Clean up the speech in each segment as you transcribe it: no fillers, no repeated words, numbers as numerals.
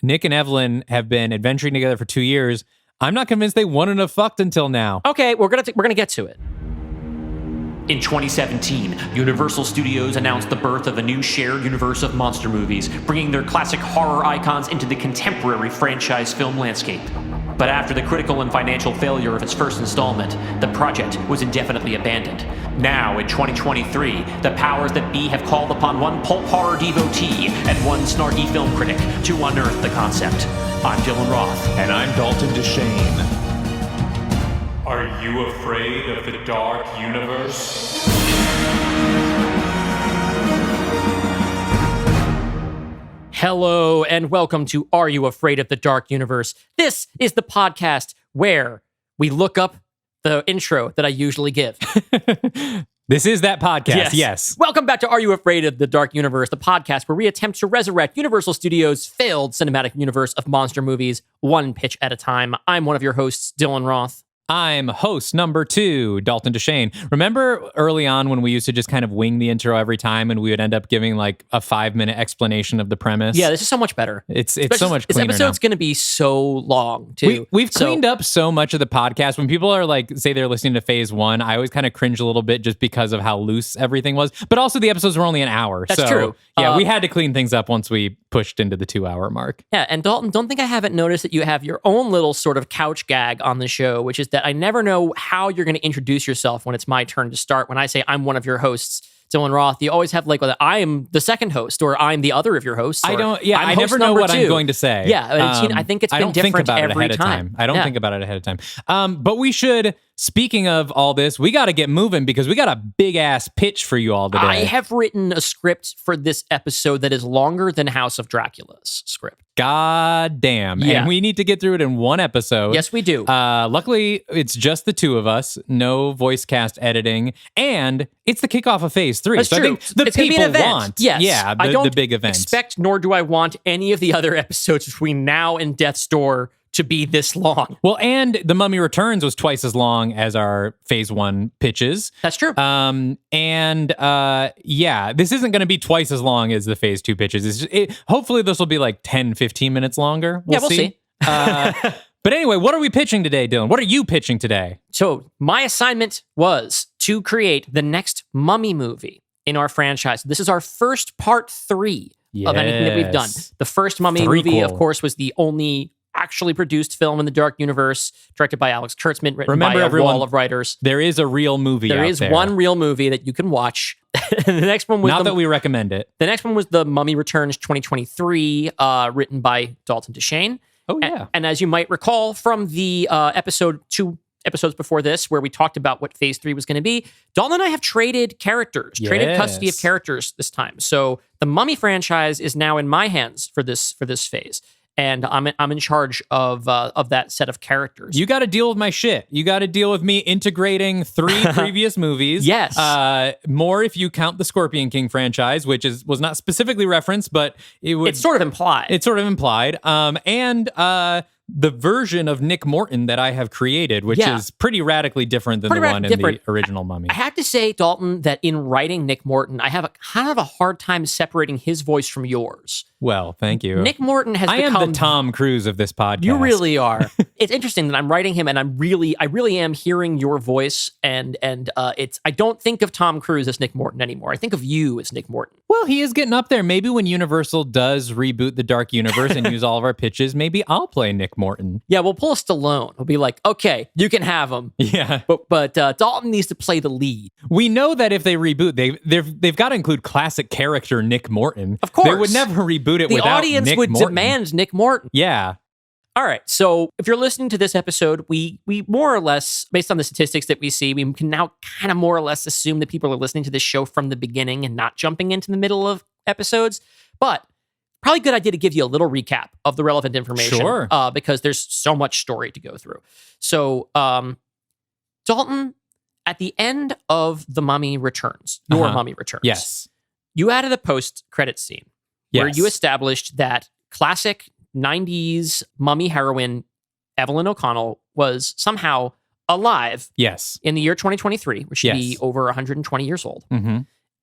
Nick and Evelyn have been adventuring together for 2 years. I'm not convinced they wouldn't have fucked until now. Okay, we're gonna get to it. In 2017, Universal Studios announced the birth of a new shared universe of monster movies, bringing their classic horror icons into the contemporary franchise film landscape. But after the critical and financial failure of its first installment, the project was indefinitely abandoned. Now, in 2023, the powers that be have called upon one pulp horror devotee and one snarky film critic to unearth the concept. I'm Dylan Roth. And I'm Dalton Dylan. Are you afraid of the dark universe? Hello, and welcome to Are You Afraid of the Dark Universe? This is the podcast where we look up the intro that I usually give. This is that podcast, yes. Welcome back to Are You Afraid of the Dark Universe, the podcast where we attempt to resurrect Universal Studios' failed cinematic universe of monster movies, one pitch at a time. I'm one of your hosts, Dylan Roth. I'm host number 2, Dalton Dylan. Remember early on when we used to just kind of wing the intro every time and we would end up giving like a 5-minute explanation of the premise? Yeah, this is so much better. It's so much cleaner. This episode's going to be so long, too. We've cleaned up so much of the podcast. When people are like, say they're listening to phase 1, I always kind of cringe a little bit just because of how loose everything was. But also the episodes were only an hour. That's true. Yeah, we had to clean things up once we pushed into the 2-hour mark. Yeah, and Dalton, don't think I haven't noticed that you have your own little sort of couch gag on the show, which is that I never know how you're going to introduce yourself when it's my turn to start. When I say I'm one of your hosts, Dylan Roth, you always have like, I am the second host, or I'm the other of your hosts. I never know what I'm going to say. Yeah, I think it's been different every time. I don't think about it ahead of time. But we should, speaking of all this, we got to get moving because we got a big ass pitch for you all today. I have written a script for this episode that is longer than House of Dracula's script. God damn. Yeah. And we need to get through it in one episode. Yes, we do. Luckily, it's just the two of us, no voice cast editing, and it's the kickoff of phase 3. That's so true. I think the it's people gonna be an event. want Yes. the big event. Expect, nor do I want any of the other episodes between now and Death's Door to be this long. Well, and The Mummy Returns was twice as long as our phase 1 pitches. That's true. This isn't going to be twice as long as the phase 2 pitches. Hopefully this will be like 10, 15 minutes longer. We'll see. But anyway, what are we pitching today, Dylan? What are you pitching today? So my assignment was to create the next Mummy movie in our franchise. This is our first part 3 of anything that we've done. The first Mummy movie, of course, was the only actually produced film in the Dark Universe, directed by Alex Kurtzman, written by a wall of writers. There is a real movie There is one real movie that you can watch. The next one was Not that we recommend it. The next one was The Mummy Returns 2023, written by Dalton Dylan. Oh, yeah. And as you might recall from the episode 2 episodes before this, where we talked about what phase 3 was going to be, Dalton and I have traded traded custody of characters this time. So the Mummy franchise is now in my hands for this phase. And I'm in charge of that set of characters. You got to deal with my shit. You got to deal with me integrating 3 previous movies. Yes. More if you count the Scorpion King franchise, which was not specifically referenced, but it's sort of implied. It's sort of implied. And the version of Nick Morton that I have created, which is pretty radically different than the one in the original Mummy. I have to say, Dalton, that in writing Nick Morton, I have kind of a hard time separating his voice from yours. Well, thank you. Nick Morton has become... I am the Tom Cruise of this podcast. You really are. It's interesting that I'm writing him, and I really am hearing your voice, and I don't think of Tom Cruise as Nick Morton anymore. I think of you as Nick Morton. Well, he is getting up there. Maybe when Universal does reboot the Dark Universe and use all of our pitches, maybe I'll play Nick Morton. Yeah, we'll pull a Stallone. We'll be like, okay, you can have him. Yeah. But Dalton needs to play the lead. We know that if they reboot, they've got to include classic character Nick Morton. Of course. They would never reboot it without Nick Morton. The audience would demand Nick Morton. Yeah. All right, so if you're listening to this episode, we more or less, based on the statistics that we see, we can now kind of more or less assume that people are listening to this show from the beginning and not jumping into the middle of episodes. But probably a good idea to give you a little recap of the relevant information. Sure. Because there's so much story to go through. So, Dalton, at the end of The Mummy Returns, your Mummy Returns, yes, you added a post-credit scene where yes, you established that classic 90s mummy heroine Evelyn O'Connell was somehow alive in the year 2023, which should be over 120 years old,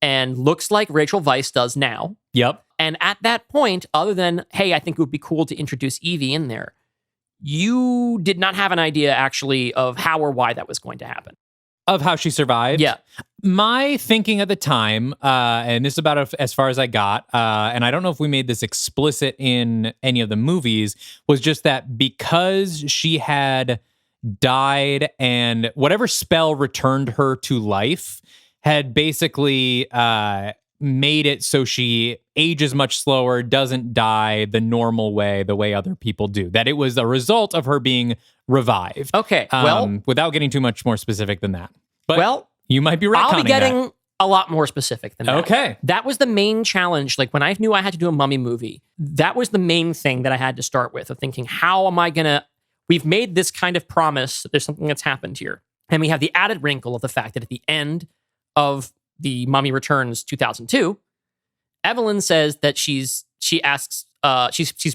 and looks like Rachel Weisz does now. Yep. And at that point, other than, hey, I think it would be cool to introduce Evie in there, you did not have an idea actually of how or why that was going to happen. Of how she survived? Yeah. My thinking at the time, and this is about as far as I got, and I don't know if we made this explicit in any of the movies, was just that because she had died and whatever spell returned her to life had basically made it so she ages much slower, doesn't die the normal way, the way other people do. That it was a result of her being revived. Okay, well, without getting too much more specific than that. But well, you might be retconning I'll be getting that. a lot more specific than that. Okay. That was the main challenge. Like when I knew I had to do a mummy movie, that was the main thing that I had to start with, of thinking, how am I going to, we've made this kind of promise that there's something that's happened here. And we have the added wrinkle of the fact that at the end of The Mummy Returns 2002, Evelyn says that she's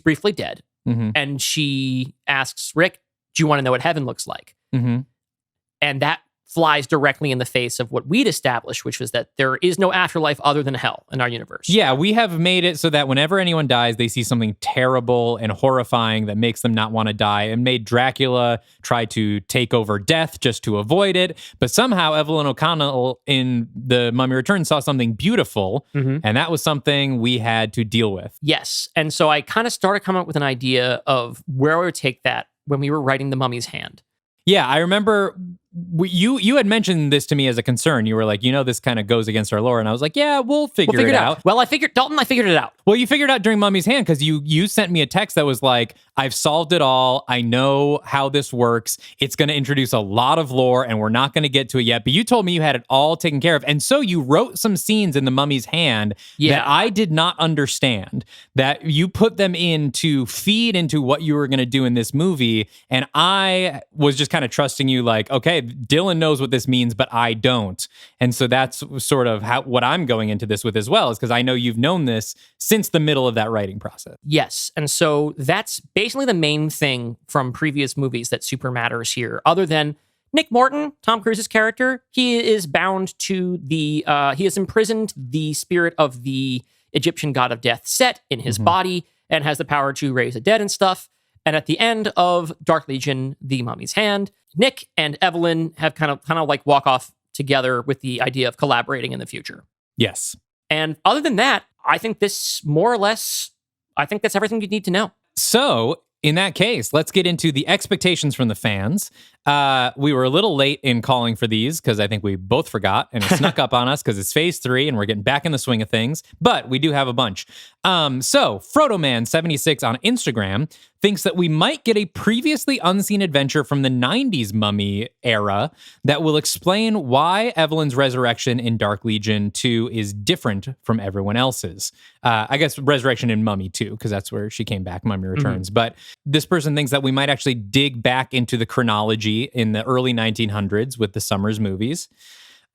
briefly dead. Mm-hmm. And she asks Rick, do you want to know what heaven looks like? Mm-hmm. And that flies directly in the face of what we'd established, which was that there is no afterlife other than hell in our universe. Yeah, we have made it so that whenever anyone dies, they see something terrible and horrifying that makes them not want to die, and made Dracula try to take over death just to avoid it. But somehow Evelyn O'Connell in The Mummy Returns saw something beautiful, and that was something we had to deal with. Yes. And so I kind of started coming up with an idea of where I would take that when we were writing The Mummy's Hand. Yeah, I remember you had mentioned this to me as a concern. You were like, this kind of goes against our lore. And I was like, yeah, we'll figure it out. Well, I figured it out. Well, you figured it out during Mummy's Hand because you sent me a text that was like, I've solved it all. I know how this works. It's going to introduce a lot of lore and we're not going to get to it yet. But you told me you had it all taken care of. And so you wrote some scenes in The Mummy's Hand that I did not understand, that you put them in to feed into what you were going to do in this movie. And I was just kind of trusting you like, okay, Dylan knows what this means, but I don't. And so that's sort of what I'm going into this with as well, is because I know you've known this since the middle of that writing process. Yes. And so that's basically the main thing from previous movies that super matters here, other than Nick Morton, Tom Cruise's character. He is bound to he has imprisoned the spirit of the Egyptian god of death Set in his body and has the power to raise the dead and stuff. And at the end of Dark Legion, The Mummy's Hand, Nick and Evelyn have kind of like walk off together with the idea of collaborating in the future. Yes. And other than that, I think this more or less, I think that's everything you need to know. So in that case, let's get into the expectations from the fans. We were a little late in calling for these because I think we both forgot and it snuck up on us because it's phase 3 and we're getting back in the swing of things, but we do have a bunch. So FrodoMan76 on Instagram thinks that we might get a previously unseen adventure from the 90s Mummy era that will explain why Evelyn's resurrection in Dark Legion 2 is different from everyone else's. I guess resurrection in Mummy 2, because that's where she came back, Mummy Returns. But this person thinks that we might actually dig back into the chronology in the early 1900s with the Summers movies.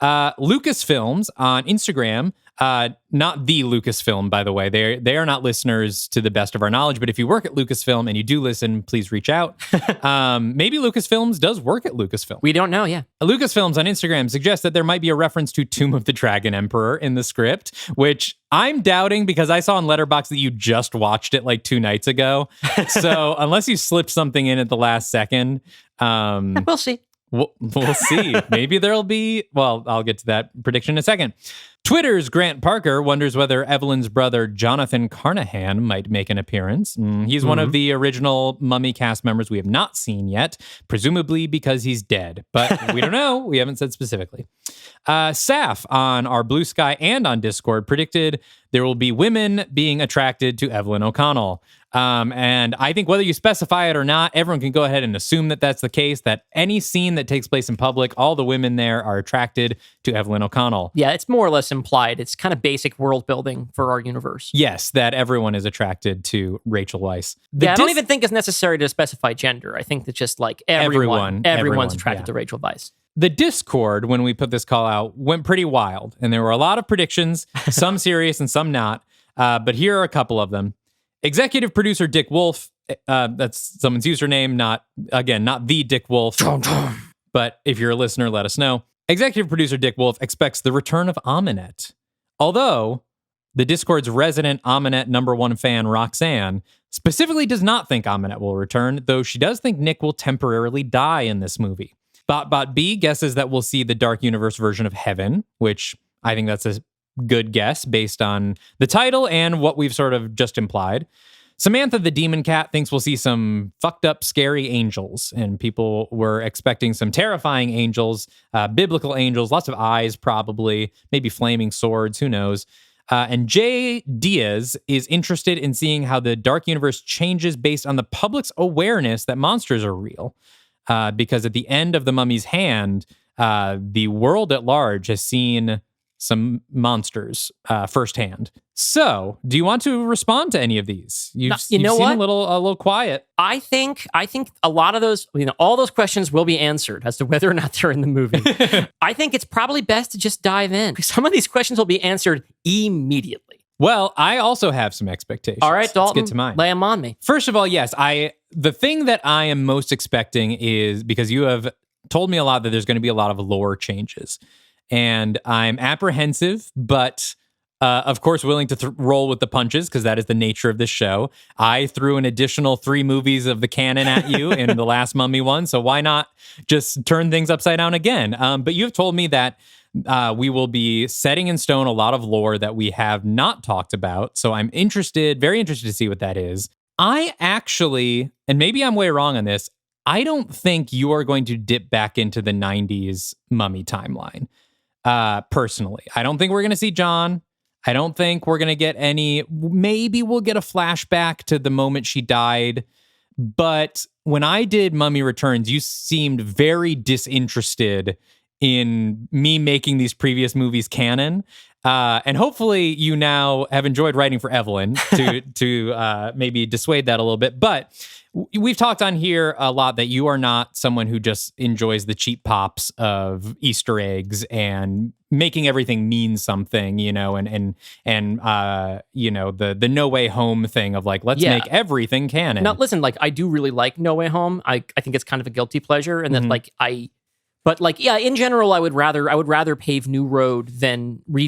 Lucasfilms on Instagram, not the Lucasfilm, by the way. They are not listeners to the best of our knowledge, but if you work at Lucasfilm and you do listen, please reach out. Maybe Lucasfilms does work at Lucasfilm. We don't know, yeah. Lucasfilms on Instagram suggests that there might be a reference to Tomb of the Dragon Emperor in the script, which I'm doubting because I saw on Letterboxd that you just watched it like 2 nights ago. So unless you slipped something in at the last second, we'll see. We'll see. Maybe there'll be, well, I'll get to that prediction in a second. Twitter's Grant Parker wonders whether Evelyn's brother Jonathan Carnahan might make an appearance. He's one of the original Mummy cast members we have not seen yet, presumably because he's dead. But we don't know. We haven't said specifically. Saf on our Blue Sky and on Discord predicted there will be women being attracted to Evelyn O'Connell. And I think whether you specify it or not, everyone can go ahead and assume that that's the case, that any scene that takes place in public, all the women there are attracted to Evelyn O'Connell. Yeah, it's more or less implied. It's kind of basic world building for our universe. Yes, that everyone is attracted to Rachel Weisz. I don't even think it's necessary to specify gender. I think that just like everyone's attracted to Rachel Weisz. The Discord, when we put this call out, went pretty wild. And there were a lot of predictions, some serious and some not. But here are a couple of them. Executive producer Dick Wolf, that's someone's username, not the Dick Wolf. But if you're a listener, let us know. Executive producer Dick Wolf expects the return of Aminet. Although the Discord's resident Amunet #1 fan, Roxanne, specifically does not think Amunet will return, though she does think Nick will temporarily die in this movie. Bot B guesses that we'll see the Dark Universe version of Heaven, which I think that's a good guess based on the title and what we've sort of just implied. Samantha the Demon Cat thinks we'll see some fucked up, scary angels, and people were expecting some terrifying angels, biblical angels, lots of eyes probably, maybe flaming swords, who knows. And Jay Diaz is interested in seeing how the Dark Universe changes based on the public's awareness that monsters are real. Because at the end of The Mummy's Hand, the world at large has seen some monsters firsthand. So, do you want to respond to any of these? You've seemed a little quiet. I think a lot of those, all those questions will be answered as to whether or not they're in the movie. I think it's probably best to just dive in. Some of these questions will be answered immediately. Well, I also have some expectations. All right, Dalton, let's get to mine. Lay them on me. First of all, yes, the thing that I am most expecting is, because you have told me a lot, that there's going to be a lot of lore changes. And I'm apprehensive, but of course willing to roll with the punches, because that is the nature of this show. I threw an additional 3 movies of the canon at you in the last Mummy one, so why not just turn things upside down again? But you've told me that we will be setting in stone a lot of lore that we have not talked about, so I'm very interested to see what that is. I actually, and maybe I'm way wrong on this, I don't think you are going to dip back into the 90s Mummy timeline. Personally, I don't think we're going to see John. I don't think we're going to get maybe we'll get a flashback to the moment she died. But when I did Mummy Returns, you seemed very disinterested in me making these previous movies canon. And hopefully you now have enjoyed writing for Evelyn to maybe dissuade that a little bit. But we've talked on here a lot that you are not someone who just enjoys the cheap pops of Easter eggs and making everything mean something, and the No Way Home thing of like, let's make everything canon. Now, listen, I do really like No Way Home. I think it's kind of a guilty pleasure, and then in general, I would rather pave new road than play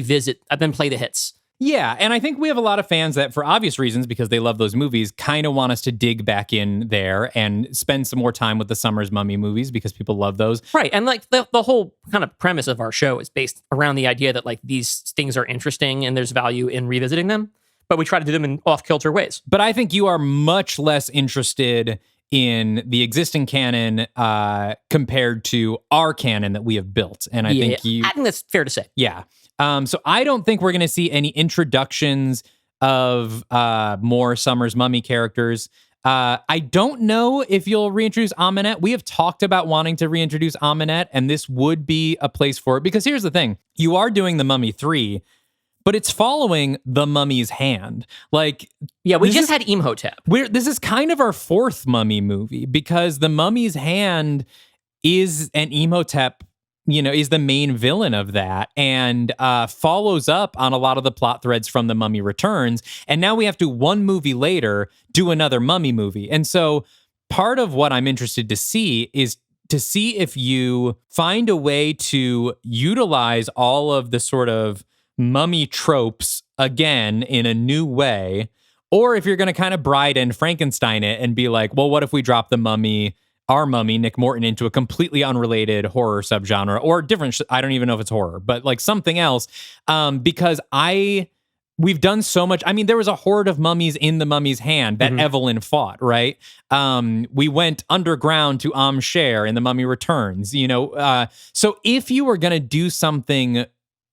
the hits. Yeah, and I think we have a lot of fans that, for obvious reasons, because they love those movies, kind of want us to dig back in there and spend some more time with the Summers Mummy movies because people love those. Right, and the whole kind of premise of our show is based around the idea that these things are interesting and there's value in revisiting them, but we try to do them in off-kilter ways. But I think you are much less interested in the existing canon compared to our canon that we have built. And I think that's fair to say. Yeah. So I don't think we're going to see any introductions of more Summers Mummy characters. I don't know if you'll reintroduce Amunet. We have talked about wanting to reintroduce Amunet, and this would be a place for it. Because here's the thing. You are doing The Mummy 3, but it's following The Mummy's Hand. We just had Imhotep. This is kind of our 4th Mummy movie, because The Mummy's Hand is an Imhotep, is the main villain of that, and follows up on a lot of the plot threads from The Mummy Returns. And now we have to, 1 movie later, do another Mummy movie. And so part of what I'm interested to see is to see if you find a way to utilize all of the sort of mummy tropes again in a new way, or if you're going to kind of Bride and Frankenstein it and be like, well, what if we drop our mummy, Nick Morton, into a completely unrelated horror subgenre or different, I don't even know if it's horror, but something else. Because we've done so much. I mean, there was a horde of mummies in The Mummy's Hand that Evelyn fought, right? We went underground to Sher in The Mummy Returns, so if you were going to do something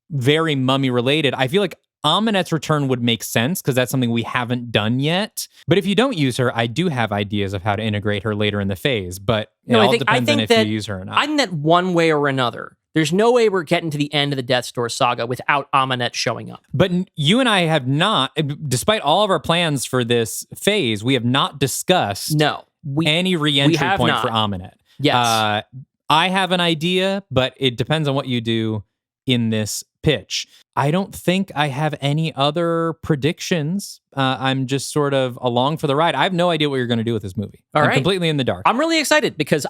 very mummy related, I feel like Amunet's return would make sense because that's something we haven't done yet. But if you don't use her, I do have ideas of how to integrate her later in the phase. But it all depends on if you use her or not. I think that one way or another, there's no way we're getting to the end of the Death's Door saga without Amunet showing up. But you and I have not, despite all of our plans for this phase, we have not discussed any re-entry point for Amunet. Yes. I have an idea, but it depends on what you do in this pitch. I don't think I have any other predictions. I'm just sort of along for the ride. I have no idea what you're going to do with this movie. I'm completely in the dark. I'm really excited because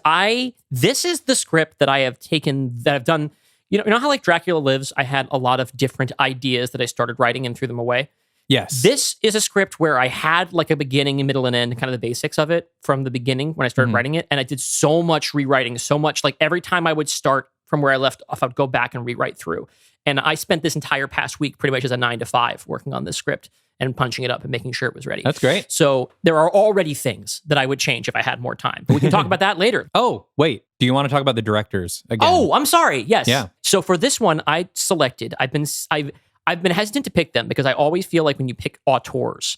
this is the script that I have taken, that I've done, You know how like Dracula Lives, I had a lot of different ideas that I started writing and threw them away? Yes. This is a script where I had like a beginning, and middle, and end, kind of the basics of it from the beginning when I started writing it. And I did so much rewriting, so much, like every time I would start from where I left off, I'd go back and rewrite through. And I spent this entire past week pretty much as a 9 to 5 working on this script and punching it up and making sure it was ready. That's great. So there are already things that I would change if I had more time, but we can talk about that later. Oh, wait. Do you want to talk about the directors again? Oh, I'm sorry. Yes. Yeah. So for this one, I selected, I've been hesitant to pick them because I always feel like when you pick auteurs,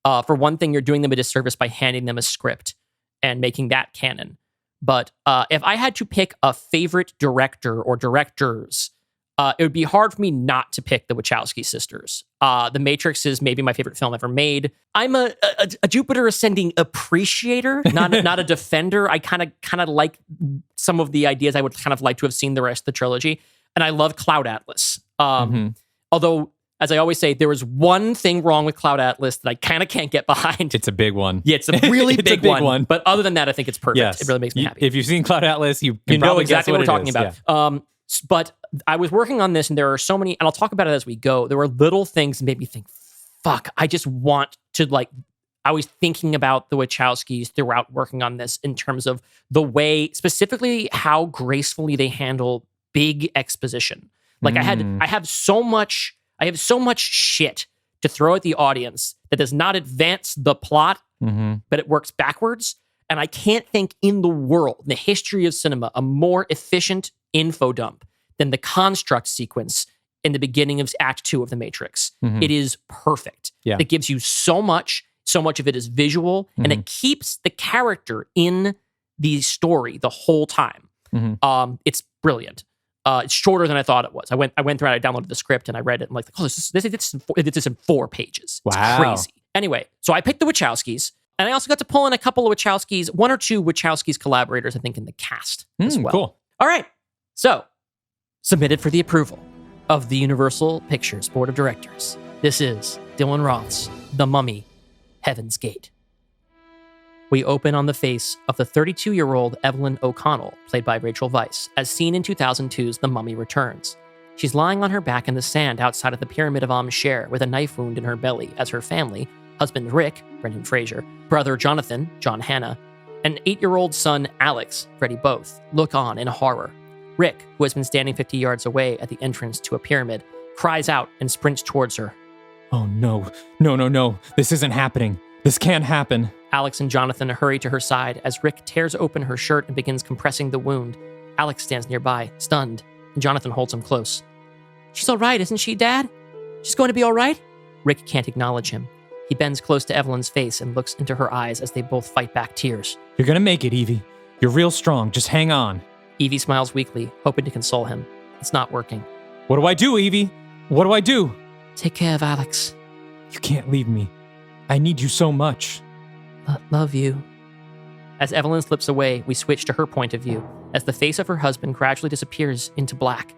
for one thing, you're doing them a disservice by handing them a script and making that canon. But if I had to pick a favorite director or directors, it would be hard for me not to pick the Wachowski sisters. The Matrix is maybe my favorite film ever made. I'm a Jupiter Ascending appreciator, not a defender. I kind of like some of the ideas I would kind of like to have seen the rest of the trilogy. And I love Cloud Atlas. Although, as I always say, there was one thing wrong with Cloud Atlas that I kind of can't get behind. It's a big one. Yeah, it's a really It's big, one. But other than that, I think it's perfect. Yes. It really makes me happy. If you've seen Cloud Atlas, you can know probably exactly guess what we're talking it is. about. Yeah. But I was working on this, and there are so many, and I'll talk about it as we go. There were little things that made me think, fuck, I just want to like, I was thinking about the Wachowskis throughout working on this in terms of the way, specifically how gracefully they handle big exposition. Like I have so much shit to throw at the audience that does not advance the plot, but it works backwards. And I can't think in the world, in the history of cinema, a more efficient info dump than the construct sequence in the beginning of Act 2 of The Matrix. It is perfect. Yeah. It gives you so much of it is visual, and it keeps the character in the story the whole time. It's brilliant. It's shorter than I thought it was. I went through and I downloaded the script and I read it and like, oh, this is in 4 pages. It's Wow. crazy. Anyway, so I picked the Wachowskis, and I also got to pull in a couple of Wachowskis, 1 or 2 Wachowskis collaborators, I think, in the cast as well. Cool. All right. So, submitted for the approval of the Universal Pictures Board of Directors. This is Dylan Roth's The Mummy, Heaven's Gate. We open on the face of the 32-year-old Evelyn O'Connell, played by Rachel Weisz, as seen in 2002's The Mummy Returns. She's lying on her back in the sand outside of the Pyramid of Am-Sher with a knife wound in her belly as her family, husband Rick, Brendan Fraser, brother Jonathan, John Hannah, and 8-year-old son Alex, Freddie Both, look on in horror. Rick, who has been standing 50 yards away at the entrance to a pyramid, cries out and sprints towards her. Oh, no. No. This isn't happening. This can't happen. Alex and Jonathan hurry to her side as Rick tears open her shirt and begins compressing the wound. Alex stands nearby, stunned, and Jonathan holds him close. She's all right, isn't she, Dad? She's going to be all right? Rick can't acknowledge him. He bends close to Evelyn's face and looks into her eyes as they both fight back tears. You're gonna make it, Evie. You're real strong. Just hang on. Evie smiles weakly, hoping to console him. It's not working. What do I do, Evie? What do I do? Take care of Alex. You can't leave me. I need you so much. Love you. As Evelyn slips away, we switch to her point of view, as the face of her husband gradually disappears into black.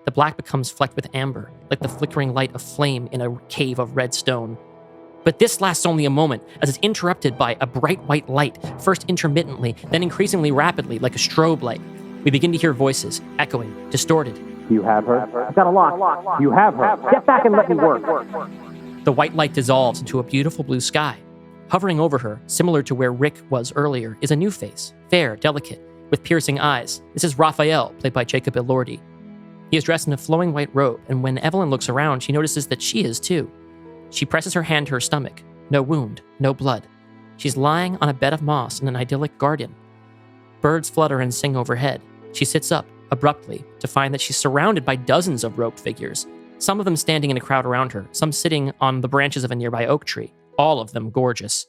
The black becomes flecked with amber, like the flickering light of flame in a cave of red stone. But this lasts only a moment, as it's interrupted by a bright white light, first intermittently, then increasingly rapidly, like a strobe light. We begin to hear voices, echoing, distorted. You have her? I've got a lock. You have her. Get back and let me work. The white light dissolves into a beautiful blue sky. Hovering over her, similar to where Rick was earlier, is a new face, fair, delicate, with piercing eyes. This is Raphael, played by Jacob Elordi. He is dressed in a flowing white robe, and when Evelyn looks around, she notices that she is too. She presses her hand to her stomach. No wound, no blood. She's lying on a bed of moss in an idyllic garden. Birds flutter and sing overhead. She sits up, abruptly, to find that she's surrounded by dozens of robed figures, some of them standing in a crowd around her, some sitting on the branches of a nearby oak tree, all of them gorgeous.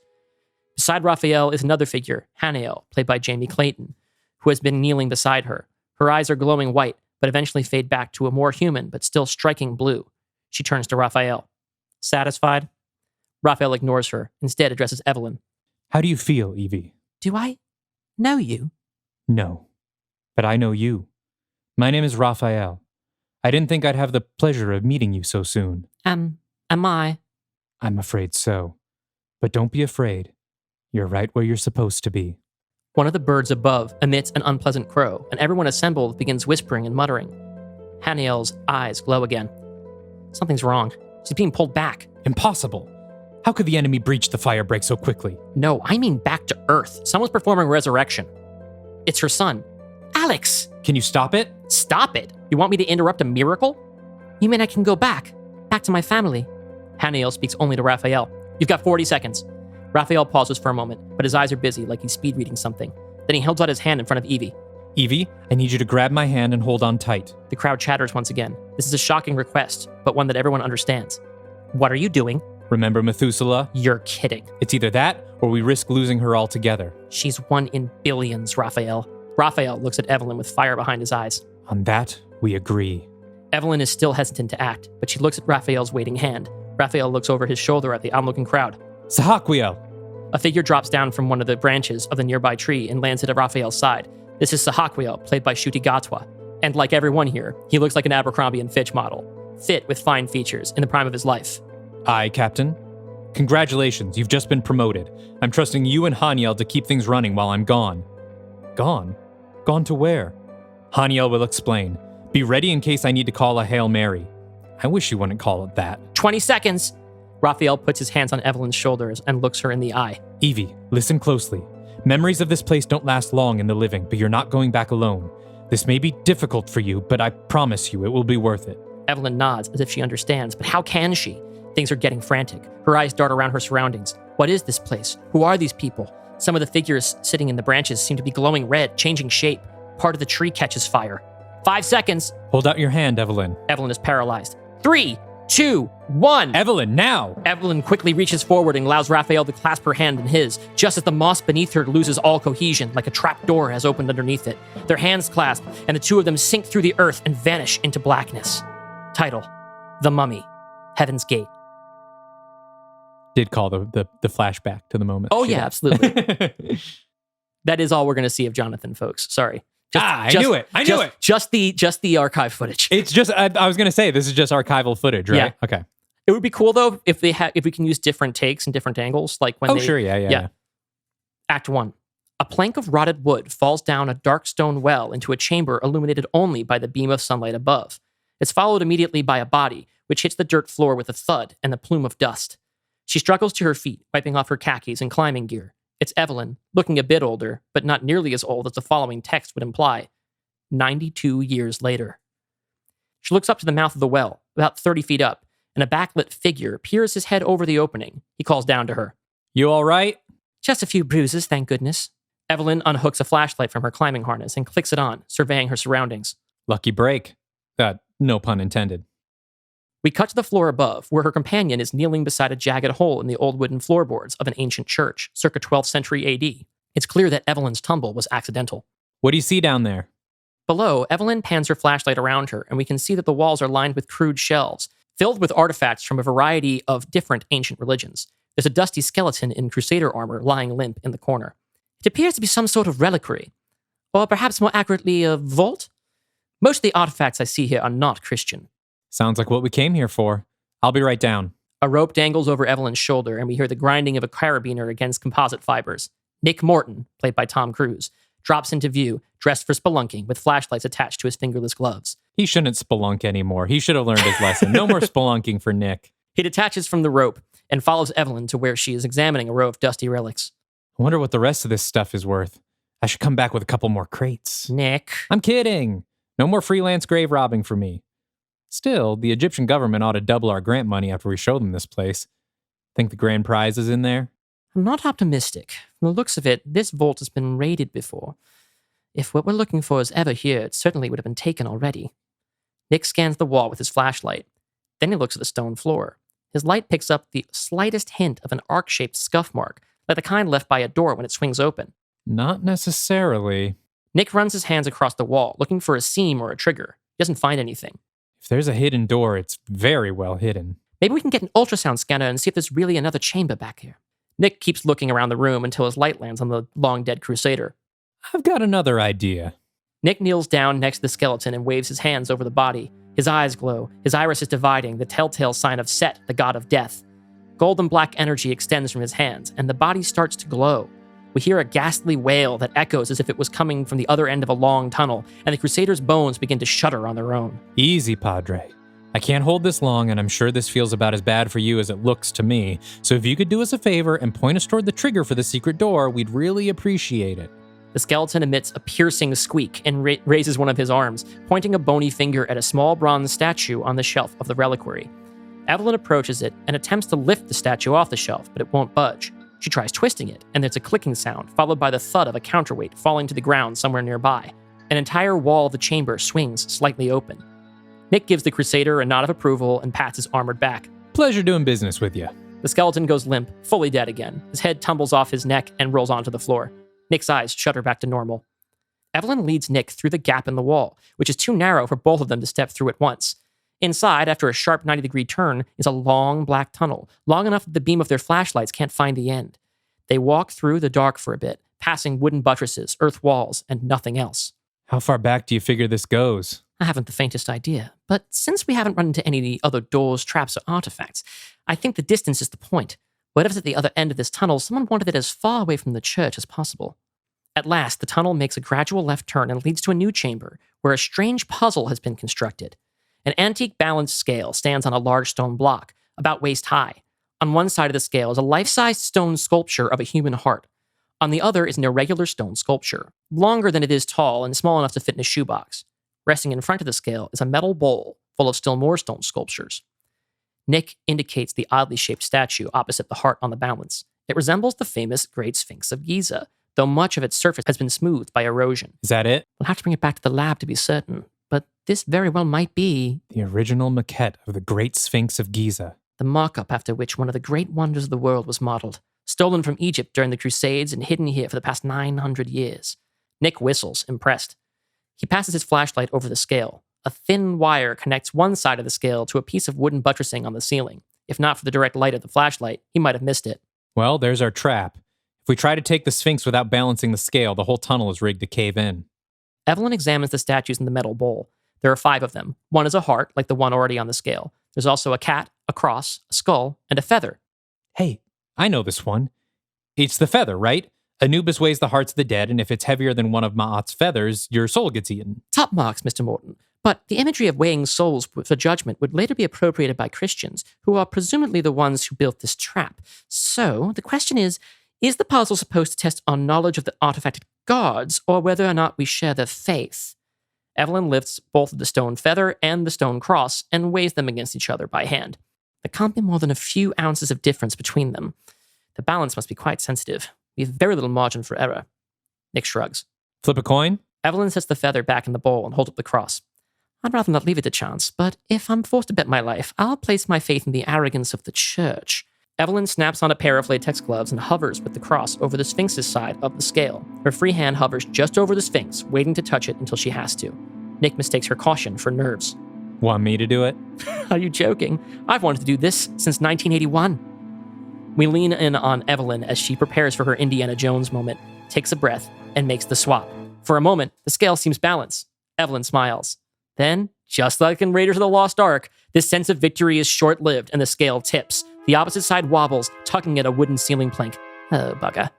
Beside Raphael is another figure, Hanael, played by Jamie Clayton, who has been kneeling beside her. Her eyes are glowing white, but eventually fade back to a more human but still striking blue. She turns to Raphael. Satisfied? Raphael ignores her, instead addresses Evelyn. How do you feel, Evie? Do I know you? No. But I know you. My name is Raphael. I didn't think I'd have the pleasure of meeting you so soon. Am I? I'm afraid so. But don't be afraid. You're right where you're supposed to be. One of the birds above emits an unpleasant crow, and everyone assembled begins whispering and muttering. Haniel's eyes glow again. Something's wrong. She's being pulled back. Impossible. How could the enemy breach the fire break so quickly? No, I mean back to Earth. Someone's performing resurrection. It's her son. Alex! Can you stop it? Stop it! You want me to interrupt a miracle? You mean I can go back? Back to my family? Haniel speaks only to Raphael. You've got 40 seconds. Raphael pauses for a moment, but his eyes are busy like he's speed reading something. Then he holds out his hand in front of Evie. Evie, I need you to grab my hand and hold on tight. The crowd chatters once again. This is a shocking request, but one that everyone understands. What are you doing? Remember Methuselah? You're kidding. It's either that, or we risk losing her altogether. She's one in billions, Raphael. Raphael looks at Evelyn with fire behind his eyes. On that, we agree. Evelyn is still hesitant to act, but she looks at Raphael's waiting hand. Raphael looks over his shoulder at the onlooking crowd. Sahaquiel! A figure drops down from one of the branches of the nearby tree and lands at Raphael's side. This is Sahaquiel, played by Shuti Gatwa. And like everyone here, he looks like an Abercrombie & Fitch model. Fit with fine features, in the prime of his life. Aye, Captain. Congratulations, you've just been promoted. I'm trusting you and Haniel to keep things running while I'm gone. Gone? Gone to where? Haniel will explain. Be ready in case I need to call a Hail Mary. I wish you wouldn't call it that. 20 seconds! Raphael puts his hands on Evelyn's shoulders and looks her in the eye. Evie, listen closely. Memories of this place don't last long in the living, but you're not going back alone. This may be difficult for you, but I promise you it will be worth it. Evelyn nods as if she understands, but how can she? Things are getting frantic. Her eyes dart around her surroundings. What is this place? Who are these people? Some of the figures sitting in the branches seem to be glowing red, changing shape. Part of the tree catches fire. 5 seconds. Hold out your hand, Evelyn. Evelyn is paralyzed. 3, 2, 1. Evelyn, now! Evelyn quickly reaches forward and allows Raphael to clasp her hand in his, just as the moss beneath her loses all cohesion, like a trap door has opened underneath it. Their hands clasp, and the two of them sink through the earth and vanish into blackness. Title: The Mummy. Heaven's Gate. Did call the flashback to the moment. Oh, yeah, absolutely. That is all we're going to see of Jonathan, folks. Sorry. I knew it. Just the archive footage. It's just, I was going to say, this is just archival footage, right? Yeah. Okay. It would be cool, though, if we can use different takes and different angles. Like when sure. Yeah. Act 1. A plank of rotted wood falls down a dark stone well into a chamber illuminated only by the beam of sunlight above. It's followed immediately by a body, which hits the dirt floor with a thud and a plume of dust. She struggles to her feet, wiping off her khakis and climbing gear. It's Evelyn, looking a bit older, but not nearly as old as the following text would imply. 92 years later. She looks up to the mouth of the well, about 30 feet up, and a backlit figure peers his head over the opening. He calls down to her. You all right? Just a few bruises, thank goodness. Evelyn unhooks a flashlight from her climbing harness and clicks it on, surveying her surroundings. Lucky break. No pun intended. We cut to the floor above, where her companion is kneeling beside a jagged hole in the old wooden floorboards of an ancient church, circa 12th century AD. It's clear that Evelyn's tumble was accidental. What do you see down there? Below, Evelyn pans her flashlight around her, and we can see that the walls are lined with crude shelves, filled with artifacts from a variety of different ancient religions. There's a dusty skeleton in crusader armor lying limp in the corner. It appears to be some sort of reliquary, or perhaps more accurately, a vault? Most of the artifacts I see here are not Christian. Sounds like what we came here for. I'll be right down. A rope dangles over Evelyn's shoulder, and we hear the grinding of a carabiner against composite fibers. Nick Morton, played by Tom Cruise, drops into view, dressed for spelunking, with flashlights attached to his fingerless gloves. He shouldn't spelunk anymore. He should have learned his lesson. No more spelunking for Nick. He detaches from the rope and follows Evelyn to where she is examining a row of dusty relics. I wonder what the rest of this stuff is worth. I should come back with a couple more crates. Nick. I'm kidding. No more freelance grave robbing for me. Still, the Egyptian government ought to double our grant money after we show them this place. Think the grand prize is in there? I'm not optimistic. From the looks of it, this vault has been raided before. If what we're looking for is ever here, it certainly would have been taken already. Nick scans the wall with his flashlight. Then he looks at the stone floor. His light picks up the slightest hint of an arc-shaped scuff mark, like the kind left by a door when it swings open. Not necessarily. Nick runs his hands across the wall, looking for a seam or a trigger. He doesn't find anything. If there's a hidden door, it's very well hidden. Maybe we can get an ultrasound scanner and see if there's really another chamber back here. Nick keeps looking around the room until his light lands on the long-dead crusader. I've got another idea. Nick kneels down next to the skeleton and waves his hands over the body. His eyes glow. His iris is dividing, the telltale sign of Set, the god of death. Golden black energy extends from his hands, and the body starts to glow. We hear a ghastly wail that echoes as if it was coming from the other end of a long tunnel, and the Crusaders' bones begin to shudder on their own. Easy, Padre. I can't hold this long, and I'm sure this feels about as bad for you as it looks to me. So if you could do us a favor and point us toward the trigger for the secret door, we'd really appreciate it. The skeleton emits a piercing squeak and raises one of his arms, pointing a bony finger at a small bronze statue on the shelf of the reliquary. Evelyn approaches it and attempts to lift the statue off the shelf, but it won't budge. She tries twisting it, and there's a clicking sound, followed by the thud of a counterweight falling to the ground somewhere nearby. An entire wall of the chamber swings slightly open. Nick gives the Crusader a nod of approval and pats his armored back. Pleasure doing business with you. The skeleton goes limp, fully dead again. His head tumbles off his neck and rolls onto the floor. Nick's eyes shudder back to normal. Evelyn leads Nick through the gap in the wall, which is too narrow for both of them to step through at once. Inside, after a sharp 90-degree turn, is a long black tunnel, long enough that the beam of their flashlights can't find the end. They walk through the dark for a bit, passing wooden buttresses, earth walls, and nothing else. How far back do you figure this goes? I haven't the faintest idea, but since we haven't run into any other doors, traps, or artifacts, I think the distance is the point. Whatever's at the other end of this tunnel, someone wanted it as far away from the church as possible. At last, the tunnel makes a gradual left turn and leads to a new chamber, where a strange puzzle has been constructed. An antique balance scale stands on a large stone block, about waist high. On one side of the scale is a life-sized stone sculpture of a human heart. On the other is an irregular stone sculpture, longer than it is tall and small enough to fit in a shoebox. Resting in front of the scale is a metal bowl full of still more stone sculptures. Nick indicates the oddly shaped statue opposite the heart on the balance. It resembles the famous Great Sphinx of Giza, though much of its surface has been smoothed by erosion. Is that it? We'll have to bring it back to the lab to be certain, but this very well might be The original maquette of the Great Sphinx of Giza. the mock-up after which one of the great wonders of the world was modeled, stolen from Egypt during the Crusades and hidden here for the past 900 years. Nick whistles, impressed. He passes his flashlight over the scale. A thin wire connects one side of the scale to a piece of wooden buttressing on the ceiling. If not for the direct light of the flashlight, he might have missed it. Well, there's our trap. If we try to take the Sphinx without balancing the scale, the whole tunnel is rigged to cave in. Evelyn examines the statues in the metal bowl. There are 5 of them. One is a heart, like the one already on the scale. There's also a cat, a cross, a skull, and a feather. Hey, I know this one. It's the feather, right? Anubis weighs the hearts of the dead, and if it's heavier than one of Ma'at's feathers, your soul gets eaten. Top marks, Mr. Morton. But the imagery of weighing souls for judgment would later be appropriated by Christians, who are presumably the ones who built this trap. So, the question is the puzzle supposed to test our knowledge of the artifacted gods, or whether or not we share their faith? Evelyn lifts both the stone feather and the stone cross and weighs them against each other by hand. There can't be more than a few ounces of difference between them. The balance must be quite sensitive. We have very little margin for error. Nick shrugs. Flip a coin? Evelyn sets the feather back in the bowl and holds up the cross. I'd rather not leave it to chance, but if I'm forced to bet my life, I'll place my faith in the arrogance of the church. Evelyn snaps on a pair of latex gloves and hovers with the cross over the Sphinx's side of the scale. Her free hand hovers just over the Sphinx, waiting to touch it until she has to. Nick mistakes her caution for nerves. Want me to do it? Are you joking? I've wanted to do this since 1981. We lean in on Evelyn as she prepares for her Indiana Jones moment, takes a breath, and makes the swap. For a moment, the scale seems balanced. Evelyn smiles. Then, just like in Raiders of the Lost Ark, this sense of victory is short-lived and the scale tips. The opposite side wobbles, tugging at a wooden ceiling plank. Oh, bugger.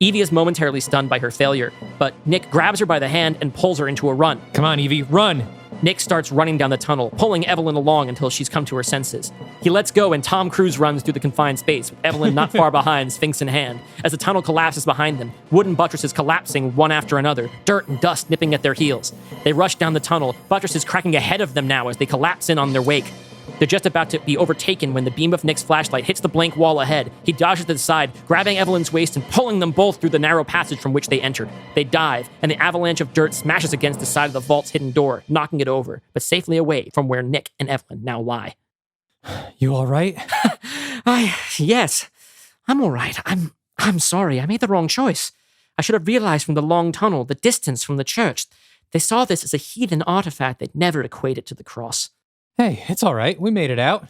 Evie is momentarily stunned by her failure, but Nick grabs her by the hand and pulls her into a run. Come on, Evie, run! Nick starts running down the tunnel, pulling Evelyn along until she's come to her senses. He lets go and Tom Cruise runs through the confined space, with Evelyn not far behind, Sphinx in hand. As the tunnel collapses behind them, wooden buttresses collapsing one after another, dirt and dust nipping at their heels. They rush down the tunnel, buttresses cracking ahead of them now as they collapse in on their wake. They're just about to be overtaken when the beam of Nick's flashlight hits the blank wall ahead. He dodges to the side, grabbing Evelyn's waist and pulling them both through the narrow passage from which they entered. They dive, and the avalanche of dirt smashes against the side of the vault's hidden door, knocking it over, but safely away from where Nick and Evelyn now lie. You all right? Yes, I'm all right. I'm sorry. I made the wrong choice. I should have realized from the long tunnel, the distance from the church. They saw this as a heathen artifact they'd never equate it to the cross. Hey, it's all right. We made it out.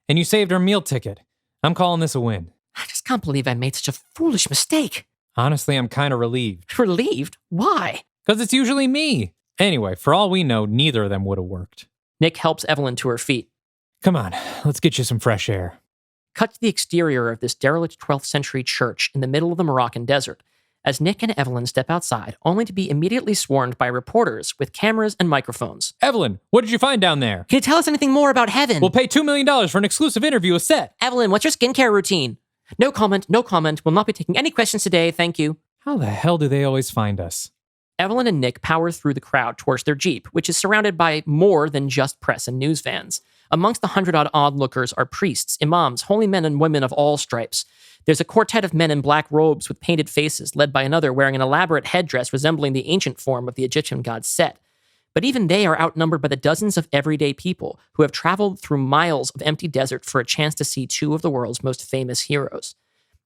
And you saved our meal ticket. I'm calling this a win. I just can't believe I made such a foolish mistake. Honestly, I'm kind of relieved. Relieved? Why? Because it's usually me. Anyway, for all we know, neither of them would have worked. Nick helps Evelyn to her feet. Come on, let's get you some fresh air. Cut to the exterior of this derelict 12th century church in the middle of the Moroccan desert. as Nick and Evelyn step outside, only to be immediately swarmed by reporters with cameras and microphones. Evelyn, what did you find down there? Can you tell us anything more about heaven? We'll pay $2 million for an exclusive interview with Seth. Evelyn, what's your skincare routine? No comment, no comment. We'll not be taking any questions today, thank you. How the hell do they always find us? Evelyn and Nick power through the crowd towards their Jeep, which is surrounded by more than just press and news vans. Amongst the 100-odd onlookers are priests, imams, holy men and women of all stripes. There's a quartet of men in black robes with painted faces, led by another wearing an elaborate headdress resembling the ancient form of the Egyptian god Set. But even they are outnumbered by the dozens of everyday people who have traveled through miles of empty desert for a chance to see two of the world's most famous heroes.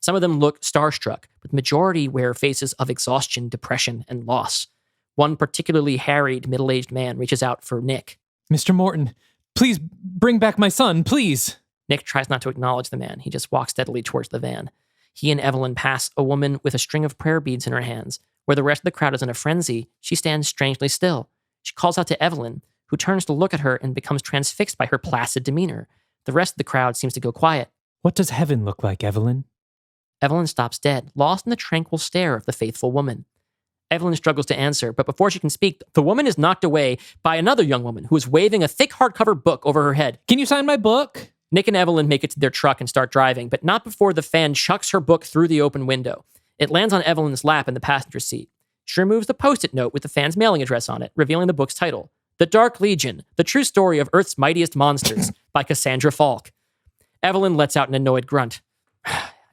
Some of them look starstruck, but the majority wear faces of exhaustion, depression, and loss. One particularly harried, middle-aged man reaches out for Nick. Mr. Morton, please bring back my son, please. Nick tries not to acknowledge the man. He just walks steadily towards the van. He and Evelyn pass a woman with a string of prayer beads in her hands. Where the rest of the crowd is in a frenzy, she stands strangely still. She calls out to Evelyn, who turns to look at her and becomes transfixed by her placid demeanor. The rest of the crowd seems to go quiet. What does heaven look like, Evelyn? Evelyn stops dead, lost in the tranquil stare of the faithful woman. Evelyn struggles to answer, but before she can speak, the woman is knocked away by another young woman who is waving a thick hardcover book over her head. Can you sign my book? Nick and Evelyn make it to their truck and start driving, but not before the fan chucks her book through the open window. It lands on Evelyn's lap in the passenger seat. She removes the Post-it note with the fan's mailing address on it, revealing the book's title, The Dark Legion, The True Story of Earth's Mightiest Monsters by Cassandra Falk. Evelyn lets out an annoyed grunt.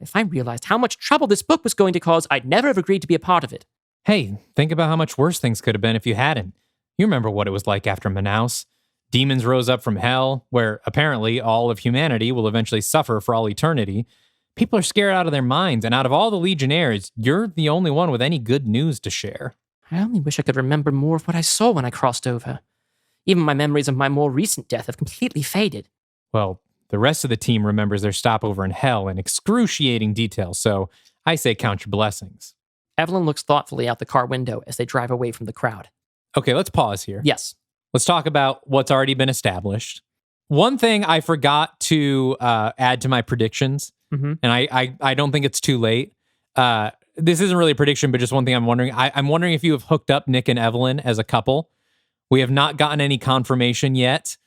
If I realized how much trouble this book was going to cause, I'd never have agreed to be a part of it. Hey, think about how much worse things could have been if you hadn't. You remember what it was like after Manaus. Demons rose up from hell, where apparently all of humanity will eventually suffer for all eternity. People are scared out of their minds, and out of all the Legionnaires, you're the only one with any good news to share. I only wish I could remember more of what I saw when I crossed over. Even my memories of my more recent death have completely faded. Well, the rest of the team remembers their stopover in hell in excruciating detail, so I say count your blessings. Evelyn looks thoughtfully out the car window as they drive away from the crowd. Okay, let's pause here. Yes. Let's talk about what's already been established. One thing I forgot to add to my predictions, and I don't think it's too late. This isn't really a prediction, but just one thing I'm wondering. I'm wondering if you have hooked up Nick and Evelyn as a couple. We have not gotten any confirmation yet.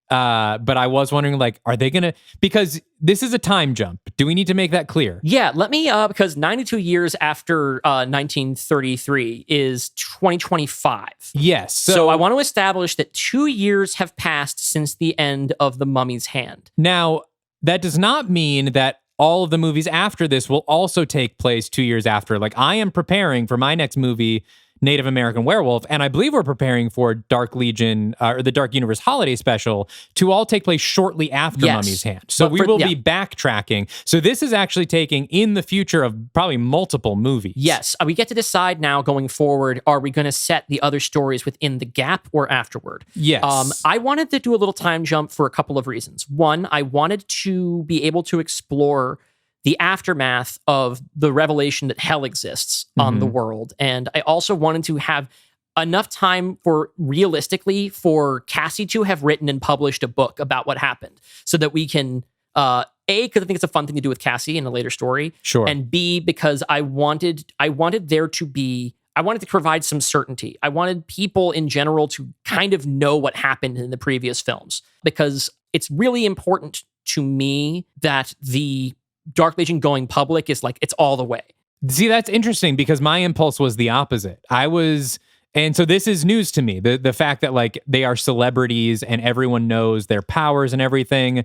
But I was wondering, like, are they gonna, because this is a time jump. Do we need to make that clear? Yeah, let me, because 92 years after 1933 is 2025. Yes. So I want to establish that 2 years have passed since the end of The Mummy's Hand. Now, that does not mean that all of the movies after this will also take place 2 years after. Like, I am preparing for my next movie, Native American Werewolf, and I believe we're preparing for Dark Legion, or the Dark Universe Holiday Special, to all take place shortly after Mummy's Hand. So we will be backtracking. So this is actually taking in the future of probably multiple movies. Yes. We get to decide now going forward, are we going to set the other stories within the gap or afterward? Yes. I wanted to do a little time jump for a couple of reasons. One, I wanted to be able to explore the aftermath of the revelation that hell exists on the world. And I also wanted to have enough time for, realistically, for Cassie to have written and published a book about what happened so that we can, A, because I think it's a fun thing to do with Cassie in a later story. Sure. And B, because I wanted there to be, I wanted to provide some certainty. I wanted people in general to kind of know what happened in the previous films, because it's really important to me that the Dark Legion going public is like, it's all the way. See, that's interesting because my impulse was the opposite. And so this is news to me. The fact that like they are celebrities and everyone knows their powers and everything.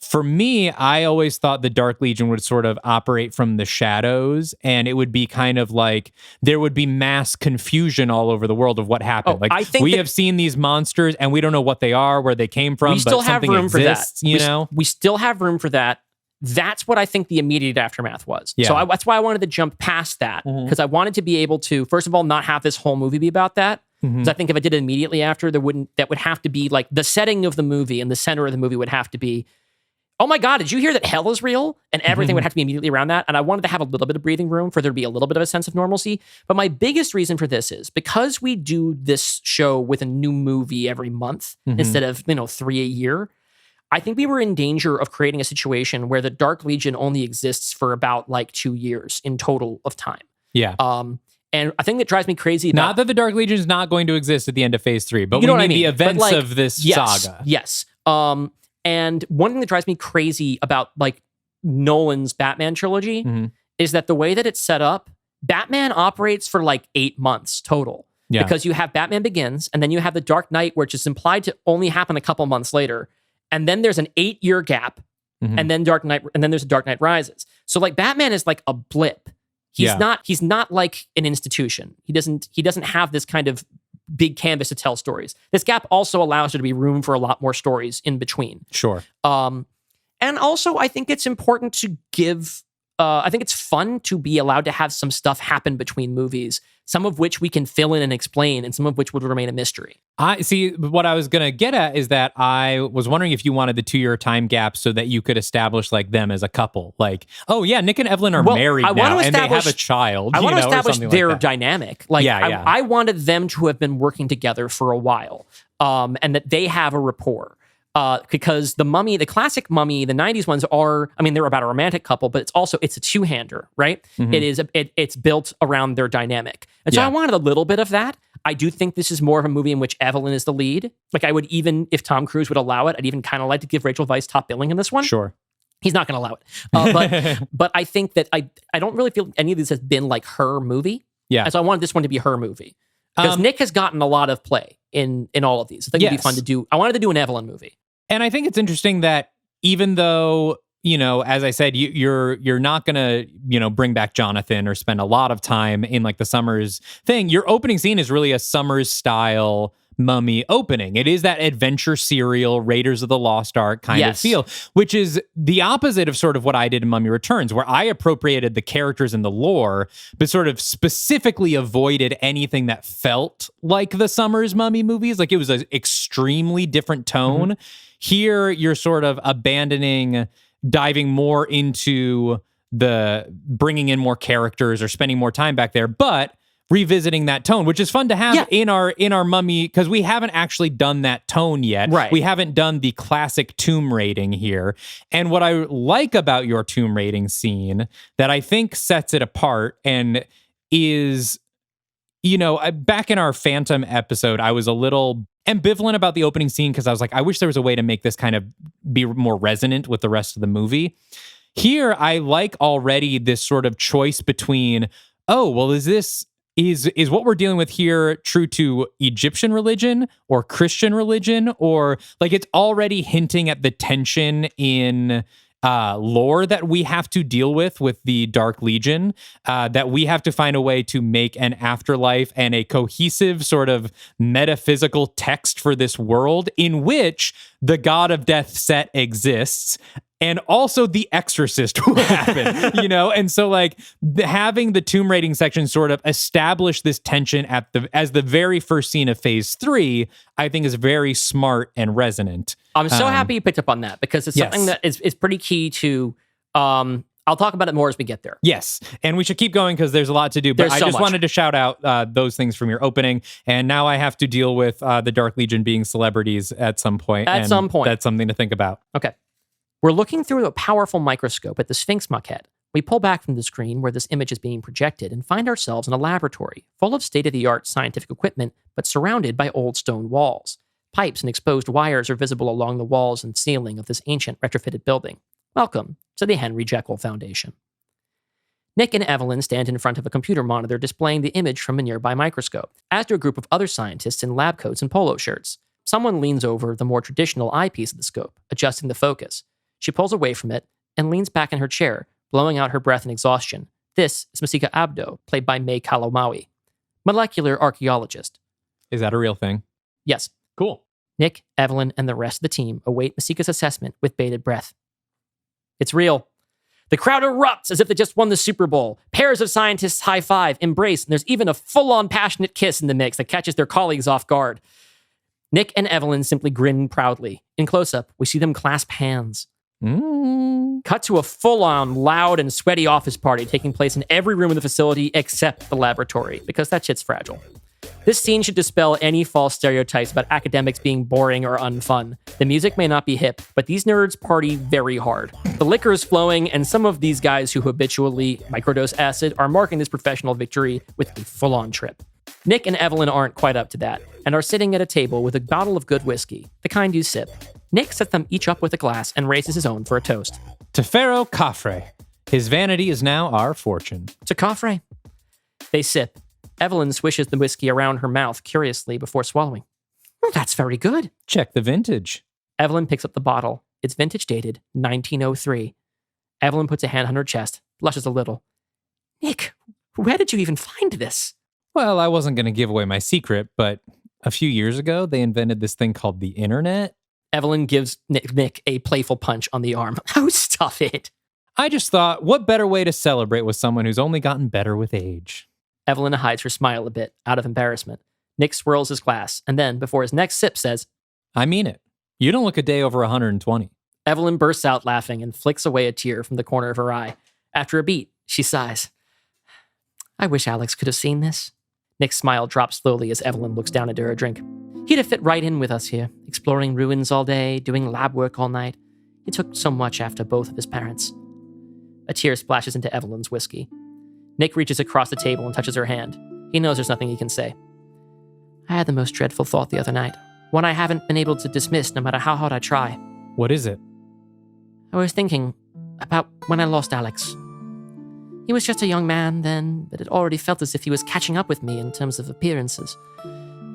For me, I always thought the Dark Legion would sort of operate from the shadows, and it would be kind of like there would be mass confusion all over the world of what happened. I think we have seen these monsters and we don't know what they are, where they came from, we still but have something room exists, for that. you know? We still have room for that. That's what I think the immediate aftermath was. Yeah. So that's why I wanted to jump past that, because I wanted to be able to, first of all, not have this whole movie be about that. Because I think if I did it immediately after, that would have to be like the setting of the movie, and the center of the movie would have to be, oh my God, did you hear that hell is real? And everything would have to be immediately around that. And I wanted to have a little bit of breathing room for there to be a little bit of a sense of normalcy. But my biggest reason for this is because we do this show with a new movie every month instead of 3 a year. I think we were in danger of creating a situation where the Dark Legion only exists for about like 2 years in total of time. Yeah. And I think that drives me crazy. Not that the Dark Legion is not going to exist at the end of Phase 3, but you know we what need I mean? the events But, of this saga. Yes. And one thing that drives me crazy about like Nolan's Batman trilogy is that the way that it's set up, Batman operates for like 8 months total. Yeah. Because you have Batman Begins, and then you have The Dark Knight, which is implied to only happen a couple months later. And then there's an 8-year gap, and then Dark Knight, and then there's Dark Knight Rises. So like Batman is like a blip. He's not like an institution. He doesn't have this kind of big canvas to tell stories. This gap also allows there to be room for a lot more stories in between. Sure. And also I think it's important to give I think it's fun to be allowed to have some stuff happen between movies, some of which we can fill in and explain, and some of which would remain a mystery. I see. What I was going to get at is that I was wondering if you wanted the 2-year time gap so that you could establish like them as a couple. Like, oh yeah, Nick and Evelyn are married now, and they have a child. I want to establish their like dynamic. Like, I wanted them to have been working together for a while, and that they have a rapport. Because the Mummy, the classic Mummy, the 90s ones they're about a romantic couple, but it's a two-hander, right? It's built around their dynamic. And so I wanted a little bit of that. I do think this is more of a movie in which Evelyn is the lead. Like I would even, if Tom Cruise would allow it, I'd even kind of like to give Rachel Weisz top billing in this one. Sure. He's not going to allow it. But I think that I don't really feel any of this has been like her movie. Yeah. And so I wanted this one to be her movie. Because Nick has gotten a lot of play in all of these. I think it'd be fun to do. I wanted to do an Evelyn movie. And I think it's interesting that even though, as I said, you're not going to, bring back Jonathan or spend a lot of time in like the Summers thing, your opening scene is really a Summers style Mummy opening. It is that adventure serial, Raiders of the Lost Ark kind of feel, which is the opposite of sort of what I did in Mummy Returns, where I appropriated the characters and the lore, but sort of specifically avoided anything that felt like the Summers Mummy movies. Like it was an extremely different tone. Here, you're sort of diving more into the bringing in more characters or spending more time back there, but revisiting that tone, which is fun to have in our Mummy, because we haven't actually done that tone yet. Right. We haven't done the classic tomb raiding here. And what I like about your tomb raiding scene that I think sets it apart and is, back in our Phantom episode, I was a little ambivalent about the opening scene because I was like, I wish there was a way to make this kind of be more resonant with the rest of the movie. Here, I like already this sort of choice between, is what we're dealing with here true to Egyptian religion or Christian religion? Or like it's already hinting at the tension in lore that we have to deal with the Dark Legion, that we have to find a way to make an afterlife and a cohesive sort of metaphysical text for this world in which the god of death Set exists. And also The Exorcist will happen, And so like having the tomb raiding section sort of establish this tension as the very first scene of Phase 3, I think is very smart and resonant. I'm so happy you picked up on that because it's something that is pretty key to, I'll talk about it more as we get there. Yes. And we should keep going because there's a lot to do, but I just wanted to shout out those things from your opening. And now I have to deal with the Dark Legion being celebrities at some point. That's something to think about. Okay. We're looking through a powerful microscope at the Sphinx maquette. We pull back from the screen where this image is being projected and find ourselves in a laboratory full of state-of-the-art scientific equipment, but surrounded by old stone walls. Pipes and exposed wires are visible along the walls and ceiling of this ancient retrofitted building. Welcome to the Henry Jekyll Foundation. Nick and Evelyn stand in front of a computer monitor displaying the image from a nearby microscope, as do a group of other scientists in lab coats and polo shirts. Someone leans over the more traditional eyepiece of the scope, adjusting the focus. She pulls away from it and leans back in her chair, blowing out her breath in exhaustion. This is Masika Abdo, played by May Kalomawi, molecular archaeologist. Is that a real thing? Yes. Cool. Nick, Evelyn, and the rest of the team await Masika's assessment with bated breath. It's real. The crowd erupts as if they just won the Super Bowl. Pairs of scientists high-five, embrace, and there's even a full-on passionate kiss in the mix that catches their colleagues off guard. Nick and Evelyn simply grin proudly. In close-up, we see them clasp hands. Cut to a full-on, loud, and sweaty office party taking place in every room in the facility except the laboratory, because that shit's fragile. This scene should dispel any false stereotypes about academics being boring or unfun. The music may not be hip, but these nerds party very hard. The liquor is flowing, and some of these guys who habitually microdose acid are marking this professional victory with a full-on trip. Nick and Evelyn aren't quite up to that, and are sitting at a table with a bottle of good whiskey, the kind you sip. Nick sets them each up with a glass and raises his own for a toast. To Pharaoh Khafre. His vanity is now our fortune. To Khafre. They sip. Evelyn swishes the whiskey around her mouth curiously before swallowing. Well, that's very good. Check the vintage. Evelyn picks up the bottle. It's vintage dated 1903. Evelyn puts a hand on her chest, blushes a little. Nick, where did you even find this? Well, I wasn't going to give away my secret, but a few years ago, they invented this thing called the internet. Evelyn gives Nick a playful punch on the arm. Oh, stuff it. I just thought, what better way to celebrate with someone who's only gotten better with age? Evelyn hides her smile a bit, out of embarrassment. Nick swirls his glass, and then, before his next sip, says, I mean it. You don't look a day over 120. Evelyn bursts out laughing and flicks away a tear from the corner of her eye. After a beat, she sighs. I wish Alex could have seen this. Nick's smile drops slowly as Evelyn looks down into her drink. He'd have fit right in with us here, exploring ruins all day, doing lab work all night. He took so much after both of his parents. A tear splashes into Evelyn's whiskey. Nick reaches across the table and touches her hand. He knows there's nothing he can say. I had the most dreadful thought the other night, one I haven't been able to dismiss no matter how hard I try. What is it? I was thinking about when I lost Alex. He was just a young man then, but it already felt as if he was catching up with me in terms of appearances.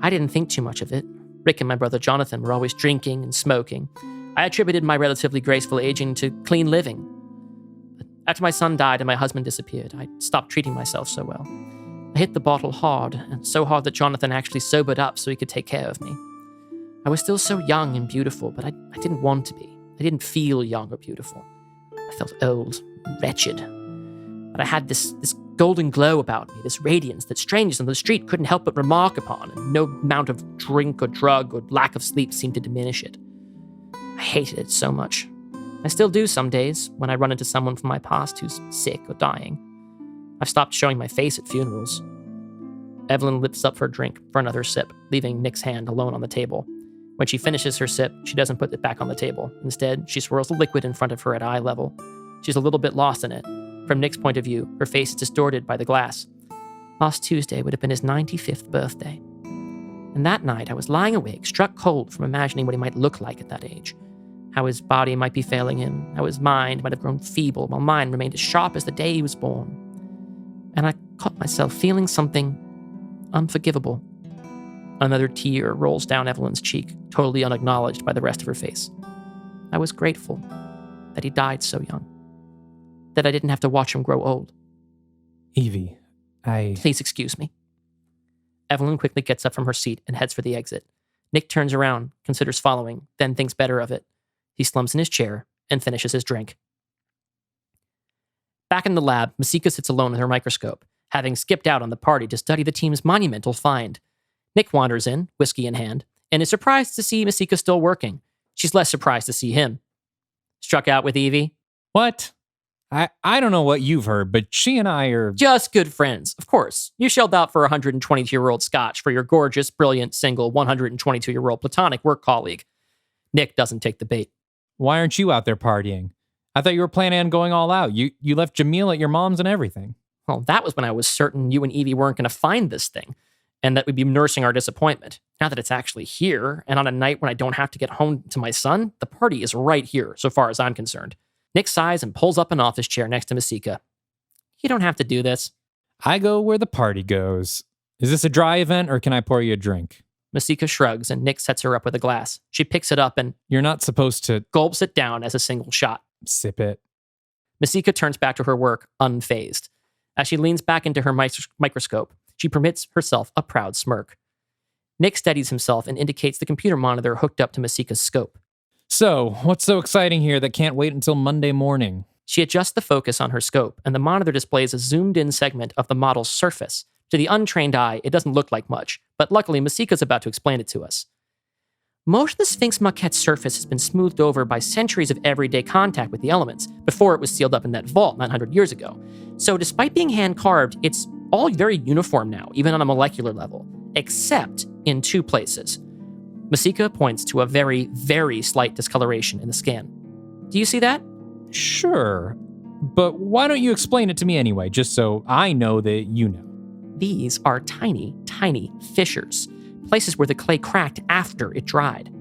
I didn't think too much of it. Rick and my brother Jonathan were always drinking and smoking. I attributed my relatively graceful aging to clean living. But after my son died and my husband disappeared, I stopped treating myself so well. I hit the bottle hard, and so hard that Jonathan actually sobered up so he could take care of me. I was still so young and beautiful, but I didn't want to be. I didn't feel young or beautiful. I felt old, wretched. But I had this golden glow about me, this radiance that strangers on the street couldn't help but remark upon, and no amount of drink or drug or lack of sleep seemed to diminish it. I hated it so much. I still do some days when I run into someone from my past who's sick or dying. I've stopped showing my face at funerals. Evelyn lifts up her drink for another sip, leaving Nick's hand alone on the table. When she finishes her sip, she doesn't put it back on the table. Instead, she swirls the liquid in front of her at eye level. She's a little bit lost in it. From Nick's point of view, her face is distorted by the glass. Last Tuesday would have been his 95th birthday. And that night, I was lying awake, struck cold from imagining what he might look like at that age. How his body might be failing him, how his mind might have grown feeble, while mine remained as sharp as the day he was born. And I caught myself feeling something unforgivable. Another tear rolls down Evelyn's cheek, totally unacknowledged by the rest of her face. I was grateful that he died so young, that I didn't have to watch him grow old. Evie, Please excuse me. Evelyn quickly gets up from her seat and heads for the exit. Nick turns around, considers following, then thinks better of it. He slumps in his chair and finishes his drink. Back in the lab, Masika sits alone with her microscope, having skipped out on the party to study the team's monumental find. Nick wanders in, whiskey in hand, and is surprised to see Masika still working. She's less surprised to see him. Struck out with Evie? What? I don't know what you've heard, but she and I are... Just good friends, of course. You shelled out for a 122-year-old scotch for your gorgeous, brilliant, single, 122-year-old platonic work colleague. Nick doesn't take the bait. Why aren't you out there partying? I thought you were planning on going all out. You left Jamil at your mom's and everything. Well, that was when I was certain you and Evie weren't going to find this thing, and that we'd be nursing our disappointment. Now that it's actually here, and on a night when I don't have to get home to my son, the party is right here, so far as I'm concerned. Nick sighs and pulls up an office chair next to Masika. You don't have to do this. I go where the party goes. Is this a dry event, or can I pour you a drink? Masika shrugs, and Nick sets her up with a glass. She picks it up and... You're not supposed to... Gulps it down as a single shot. Sip it. Masika turns back to her work, unfazed. As she leans back into her microscope, she permits herself a proud smirk. Nick steadies himself and indicates the computer monitor hooked up to Masika's scope. So, what's so exciting here that can't wait until Monday morning? She adjusts the focus on her scope, and the monitor displays a zoomed-in segment of the model's surface. To the untrained eye, it doesn't look like much, but luckily Masika's about to explain it to us. Most of the Sphinx maquette's surface has been smoothed over by centuries of everyday contact with the elements before it was sealed up in that vault 900 years ago. So despite being hand-carved, it's all very uniform now, even on a molecular level. except in 2 places. Masika points to a very, very slight discoloration in the scan. Do you see that? Sure. But why don't you explain it to me anyway, just so I know that you know? These are tiny, tiny fissures, places where the clay cracked after it dried.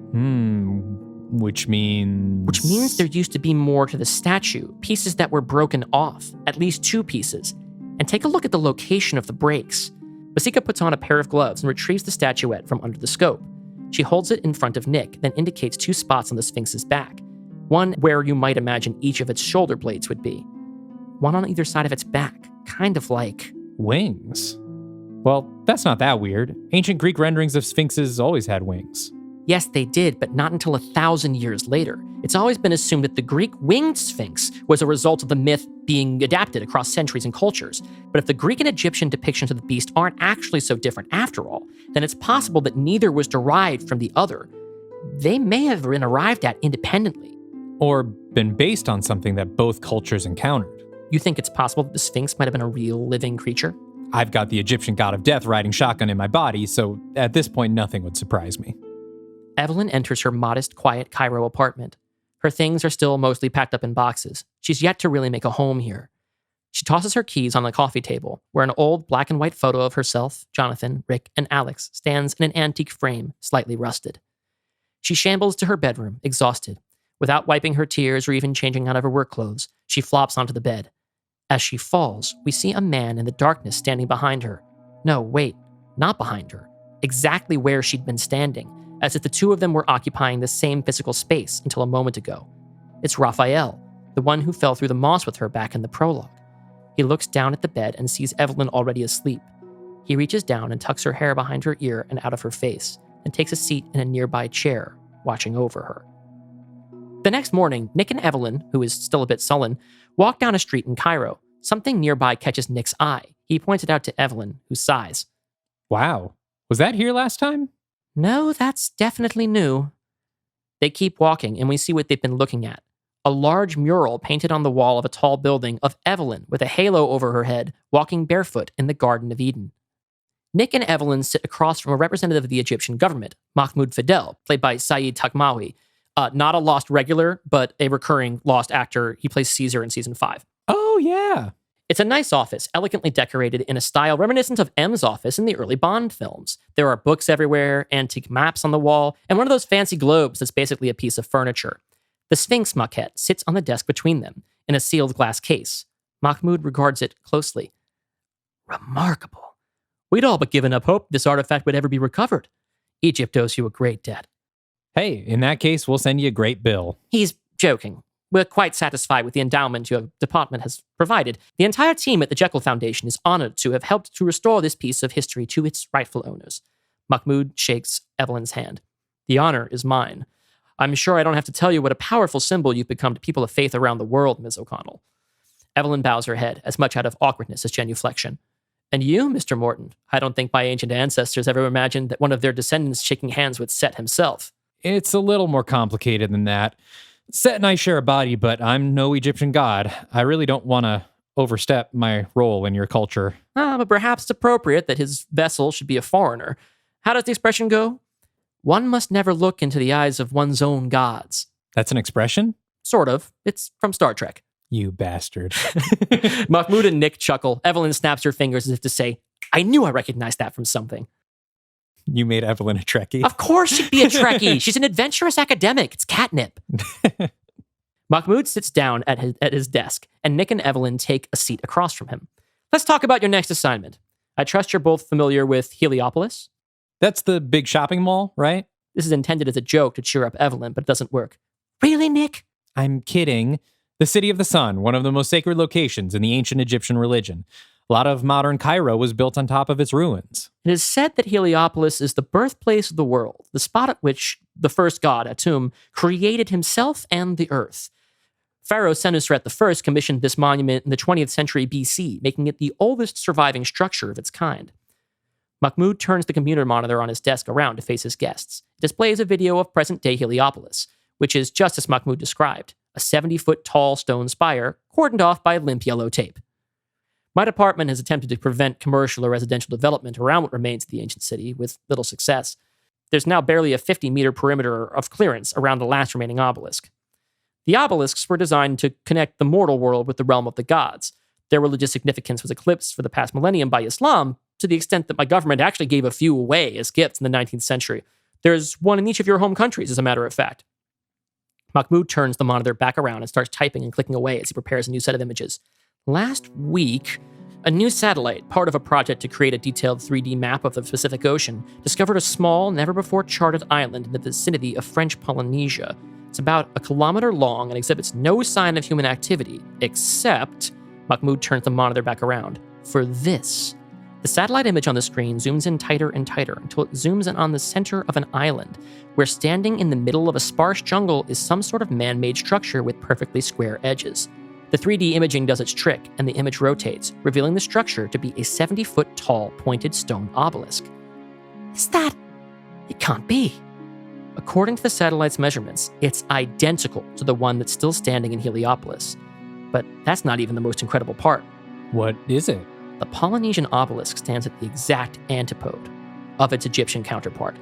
Which means... Which means there used to be more to the statue, pieces that were broken off, at least 2 pieces. And take a look at the location of the breaks. Masika puts on a pair of gloves and retrieves the statuette from under the scope. She holds it in front of Nick, then indicates 2 spots on the Sphinx's back. One where you might imagine each of its shoulder blades would be. One on either side of its back, kind of like... wings? Well, that's not that weird. Ancient Greek renderings of sphinxes always had wings. Yes, they did, but not until 1,000 years later. It's always been assumed that the Greek winged sphinx was a result of the myth being adapted across centuries and cultures. But if the Greek and Egyptian depictions of the beast aren't actually so different after all, then it's possible that neither was derived from the other. They may have been arrived at independently. Or been based on something that both cultures encountered. You think it's possible that the Sphinx might have been a real living creature? I've got the Egyptian god of death riding shotgun in my body, so at this point nothing would surprise me. Evelyn enters her modest, quiet Cairo apartment. Her things are still mostly packed up in boxes. She's yet to really make a home here. She tosses her keys on the coffee table, where an old black and white photo of herself, Jonathan, Rick, and Alex stands in an antique frame, slightly rusted. She shambles to her bedroom, exhausted. Without wiping her tears or even changing out of her work clothes, she flops onto the bed. As she falls, we see a man in the darkness standing behind her. No, wait, not behind her. Exactly where she'd been standing, as if the 2 of them were occupying the same physical space until a moment ago. It's Raphael, the one who fell through the moss with her back in the prologue. He looks down at the bed and sees Evelyn already asleep. He reaches down and tucks her hair behind her ear and out of her face, and takes a seat in a nearby chair, watching over her. The next morning, Nick and Evelyn, who is still a bit sullen, walk down a street in Cairo. Something nearby catches Nick's eye. He points it out to Evelyn, who sighs. Wow. Was that here last time? No, that's definitely new. They keep walking, and we see what they've been looking at. A large mural painted on the wall of a tall building of Evelyn with a halo over her head, walking barefoot in the Garden of Eden. Nick and Evelyn sit across from a representative of the Egyptian government, Mahmoud Fidel, played by Saeed Takmawi. Not a Lost regular, but a recurring Lost actor. He plays Caesar in season 5. Oh, yeah. It's a nice office, elegantly decorated in a style reminiscent of M's office in the early Bond films. There are books everywhere, antique maps on the wall, and one of those fancy globes that's basically a piece of furniture. The Sphinx maquette sits on the desk between them, in a sealed glass case. Mahmoud regards it closely. Remarkable. We'd all but given up hope this artifact would ever be recovered. Egypt owes you a great debt. Hey, in that case, we'll send you a great bill. He's joking. We're quite satisfied with the endowment your department has provided. The entire team at the Jekyll Foundation is honored to have helped to restore this piece of history to its rightful owners. Mahmoud shakes Evelyn's hand. The honor is mine. I'm sure I don't have to tell you what a powerful symbol you've become to people of faith around the world, Ms. O'Connell. Evelyn bows her head, as much out of awkwardness as genuflection. And you, Mr. Morton, I don't think my ancient ancestors ever imagined that one of their descendants shaking hands with Set himself. It's a little more complicated than that. Set and I share a body, but I'm no Egyptian god. I really don't want to overstep my role in your culture. But perhaps it's appropriate that his vessel should be a foreigner. How does the expression go? One must never look into the eyes of one's own gods. That's an expression? Sort of. It's from Star Trek. You bastard. Mahmoud and Nick chuckle. Evelyn snaps her fingers as if to say, I knew I recognized that from something. You made Evelyn a Trekkie? Of course she'd be a Trekkie. She's an adventurous academic. It's catnip. Mahmoud sits down at his desk, and Nick and Evelyn take a seat across from him. Let's talk about your next assignment. I trust you're both familiar with Heliopolis? That's the big shopping mall, right? This is intended as a joke to cheer up Evelyn, but it doesn't work. Really, Nick? I'm kidding. The City of the Sun, one of the most sacred locations in the ancient Egyptian religion. A lot of modern Cairo was built on top of its ruins. It is said that Heliopolis is the birthplace of the world, the spot at which the first god, Atum, created himself and the earth. Pharaoh Senusret I commissioned this monument in the 20th century BC, making it the oldest surviving structure of its kind. Mahmoud turns the computer monitor on his desk around to face his guests. It displays a video of present-day Heliopolis, which is just as Mahmoud described, a 70-foot tall stone spire cordoned off by limp yellow tape. My department has attempted to prevent commercial or residential development around what remains of the ancient city with little success. There's now barely a 50-meter perimeter of clearance around the last remaining obelisk. The obelisks were designed to connect the mortal world with the realm of the gods. Their religious significance was eclipsed for the past millennium by Islam, to the extent that my government actually gave a few away as gifts in the 19th century. There's one in each of your home countries, as a matter of fact. Mahmoud turns the monitor back around and starts typing and clicking away as he prepares a new set of images. Last week, a new satellite, part of a project to create a detailed 3D map of the Pacific Ocean, discovered a small, never-before-charted island in the vicinity of French Polynesia. It's about 1 kilometer long and exhibits no sign of human activity, except... Mahmoud turns the monitor back around. For this. The satellite image on the screen zooms in tighter and tighter until it zooms in on the center of an island, where standing in the middle of a sparse jungle is some sort of man-made structure with perfectly square edges. The 3D imaging does its trick, and the image rotates, revealing the structure to be a 70-foot tall, pointed stone obelisk. Is that... It can't be. According to the satellite's measurements, it's identical to the one that's still standing in Heliopolis. But that's not even the most incredible part. What is it? The Polynesian obelisk stands at the exact antipode of its Egyptian counterpart.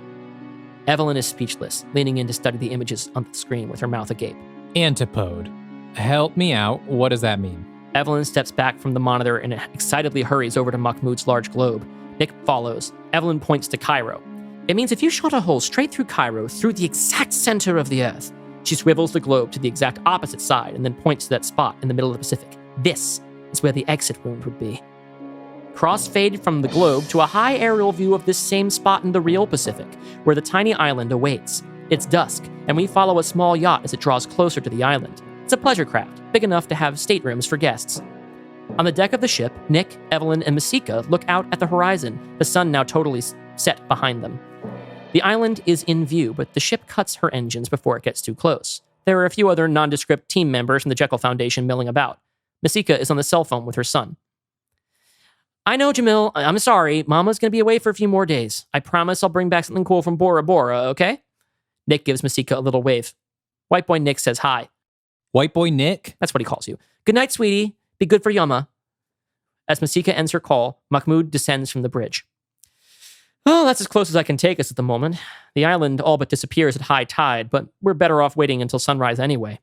Evelyn is speechless, leaning in to study the images on the screen with her mouth agape. Antipode. Help me out. What does that mean? Evelyn steps back from the monitor and excitedly hurries over to Mahmoud's large globe. Nick follows. Evelyn points to Cairo. It means if you shot a hole straight through Cairo, through the exact center of the Earth. She swivels the globe to the exact opposite side and then points to that spot in the middle of the Pacific. This is where the exit wound would be. Crossfade from the globe to a high aerial view of this same spot in the real Pacific, where the tiny island awaits. It's dusk, and we follow a small yacht as it draws closer to the island. It's a pleasure craft, big enough to have staterooms for guests. On the deck of the ship, Nick, Evelyn, and Masika look out at the horizon, the sun now totally set behind them. The island is in view, but the ship cuts her engines before it gets too close. There are a few other nondescript team members from the Jekyll Foundation milling about. Masika is on the cell phone with her son. I know, Jamil. I'm sorry. Mama's going to be away for a few more days. I promise I'll bring back something cool from Bora Bora, okay? Nick gives Masika a little wave. White boy Nick says hi. White boy Nick? That's what he calls you. Good night, sweetie. Be good for Yama. As Masika ends her call, Mahmoud descends from the bridge. Oh, that's as close as I can take us at the moment. The island all but disappears at high tide, but we're better off waiting until sunrise anyway.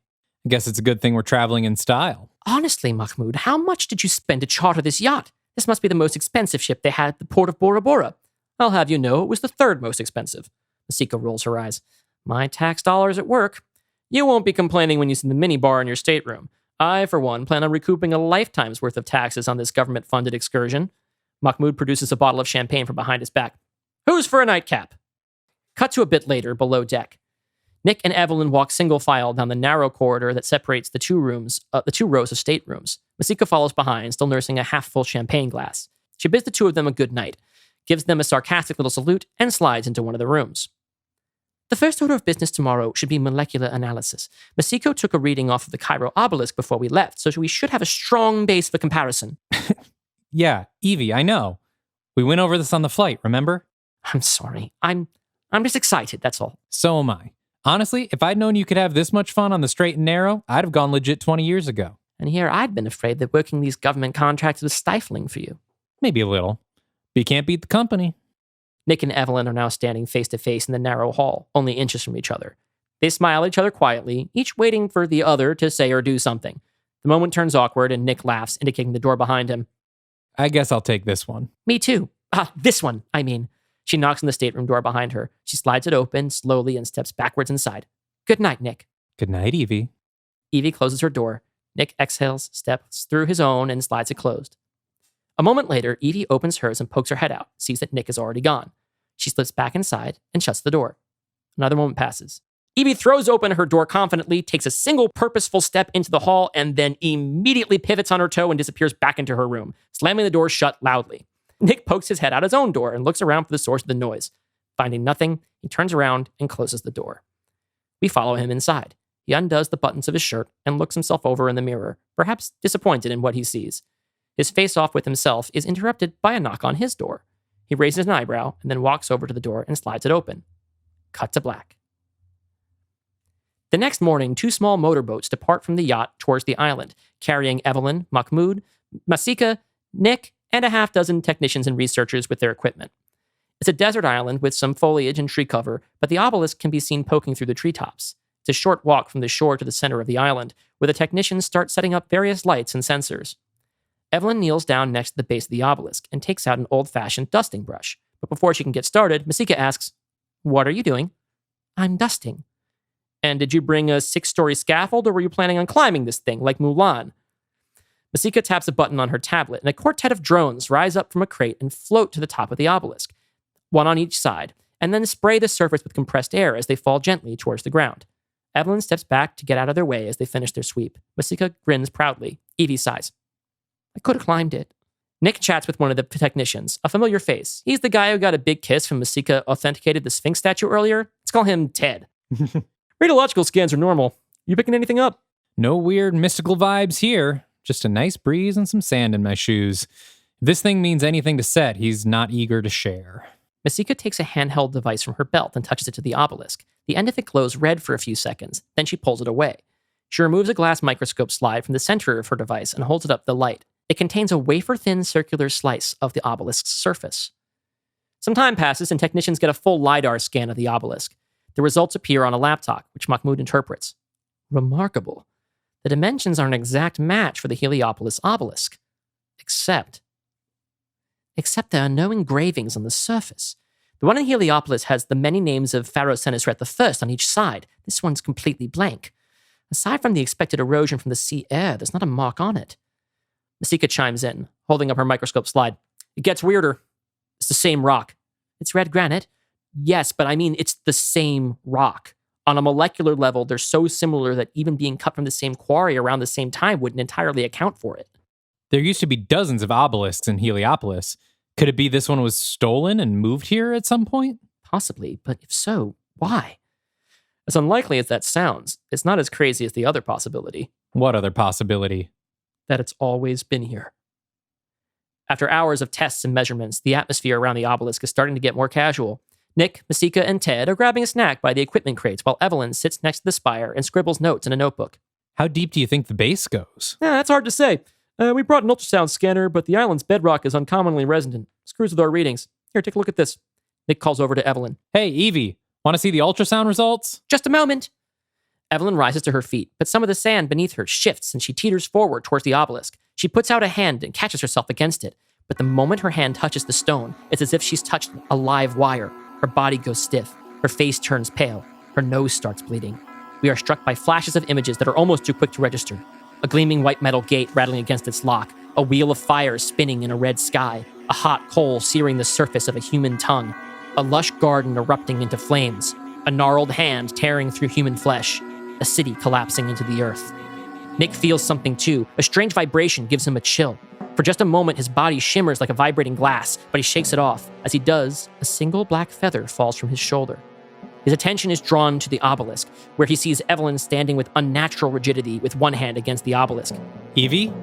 I guess it's a good thing we're traveling in style. Honestly, Mahmoud, how much did you spend to charter this yacht? This must be the most expensive ship they had at the port of Bora Bora. I'll have you know it was the third most expensive. Masika rolls her eyes. My tax dollars at work. You won't be complaining when you see the minibar in your stateroom. I, for one, plan on recouping a lifetime's worth of taxes on this government-funded excursion. Mahmoud produces a bottle of champagne from behind his back. Who's for a nightcap? Cut to a bit later, below deck. Nick and Evelyn walk single file down the narrow corridor that separates the two rows of staterooms. Masika follows behind, still nursing a half-full champagne glass. She bids the two of them a good night, gives them a sarcastic little salute, and slides into one of the rooms. The first order of business tomorrow should be molecular analysis. Masika took a reading off of the Cairo obelisk before we left, so we should have a strong base for comparison. Yeah, Evie, I know. We went over this on the flight, remember? I'm sorry. I'm just excited, that's all. So am I. Honestly, if I'd known you could have this much fun on the straight and narrow, I'd have gone legit 20 years ago. And here I'd been afraid that working these government contracts was stifling for you. Maybe a little. But you can't beat the company. Nick and Evelyn are now standing face to face in the narrow hall, only inches from each other. They smile at each other quietly, each waiting for the other to say or do something. The moment turns awkward and Nick laughs, indicating the door behind him. I guess I'll take this one. Me too. This one, I mean. She knocks on the stateroom door behind her. She slides it open slowly and steps backwards inside. Good night, Nick. Good night, Evie. Evie closes her door. Nick exhales, steps through his own, and slides it closed. A moment later, Evie opens hers and pokes her head out, sees that Nick is already gone. She slips back inside and shuts the door. Another moment passes. Evie throws open her door confidently, takes a single purposeful step into the hall, and then immediately pivots on her toe and disappears back into her room, slamming the door shut loudly. Nick pokes his head out his own door and looks around for the source of the noise. Finding nothing, he turns around and closes the door. We follow him inside. He undoes the buttons of his shirt and looks himself over in the mirror, perhaps disappointed in what he sees. His face-off with himself is interrupted by a knock on his door. He raises an eyebrow and then walks over to the door and slides it open. Cut to black. The next morning, two small motorboats depart from the yacht towards the island, carrying Evelyn, Mahmoud, Masika, Nick, and a half dozen technicians and researchers with their equipment. It's a desert island with some foliage and tree cover, but the obelisk can be seen poking through the treetops. It's a short walk from the shore to the center of the island, where the technicians start setting up various lights and sensors. Evelyn kneels down next to the base of the obelisk and takes out an old-fashioned dusting brush. But before she can get started, Masika asks, "What are you doing?" "I'm dusting." "And did you bring a 6-story scaffold, or were you planning on climbing this thing, like Mulan?" Masika taps a button on her tablet, and a quartet of drones rise up from a crate and float to the top of the obelisk, one on each side, and then spray the surface with compressed air as they fall gently towards the ground. Evelyn steps back to get out of their way as they finish their sweep. Masika grins proudly. Evie sighs. "I could have climbed it." Nick chats with one of the technicians, a familiar face. He's the guy who got a big kiss when Masika authenticated the Sphinx statue earlier. Let's call him Ted. "Radiological scans are normal. You picking anything up?" No weird mystical vibes here. Just a nice breeze and some sand in my shoes. If this thing means anything to Set, he's not eager to share. Masika takes a handheld device from her belt and touches it to the obelisk. The end of it glows red for a few seconds, then she pulls it away. She removes a glass microscope slide from the center of her device and holds it up to the light. It contains a wafer-thin circular slice of the obelisk's surface. Some time passes and technicians get a full LiDAR scan of the obelisk. The results appear on a laptop, which Mahmoud interprets. Remarkable. The dimensions are an exact match for the Heliopolis obelisk. Except there are no engravings on the surface. The one in Heliopolis has the many names of Pharaoh Senusret I on each side. This one's completely blank. Aside from the expected erosion from the sea air, there's not a mark on it. Masika chimes in, holding up her microscope slide. "It gets weirder. It's the same rock." "It's red granite?" "Yes, but I mean, it's the same rock. On a molecular level, they're so similar that even being cut from the same quarry around the same time wouldn't entirely account for it." There used to be dozens of obelisks in Heliopolis. Could it be this one was stolen and moved here at some point? Possibly, but if so, why? As unlikely as that sounds, it's not as crazy as the other possibility. What other possibility? That it's always been here. After hours of tests and measurements, the atmosphere around the obelisk is starting to get more casual. Nick, Masika, and Ted are grabbing a snack by the equipment crates while Evelyn sits next to the spire and scribbles notes in a notebook. How deep do you think the base goes? That's hard to say. We brought an ultrasound scanner, but the island's bedrock is uncommonly resonant. Screws with our readings. Here, take a look at this. Nick calls over to Evelyn. "Hey, Evie, want to see the ultrasound results?" "Just a moment." Evelyn rises to her feet, but some of the sand beneath her shifts and she teeters forward towards the obelisk. She puts out a hand and catches herself against it, but the moment her hand touches the stone, it's as if she's touched a live wire. Her body goes stiff. Her face turns pale. Her nose starts bleeding. We are struck by flashes of images that are almost too quick to register. A gleaming white metal gate rattling against its lock, a wheel of fire spinning in a red sky, a hot coal searing the surface of a human tongue, a lush garden erupting into flames, a gnarled hand tearing through human flesh, a city collapsing into the earth. Nick feels something too. A strange vibration gives him a chill. For just a moment, his body shimmers like a vibrating glass, but he shakes it off. As he does, a single black feather falls from his shoulder. His attention is drawn to the obelisk, where he sees Evelyn standing with unnatural rigidity with one hand against the obelisk. "Evie?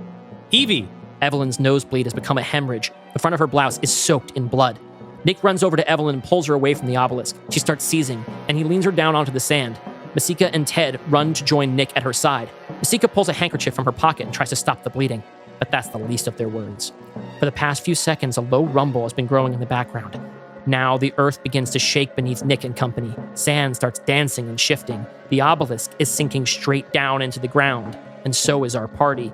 Evie!" Evelyn's nosebleed has become a hemorrhage. The front of her blouse is soaked in blood. Nick runs over to Evelyn and pulls her away from the obelisk. She starts seizing, and he leans her down onto the sand. Masika and Ted run to join Nick at her side. Masika pulls a handkerchief from her pocket and tries to stop the bleeding, but that's the least of their worries. For the past few seconds, a low rumble has been growing in the background. Now the earth begins to shake beneath Nick and company. Sand starts dancing and shifting. The obelisk is sinking straight down into the ground, and so is our party.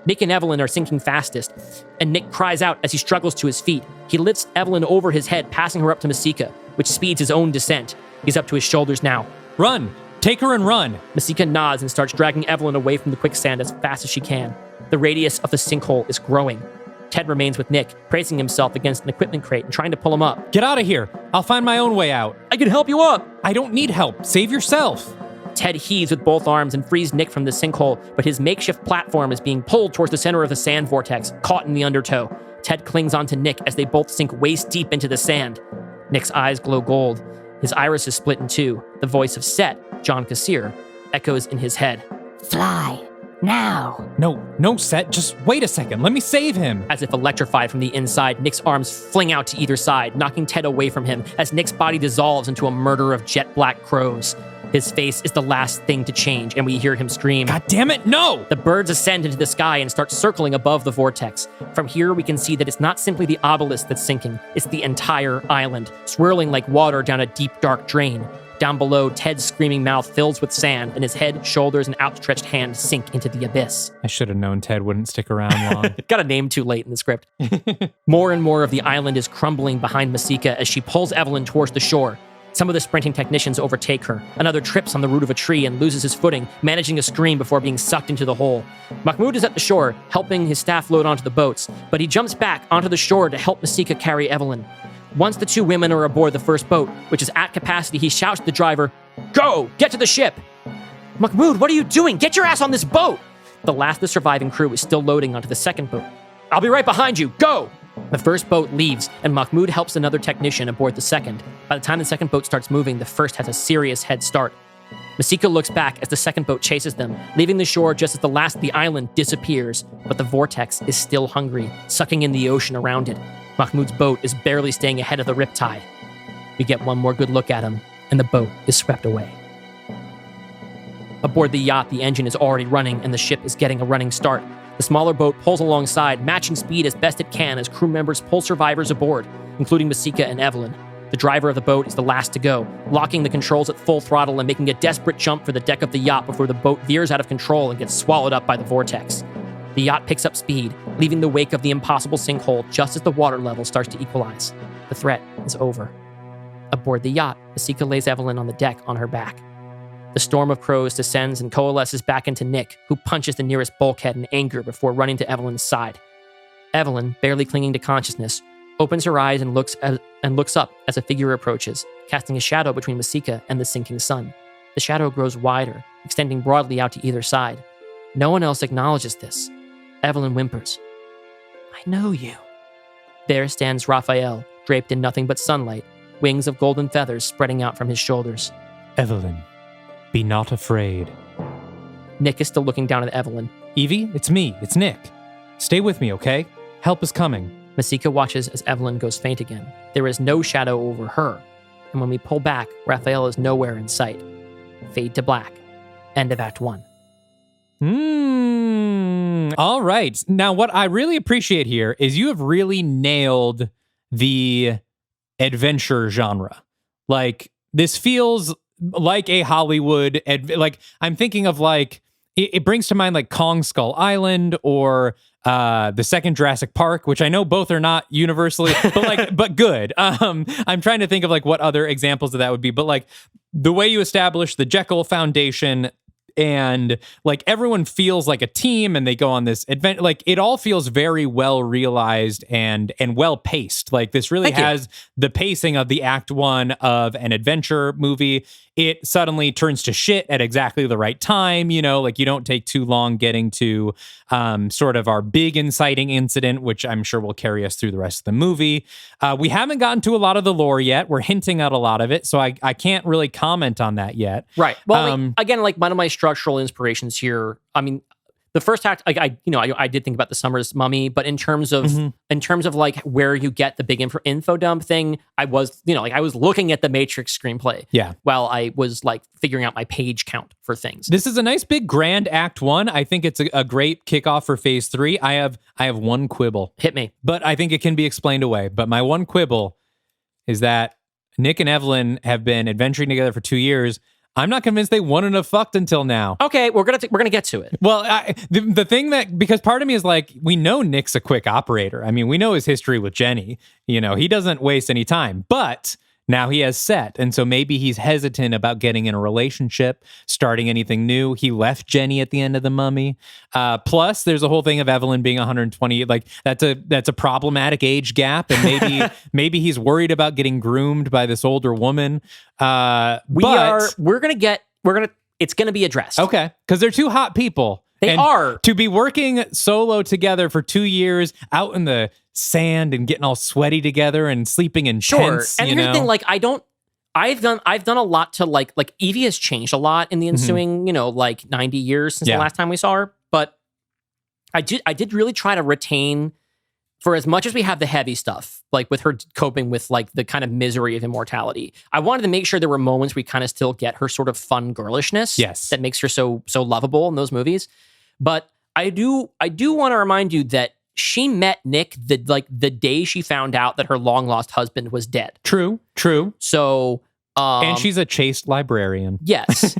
Nick and Evelyn are sinking fastest, and Nick cries out as he struggles to his feet. He lifts Evelyn over his head, passing her up to Masika, which speeds his own descent. He's up to his shoulders now. "Run! Take her and run!" Masika nods and starts dragging Evelyn away from the quicksand as fast as she can. The radius of the sinkhole is growing. Ted remains with Nick, bracing himself against an equipment crate and trying to pull him up. "Get out of here! I'll find my own way out." "I can help you up!" "I don't need help. Save yourself." Ted heaves with both arms and frees Nick from the sinkhole, but his makeshift platform is being pulled towards the center of the sand vortex, caught in the undertow. Ted clings onto Nick as they both sink waist deep into the sand. Nick's eyes glow gold. His iris is split in two. The voice of Set, John Kassir, echoes in his head. "Fly. Now." No, Set. Just wait a second. Let me save him." As if electrified from the inside, Nick's arms fling out to either side, knocking Ted away from him as Nick's body dissolves into a murder of jet black crows. His face is the last thing to change, and we hear him scream, God damn it, no! The birds ascend into the sky and start circling above the vortex. From here, we can see that it's not simply the obelisk that's sinking, it's the entire island, swirling like water down a deep, dark drain. Down below, Ted's screaming mouth fills with sand, and his head, shoulders, and outstretched hand sink into the abyss. I should have known Ted wouldn't stick around long. Got a name too late in the script. More and more of the island is crumbling behind Masika as she pulls Evelyn towards the shore. Some of the sprinting technicians overtake her. Another trips on the root of a tree and loses his footing, managing to scream before being sucked into the hole. Mahmoud is at the shore, helping his staff load onto the boats, but he jumps back onto the shore to help Masika carry Evelyn. Once the two women are aboard the first boat, which is at capacity, he shouts to the driver, Go! Get to the ship! Mahmoud, what are you doing? Get your ass on this boat! The last of the surviving crew is still loading onto the second boat. I'll be right behind you! Go! The first boat leaves, and Mahmoud helps another technician aboard the second. By the time the second boat starts moving, the first has a serious head start. Masika looks back as the second boat chases them, leaving the shore just as the last of the island disappears, but the vortex is still hungry, sucking in the ocean around it. Mahmoud's boat is barely staying ahead of the riptide. We get one more good look at him, and the boat is swept away. Aboard the yacht, the engine is already running, and the ship is getting a running start. The smaller boat pulls alongside, matching speed as best it can as crew members pull survivors aboard, including Masika and Evelyn. The driver of the boat is the last to go, locking the controls at full throttle and making a desperate jump for the deck of the yacht before the boat veers out of control and gets swallowed up by the vortex. The yacht picks up speed, leaving the wake of the impossible sinkhole just as the water level starts to equalize. The threat is over. Aboard the yacht, Masika lays Evelyn on the deck on her back. The storm of crows descends and coalesces back into Nick, who punches the nearest bulkhead in anger before running to Evelyn's side. Evelyn, barely clinging to consciousness, opens her eyes and looks up as a figure approaches, casting a shadow between Masika and the sinking sun. The shadow grows wider, extending broadly out to either side. No one else acknowledges this. Evelyn whimpers, I know you. There stands Raphael, draped in nothing but sunlight, wings of golden feathers spreading out from his shoulders. Evelyn, be not afraid. Nick is still looking down at Evelyn. Evie, it's me. It's Nick. Stay with me, okay? Help is coming. Masika watches as Evelyn goes faint again. There is no shadow over her. And when we pull back, Raphael is nowhere in sight. Fade to black. End of Act 1. All right. Now, what I really appreciate here is you have really nailed the adventure genre. Like, this feels like a Hollywood, I'm thinking of it brings to mind like Kong Skull Island or the second Jurassic Park, which I know both are not universally, but good. I'm trying to think of what other examples of that would be, but the way you establish the Jekyll Foundation and everyone feels like a team and they go on this adventure. It all feels very well realized and well paced. This really has the pacing of the Act 1 of an adventure movie. It suddenly turns to shit at exactly the right time. You don't take too long getting to sort of our big inciting incident, which I'm sure will carry us through the rest of the movie. We haven't gotten to a lot of the lore yet. We're hinting at a lot of it, so I can't really comment on that yet. Right. Well, again, one of my structural inspirations here, the first act, I did think about the Summers Mummy, but in terms of where you get the big info dump thing, I was looking at the Matrix screenplay. Yeah. While I was figuring out my page count for things. This is a nice big grand Act 1. I think it's a great kickoff for Phase 3. I have one quibble. Hit me. But I think it can be explained away. But my one quibble is that Nick and Evelyn have been adventuring together for 2 years. I'm not convinced they wouldn't have fucked until now. Okay, we're gonna get to it. Well, the thing because part of me is we know Nick's a quick operator. We know his history with Jenny. He doesn't waste any time. But now he has set, and so maybe he's hesitant about getting in a relationship, starting anything new. He left Jenny at the end of The Mummy. Plus, there's a whole thing of Evelyn being 120. That's a problematic age gap, and maybe he's worried about getting groomed by this older woman. It's gonna be addressed. Okay, because they're two hot people. They are. To be working solo together for 2 years out in the sand and getting all sweaty together and sleeping in tents. And here's the thing, I've done a lot to Evie has changed a lot in the ensuing, 90 years since the last time we saw her. But I did really try to retain for as much as we have the heavy stuff, like with her coping with like the kind of misery of immortality, I wanted to make sure there were moments we kind of still get her sort of fun girlishness. Yes. That makes her so lovable in those movies. But I do want to remind you that she met Nick the day she found out that her long lost husband was dead. True. So And she's a chaste librarian. Yes.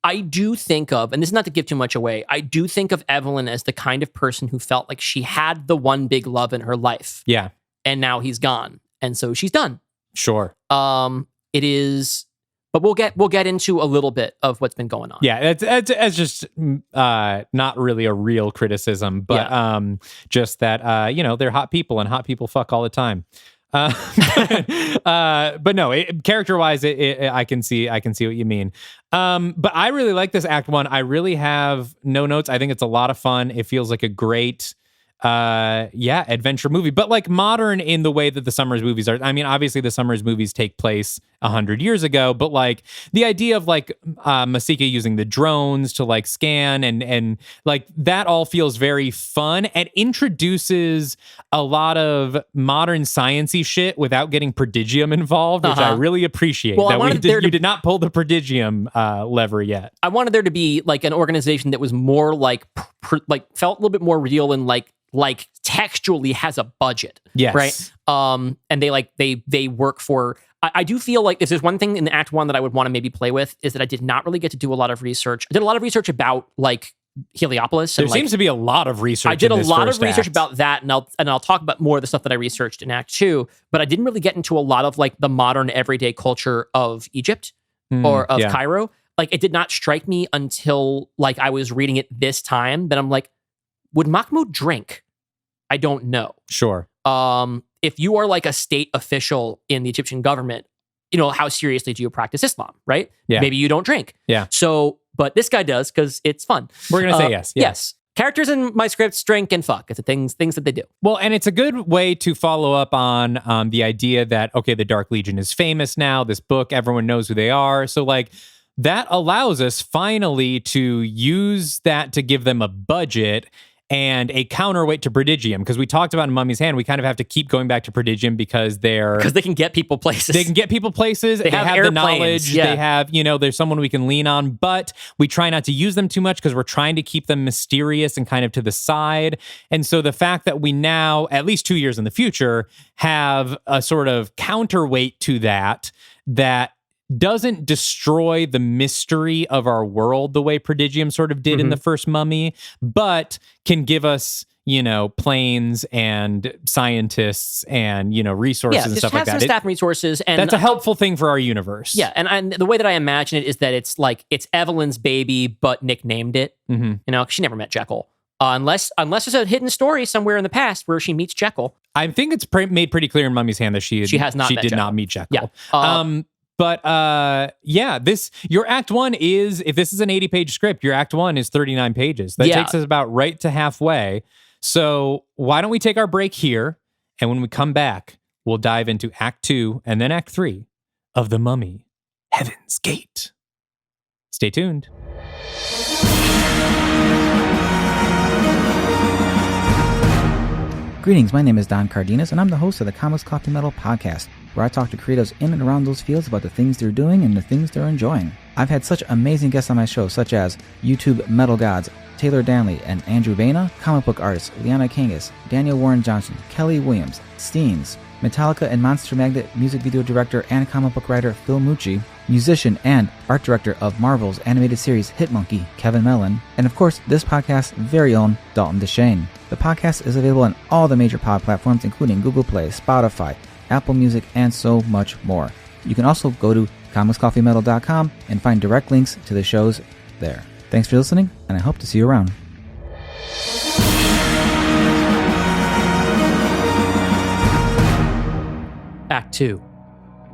I do think of, and this is not to give too much away, I do think of Evelyn as the kind of person who felt like she had the one big love in her life. Yeah. And now he's gone. And so she's done. Sure. It is, but we'll get into a little bit of what's been going on. Yeah, it's just not really a real criticism, but just that they're hot people and hot people fuck all the time. But no, character-wise, I can see what you mean. But I really like this Act 1. I really have no notes. I think it's a lot of fun. It feels like a great adventure movie, but like modern in the way that the Summers movies are. I mean, obviously the Summers movies take place 100 years ago, but like the idea of like Masika using the drones to like scan and like that all feels very fun and introduces a lot of modern science-y shit without getting prodigium involved, which I really appreciate. Well, that you did not pull the prodigium lever yet. I wanted there to be like an organization that was more like felt a little bit more real and like textually has a budget. Yes. Right. And they work for, I do feel like if there's one thing in Act 1 that I would want to maybe play with is that I did not really get to do a lot of research. I did a lot of research about like Heliopolis. There seems to be a lot of research. I did a lot of research act. about that, and I'll talk about more of the stuff that I researched in Act 2, but I didn't really get into a lot of like the modern everyday culture of Egypt or of Cairo. Like it did not strike me until like I was reading it this time that I'm like, would Mahmoud drink? I don't know. Sure. If you are like a state official in the Egyptian government, you know, how seriously do you practice Islam, right? Yeah. Maybe you don't drink. Yeah. So, but this guy does because it's fun. We're going to say yes. Yes. Characters in my scripts drink and fuck. It's the things that they do. Well, and it's a good way to follow up on the idea that, okay, the Dark Legion is famous now. This book, everyone knows who they are. So like that allows us finally to use that to give them a budget and a counterweight to Prodigium, because we talked about in Mummy's Hand, we kind of have to keep going back to Prodigium because they can get people places. They can get people places. They have the knowledge. Yeah. They have, there's someone we can lean on, but we try not to use them too much because we're trying to keep them mysterious and kind of to the side. And so the fact that we now, at least 2 years in the future, have a sort of counterweight to that doesn't destroy the mystery of our world the way Prodigium sort of did in the first Mummy, but can give us, planes and scientists and, resources and stuff like that. Some staff resources. And that's a helpful thing for our universe. Yeah. And the way that I imagine it is that it's like, it's Evelyn's baby, but Nick named it, 'cause she never met Jekyll. Unless there's a hidden story somewhere in the past where she meets Jekyll. I think it's made pretty clear in Mummy's Hand that she did not meet Jekyll. Yeah. But your Act 1 is, if this is an 80-page script, your Act 1 is 39 pages. That takes us about right to halfway. So why don't we take our break here? And when we come back, we'll dive into Act 2 and then Act 3 of The Mummy, Heaven's Gate. Stay tuned. Greetings, my name is Don Cardenas, and I'm the host of the Comics Coffee Metal podcast, where I talk to creatives in and around those fields about the things they're doing and the things they're enjoying. I've had such amazing guests on my show, such as YouTube Metal Gods, Taylor Danley and Andrew Vena, comic book artists Liana Kangas, Daniel Warren Johnson, Kelly Williams, Steens, Metallica and Monster Magnet music video director and comic book writer Phil Mucci, musician and art director of Marvel's animated series Hitmonkey, Kevin Mellon, and of course this podcast's very own Dalton Dylan. The podcast is available on all the major pod platforms, including Google Play, Spotify, Apple Music, and so much more. You can also go to comicscoffeemetal.com and find direct links to the shows there. Thanks for listening, and I hope to see you around. Act 2.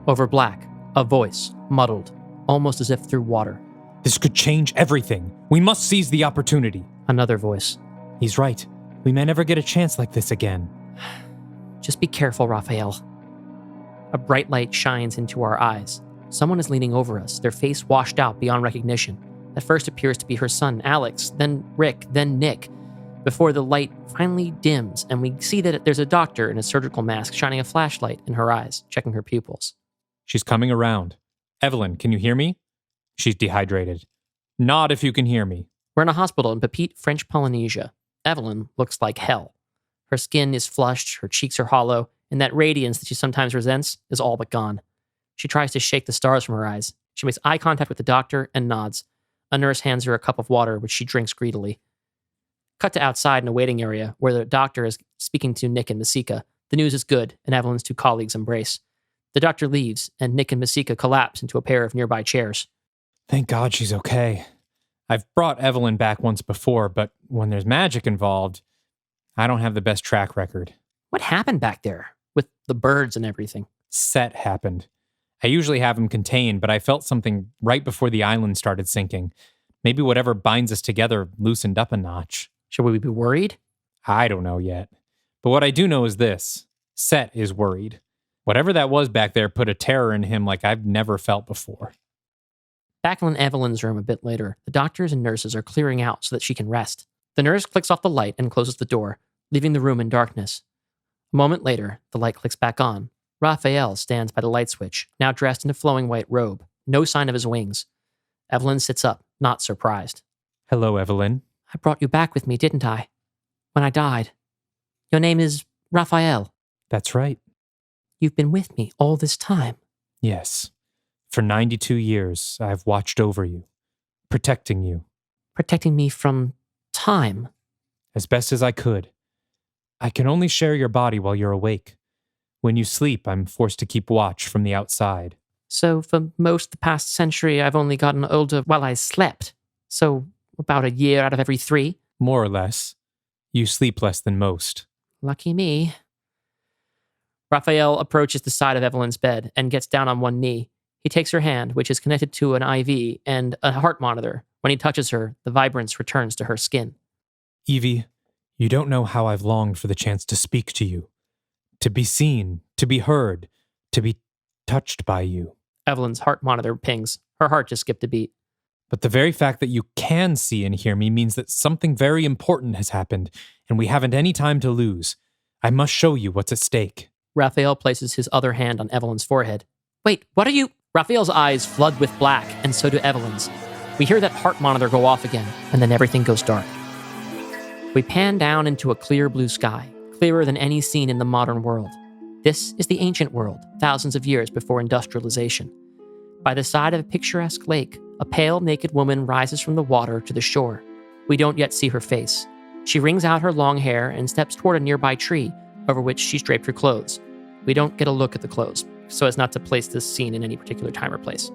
Over black, a voice, muddled, almost as if through water. This could change everything. We must seize the opportunity. Another voice. He's right. We may never get a chance like this again. Just be careful, Raphael. A bright light shines into our eyes. Someone is leaning over us, their face washed out beyond recognition. At first appears to be her son, Alex, then Rick, then Nick. before the light finally dims and we see that there's a doctor in a surgical mask shining a flashlight in her eyes, checking her pupils. She's coming around. Evelyn, can you hear me? She's dehydrated. Nod if you can hear me. We're in a hospital in Papeete, French Polynesia. Evelyn looks like hell. Her skin is flushed, her cheeks are hollow, and that radiance that she sometimes resents is all but gone. She tries to shake the stars from her eyes. She makes eye contact with the doctor and nods. A nurse hands her a cup of water, which she drinks greedily. Cut to outside in a waiting area where the doctor is speaking to Nick and Masika. The news is good, and Evelyn's two colleagues embrace. The doctor leaves, and Nick and Masika collapse into a pair of nearby chairs. Thank God she's okay. I've brought Evelyn back once before, but when there's magic involved, I don't have the best track record. What happened back there with the birds and everything? Set happened. I usually have him contained, but I felt something right before the island started sinking. Maybe whatever binds us together loosened up a notch. Should we be worried? I don't know yet. But what I do know is this. Set is worried. Whatever that was back there put a terror in him like I've never felt before. Back in Evelyn's room a bit later, the doctors and nurses are clearing out so that she can rest. The nurse clicks off the light and closes the door, leaving the room in darkness. A moment later, the light clicks back on. Raphael stands by the light switch, now dressed in a flowing white robe. No sign of his wings. Evelyn sits up, not surprised. Hello, Evelyn. I brought you back with me, didn't I? When I died. Your name is Raphael. That's right. You've been with me all this time. Yes. For 92 years, I've watched over you, protecting you. Protecting me from time. As best as I could. I can only share your body while you're awake. When you sleep, I'm forced to keep watch from the outside. So for most of the past century, I've only gotten older while I slept. So about a year out of every 3. More or less. You sleep less than most. Lucky me. Raphael approaches the side of Evelyn's bed and gets down on one knee. He takes her hand, which is connected to an IV and a heart monitor. When he touches her, the vibrance returns to her skin. Evie, you don't know how I've longed for the chance to speak to you. To be seen, to be heard, to be touched by you. Evelyn's heart monitor pings. Her heart just skipped a beat. But the very fact that you can see and hear me means that something very important has happened, and we haven't any time to lose. I must show you what's at stake. Raphael places his other hand on Evelyn's forehead. Wait, what are you? Raphael's eyes flood with black, and so do Evelyn's. We hear that heart monitor go off again, and then everything goes dark. We pan down into a clear blue sky, clearer than any seen in the modern world. This is the ancient world, thousands of years before industrialization. By the side of a picturesque lake, a pale, naked woman rises from the water to the shore. We don't yet see her face. She wrings out her long hair and steps toward a nearby tree, over which she's draped her clothes. We don't get a look at the clothes, so as not to place this scene in any particular time or place.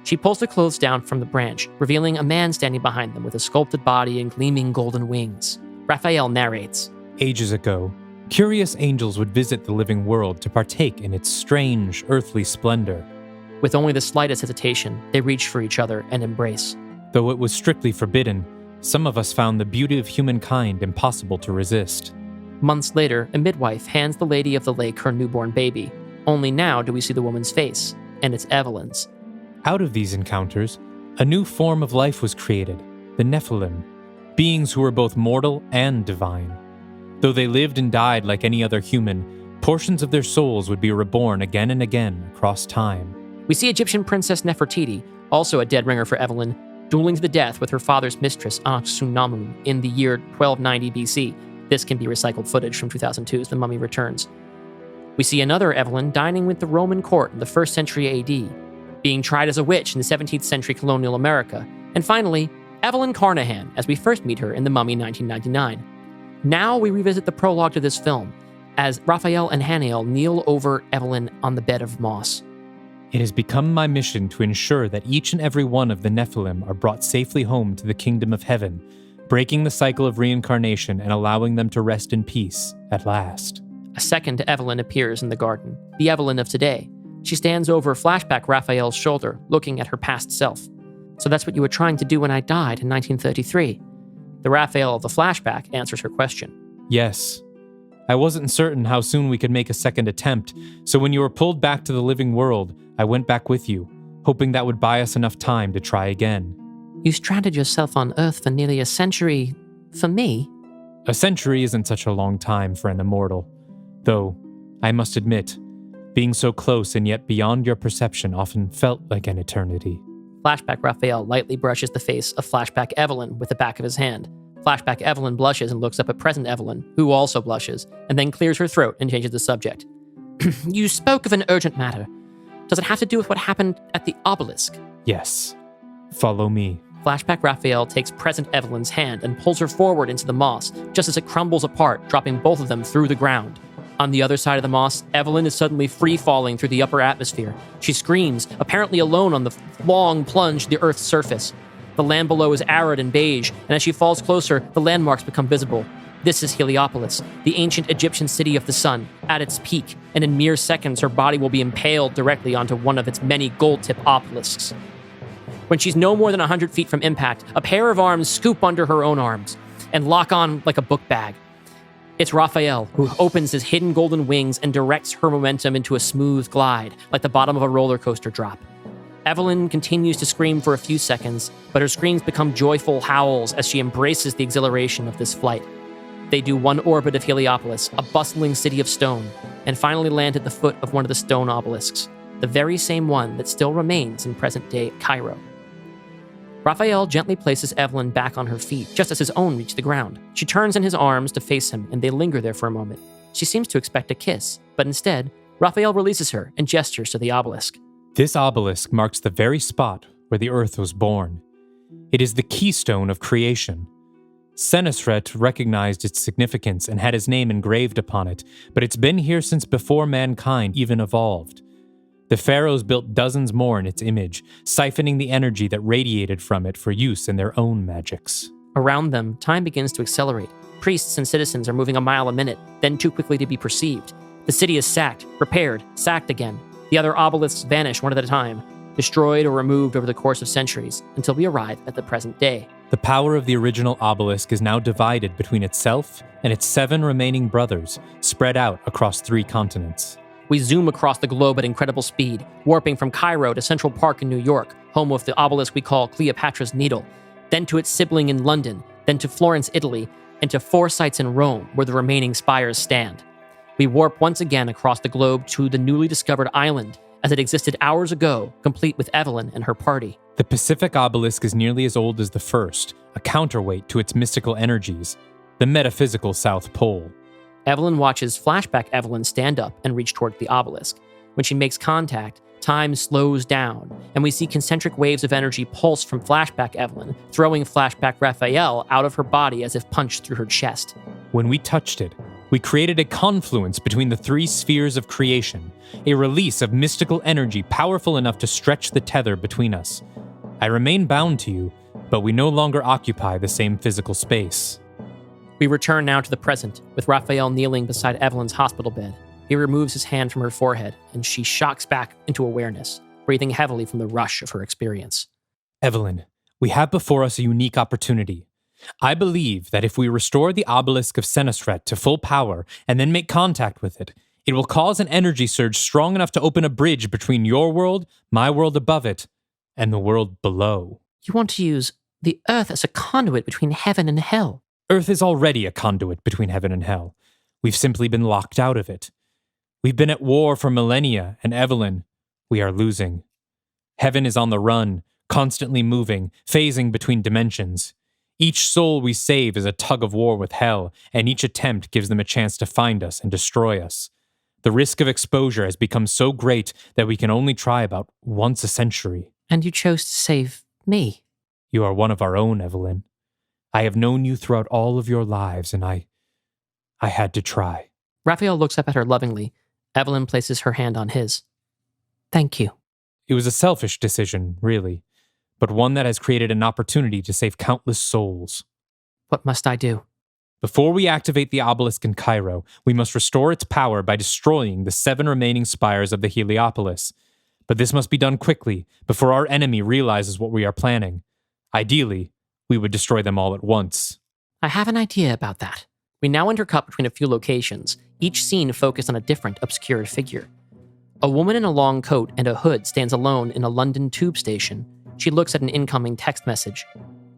She pulls the clothes down from the branch, revealing a man standing behind them with a sculpted body and gleaming golden wings. Raphael narrates. Ages ago, curious angels would visit the living world to partake in its strange, earthly splendor. With only the slightest hesitation, they reach for each other and embrace. Though it was strictly forbidden, some of us found the beauty of humankind impossible to resist. Months later, a midwife hands the lady of the lake her newborn baby. Only now do we see the woman's face, and it's Evelyn's. Out of these encounters, a new form of life was created, the Nephilim, beings who were both mortal and divine. Though they lived and died like any other human, portions of their souls would be reborn again and again across time. We see Egyptian princess Nefertiti, also a dead ringer for Evelyn, dueling to the death with her father's mistress Ankhsunamun in the year 1290 BC. This can be recycled footage from 2002's The Mummy Returns. We see another Evelyn dining with the Roman court in the 1st century AD, being tried as a witch in the 17th century colonial America, and finally, Evelyn Carnahan as we first meet her in The Mummy 1999. Now we revisit the prologue to this film, as Raphael and Haniel kneel over Evelyn on the bed of moss. It has become my mission to ensure that each and every one of the Nephilim are brought safely home to the kingdom of heaven, breaking the cycle of reincarnation and allowing them to rest in peace at last. A second Evelyn appears in the garden, the Evelyn of today. She stands over flashback Raphael's shoulder, looking at her past self. So that's what you were trying to do when I died in 1933. The Raphael of the flashback answers her question. Yes. I wasn't certain how soon we could make a second attempt, so when you were pulled back to the living world, I went back with you, hoping that would buy us enough time to try again. You stranded yourself on Earth for nearly a century. For me? A century isn't such a long time for an immortal. Though, I must admit, being so close and yet beyond your perception often felt like an eternity. Flashback Raphael lightly brushes the face of Flashback Evelyn with the back of his hand. Flashback Evelyn blushes and looks up at present Evelyn, who also blushes, and then clears her throat and changes the subject. You spoke of an urgent matter. Does it have to do with what happened at the obelisk? Yes. Follow me. Flashback Raphael takes present Evelyn's hand and pulls her forward into the moss, just as it crumbles apart, dropping both of them through the ground. On the other side of the moss, Evelyn is suddenly free-falling through the upper atmosphere. She screams, apparently alone on the long plunge to the Earth's surface. The land below is arid and beige, and as she falls closer, the landmarks become visible. This is Heliopolis, the ancient Egyptian city of the sun, at its peak, and in mere seconds her body will be impaled directly onto one of its many gold-tip obelisks. When she's no more than 100 feet from impact, a pair of arms scoop under her own arms and lock on like a book bag. It's Raphael, who opens his hidden golden wings and directs her momentum into a smooth glide, like the bottom of a roller coaster drop. Evelyn continues to scream for a few seconds, but her screams become joyful howls as she embraces the exhilaration of this flight. They do one orbit of Heliopolis, a bustling city of stone, and finally land at the foot of one of the stone obelisks, the very same one that still remains in present-day Cairo. Raphael gently places Evelyn back on her feet, just as his own reach the ground. She turns in his arms to face him, and they linger there for a moment. She seems to expect a kiss, but instead, Raphael releases her and gestures to the obelisk. This obelisk marks the very spot where the Earth was born. It is the keystone of creation. Senusret recognized its significance and had his name engraved upon it, but it's been here since before mankind even evolved. The pharaohs built dozens more in its image, siphoning the energy that radiated from it for use in their own magics. Around them, time begins to accelerate. Priests and citizens are moving a mile a minute, then too quickly to be perceived. The city is sacked, repaired, sacked again. The other obelisks vanish one at a time, destroyed or removed over the course of centuries, until we arrive at the present day. The power of the original obelisk is now divided between itself and its 7 remaining brothers, spread out across 3 continents. We zoom across the globe at incredible speed, warping from Cairo to Central Park in New York, home of the obelisk we call Cleopatra's Needle, then to its sibling in London, then to Florence, Italy, and to 4 sites in Rome where the remaining spires stand. We warp once again across the globe to the newly discovered island as it existed hours ago, complete with Evelyn and her party. The Pacific obelisk is nearly as old as the first, a counterweight to its mystical energies, the metaphysical South Pole. Evelyn watches Flashback Evelyn stand up and reach toward the obelisk. When she makes contact, time slows down, and we see concentric waves of energy pulse from Flashback Evelyn, throwing Flashback Raphael out of her body as if punched through her chest. When we touched it, we created a confluence between the 3 spheres of creation, a release of mystical energy powerful enough to stretch the tether between us. I remain bound to you, but we no longer occupy the same physical space. We return now to the present, with Raphael kneeling beside Evelyn's hospital bed. He removes his hand from her forehead, and she shocks back into awareness, breathing heavily from the rush of her experience. Evelyn, we have before us a unique opportunity. I believe that if we restore the obelisk of Senusret to full power and then make contact with it, it will cause an energy surge strong enough to open a bridge between your world, my world above it, and the world below. You want to use the Earth as a conduit between heaven and hell. Earth is already a conduit between heaven and hell. We've simply been locked out of it. We've been at war for millennia, and Evelyn, we are losing. Heaven is on the run, constantly moving, phasing between dimensions. Each soul we save is a tug of war with hell, and each attempt gives them a chance to find us and destroy us. The risk of exposure has become so great that we can only try about once a century. And you chose to save me. You are one of our own, Evelyn. I have known you throughout all of your lives, and I had to try. Raphael looks up at her lovingly. Evelyn places her hand on his. Thank you. It was a selfish decision, really, but one that has created an opportunity to save countless souls. What must I do? Before we activate the obelisk in Cairo, we must restore its power by destroying the 7 remaining spires of the Heliopolis. But this must be done quickly, before our enemy realizes what we are planning. Ideally, we would destroy them all at once. I have an idea about that. We now intercut between a few locations, each scene focused on a different obscure figure. A woman in a long coat and a hood stands alone in a London tube station. She looks at an incoming text message.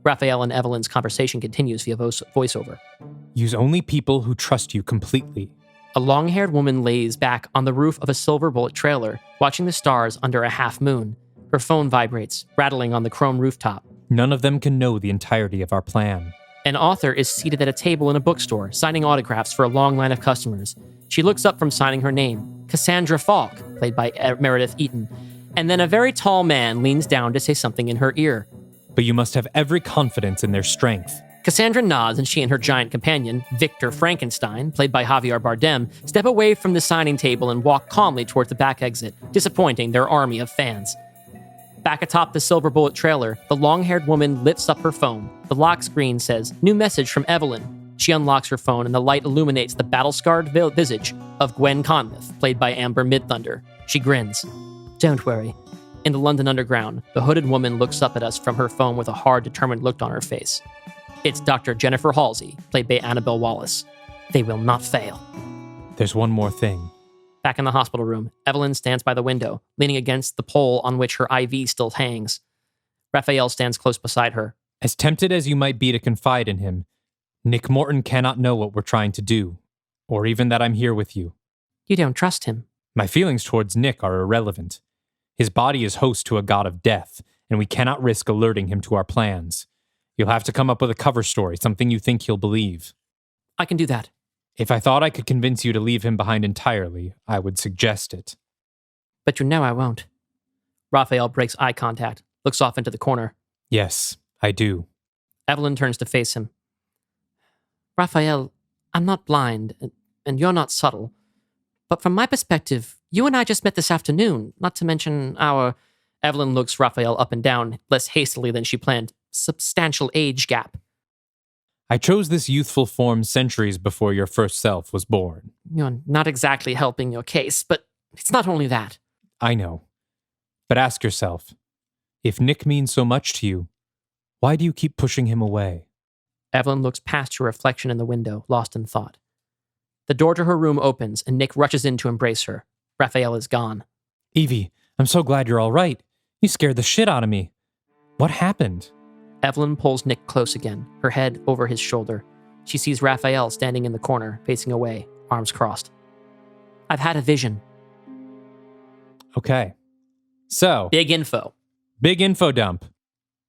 Raphael and Evelyn's conversation continues via voiceover. Use only people who trust you completely. A long-haired woman lays back on the roof of a silver bullet trailer, watching the stars under a half moon. Her phone vibrates, rattling on the chrome rooftop. None of them can know the entirety of our plan. An author is seated at a table in a bookstore, signing autographs for a long line of customers. She looks up from signing her name, Cassandra Falk, played by Meredith Eaton. And then a very tall man leans down to say something in her ear. But you must have every confidence in their strength. Cassandra nods, and she and her giant companion, Victor Frankenstein, played by Javier Bardem, step away from the signing table and walk calmly towards the back exit, disappointing their army of fans. Back atop the silver bullet trailer, the long-haired woman lifts up her phone. The lock screen says, "New message from Evelyn." She unlocks her phone, and the light illuminates the battle-scarred visage of Gwen Conliffe, played by Amber Midthunder. She grins. "Don't worry." In the London Underground, the hooded woman looks up at us from her phone with a hard, determined look on her face. It's Dr. Jennifer Halsey, played by Annabelle Wallace. They will not fail. There's one more thing. Back in the hospital room, Evelyn stands by the window, leaning against the pole on which her IV still hangs. Raphael stands close beside her. As tempted as you might be to confide in him, Nick Morton cannot know what we're trying to do, or even that I'm here with you. You don't trust him. My feelings towards Nick are irrelevant. His body is host to a god of death, and we cannot risk alerting him to our plans. You'll have to come up with a cover story, something you think he'll believe. I can do that. If I thought I could convince you to leave him behind entirely, I would suggest it. But you know I won't. Raphael breaks eye contact, looks off into the corner. Yes, I do. Evelyn turns to face him. Raphael, I'm not blind, and you're not subtle. But from my perspective, you and I just met this afternoon, not to mention our... Evelyn looks Raphael up and down, less hastily than she planned. Substantial age gap. I chose this youthful form centuries before your first self was born. You're not exactly helping your case, but it's not only that. I know. But ask yourself, if Nick means so much to you, why do you keep pushing him away? Evelyn looks past her reflection in the window, lost in thought. The door to her room opens, and Nick rushes in to embrace her. Raphael is gone. Evie, I'm so glad you're all right. You scared the shit out of me. What happened? Evelyn pulls Nick close again, her head over his shoulder. She sees Raphael standing in the corner, facing away, arms crossed. I've had a vision. Okay. So. Big info dump.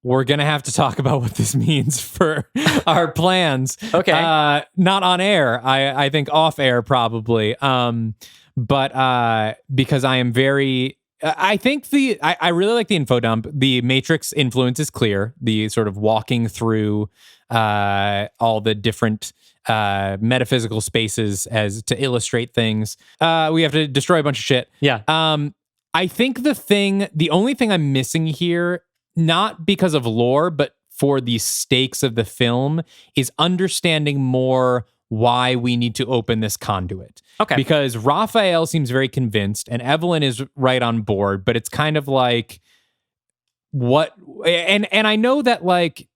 We're going to have to talk about what this means for our plans. Okay. Not on air. I think off air probably. But because I am very... I think I really like the info dump. The Matrix influence is clear. The sort of walking through all the different metaphysical spaces as to illustrate things. We have to destroy a bunch of shit. Yeah. I think the only thing I'm missing here, not because of lore, but for the stakes of the film, is understanding more why we need to open this conduit. Okay. Because Raphael seems very convinced and Evelyn is right on board, but it's kind of like what, and I know that like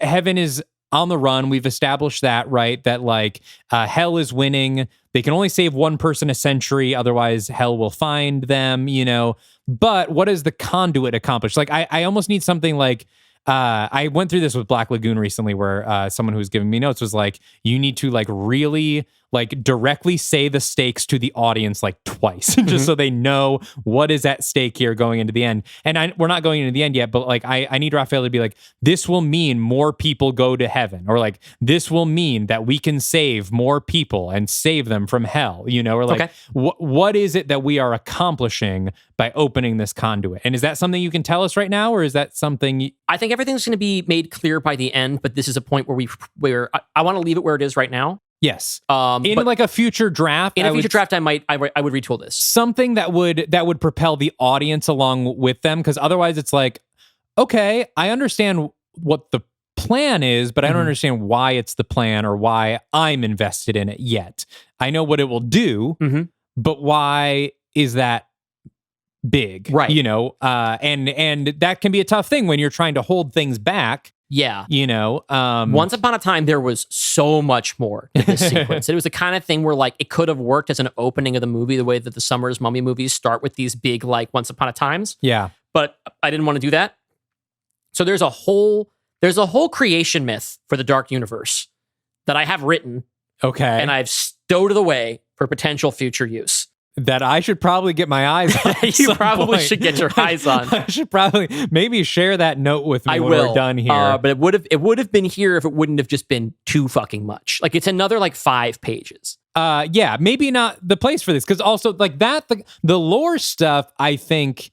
heaven is on the run. We've established that, right? That like hell is winning. They can only save one person a century. Otherwise hell will find them, you know, but what does the conduit accomplish? Like I almost need something like, I went through this with Black Lagoon recently where someone who was giving me notes was like, you need to like really like directly say the stakes to the audience like twice, just so they know what is at stake here going into the end. And we're not going into the end yet, but like I need Raphael to be like, this will mean more people go to heaven, or like this will mean that we can save more people and save them from hell, you know, or like what is it that we are accomplishing by opening this conduit? And is that something you can tell us right now, or is that something I think everything's going to be made clear by the end, but this is a point where I want to leave it where it is right now. Yes. In like a future draft. In a future draft, I would retool this. Something that would propel the audience along with them, because otherwise it's like, okay, I understand what the plan is, but I don't understand why it's the plan or why I'm invested in it yet. I know what it will do, but why is that big? Right. You know, and that can be a tough thing when you're trying to hold things back. Yeah. You know, once upon a time, there was so much more to this sequence. It was the kind of thing where like it could have worked as an opening of the movie, the way that the Summers Mummy movies start with these big, like once upon a times. Yeah. But I didn't want to do that. So there's a whole creation myth for the Dark Universe that I have written Okay. And I've stowed it away for potential future use. That I should probably get my eyes on. You probably should get your eyes on. I should probably maybe share that note with me when we're done here. But it would have been here if it wouldn't have just been too fucking much. Like it's another like 5 pages. Yeah, maybe not the place for this, because also like that the lore stuff I think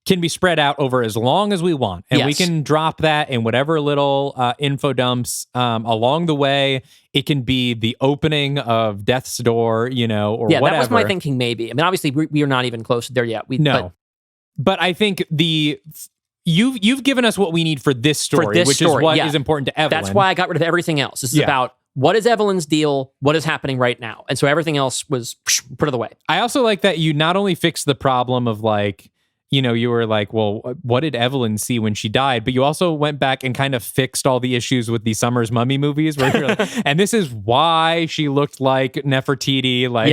can be spread out over as long as we want, and we can drop that in whatever little info dumps along the way. It can be the opening of Death's Door, or whatever. That was my thinking. Maybe. I mean, obviously we are not even close there yet. But I think you've given us what we need for this story, which is what is important to Evelyn. That's why I got rid of everything else. This is about what is Evelyn's deal, what is happening right now, and so everything else was put it away. I also like that you not only fixed the problem of like, you were like, well, what did Evelyn see when she died? But you also went back and kind of fixed all the issues with the Summers Mummy movies, where you're like, and this is why she looked like Nefertiti. Like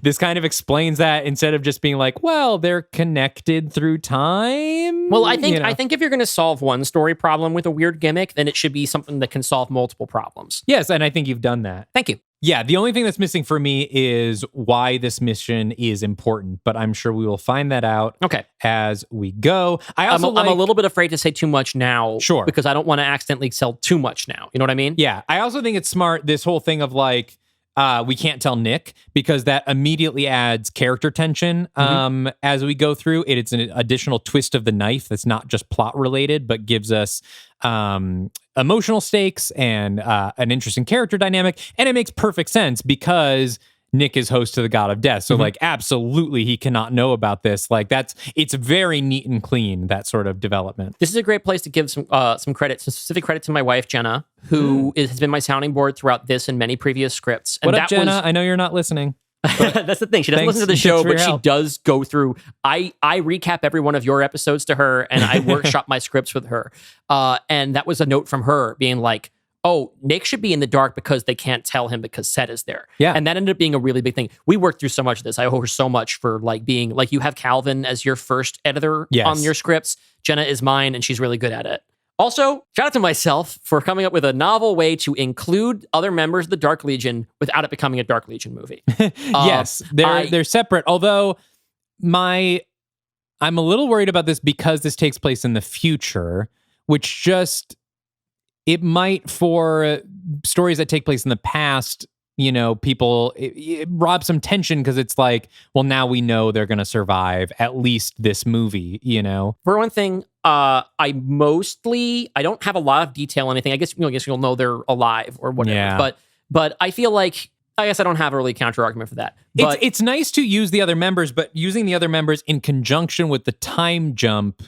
this kind of explains that, instead of just being like, well, they're connected through time. Well, I think if you're going to solve one story problem with a weird gimmick, then it should be something that can solve multiple problems. Yes, and I think you've done that. Thank you. Yeah, the only thing that's missing for me is why this mission is important, but I'm sure we will find that out as we go. I'm a little bit afraid to say too much now, because I don't want to accidentally sell too much now. You know what I mean? Yeah, I also think it's smart, this whole thing of like, we can't tell Nick, because that immediately adds character tension as we go through. It's an additional twist of the knife that's not just plot related, but gives us emotional stakes and an interesting character dynamic. And it makes perfect sense because Nick is host to the God of Death. So like, absolutely, he cannot know about this. Like it's very neat and clean, that sort of development. This is a great place to give some credit, some specific credit to my wife, Jenna, who has been my sounding board throughout this and many previous scripts. And what up, Jenna? I know you're not listening. That's the thing. She doesn't listen to the show, but she does go through. I recap every one of your episodes to her, and I workshop my scripts with her. And that was a note from her being like, oh, Nick should be in the dark because they can't tell him because Seth is there. Yeah. And that ended up being a really big thing. We worked through so much of this. I owe her so much for like being like, you have Calvin as your first editor on your scripts. Jenna is mine, and she's really good at it. Also, shout out to myself for coming up with a novel way to include other members of the Dark Legion without it becoming a Dark Legion movie. Yes, they're separate. Although I'm a little worried about this because this takes place in the future, which it might, for stories that take place in the past, people, it robs some tension, because it's like, well, now we know they're going to survive at least this movie, For one thing, I don't have a lot of detail on anything. I guess you'll know they're alive or whatever. Yeah. But I feel like, I guess I don't have a really counter argument for that. But it's nice to use the other members, but using the other members in conjunction with the time jump,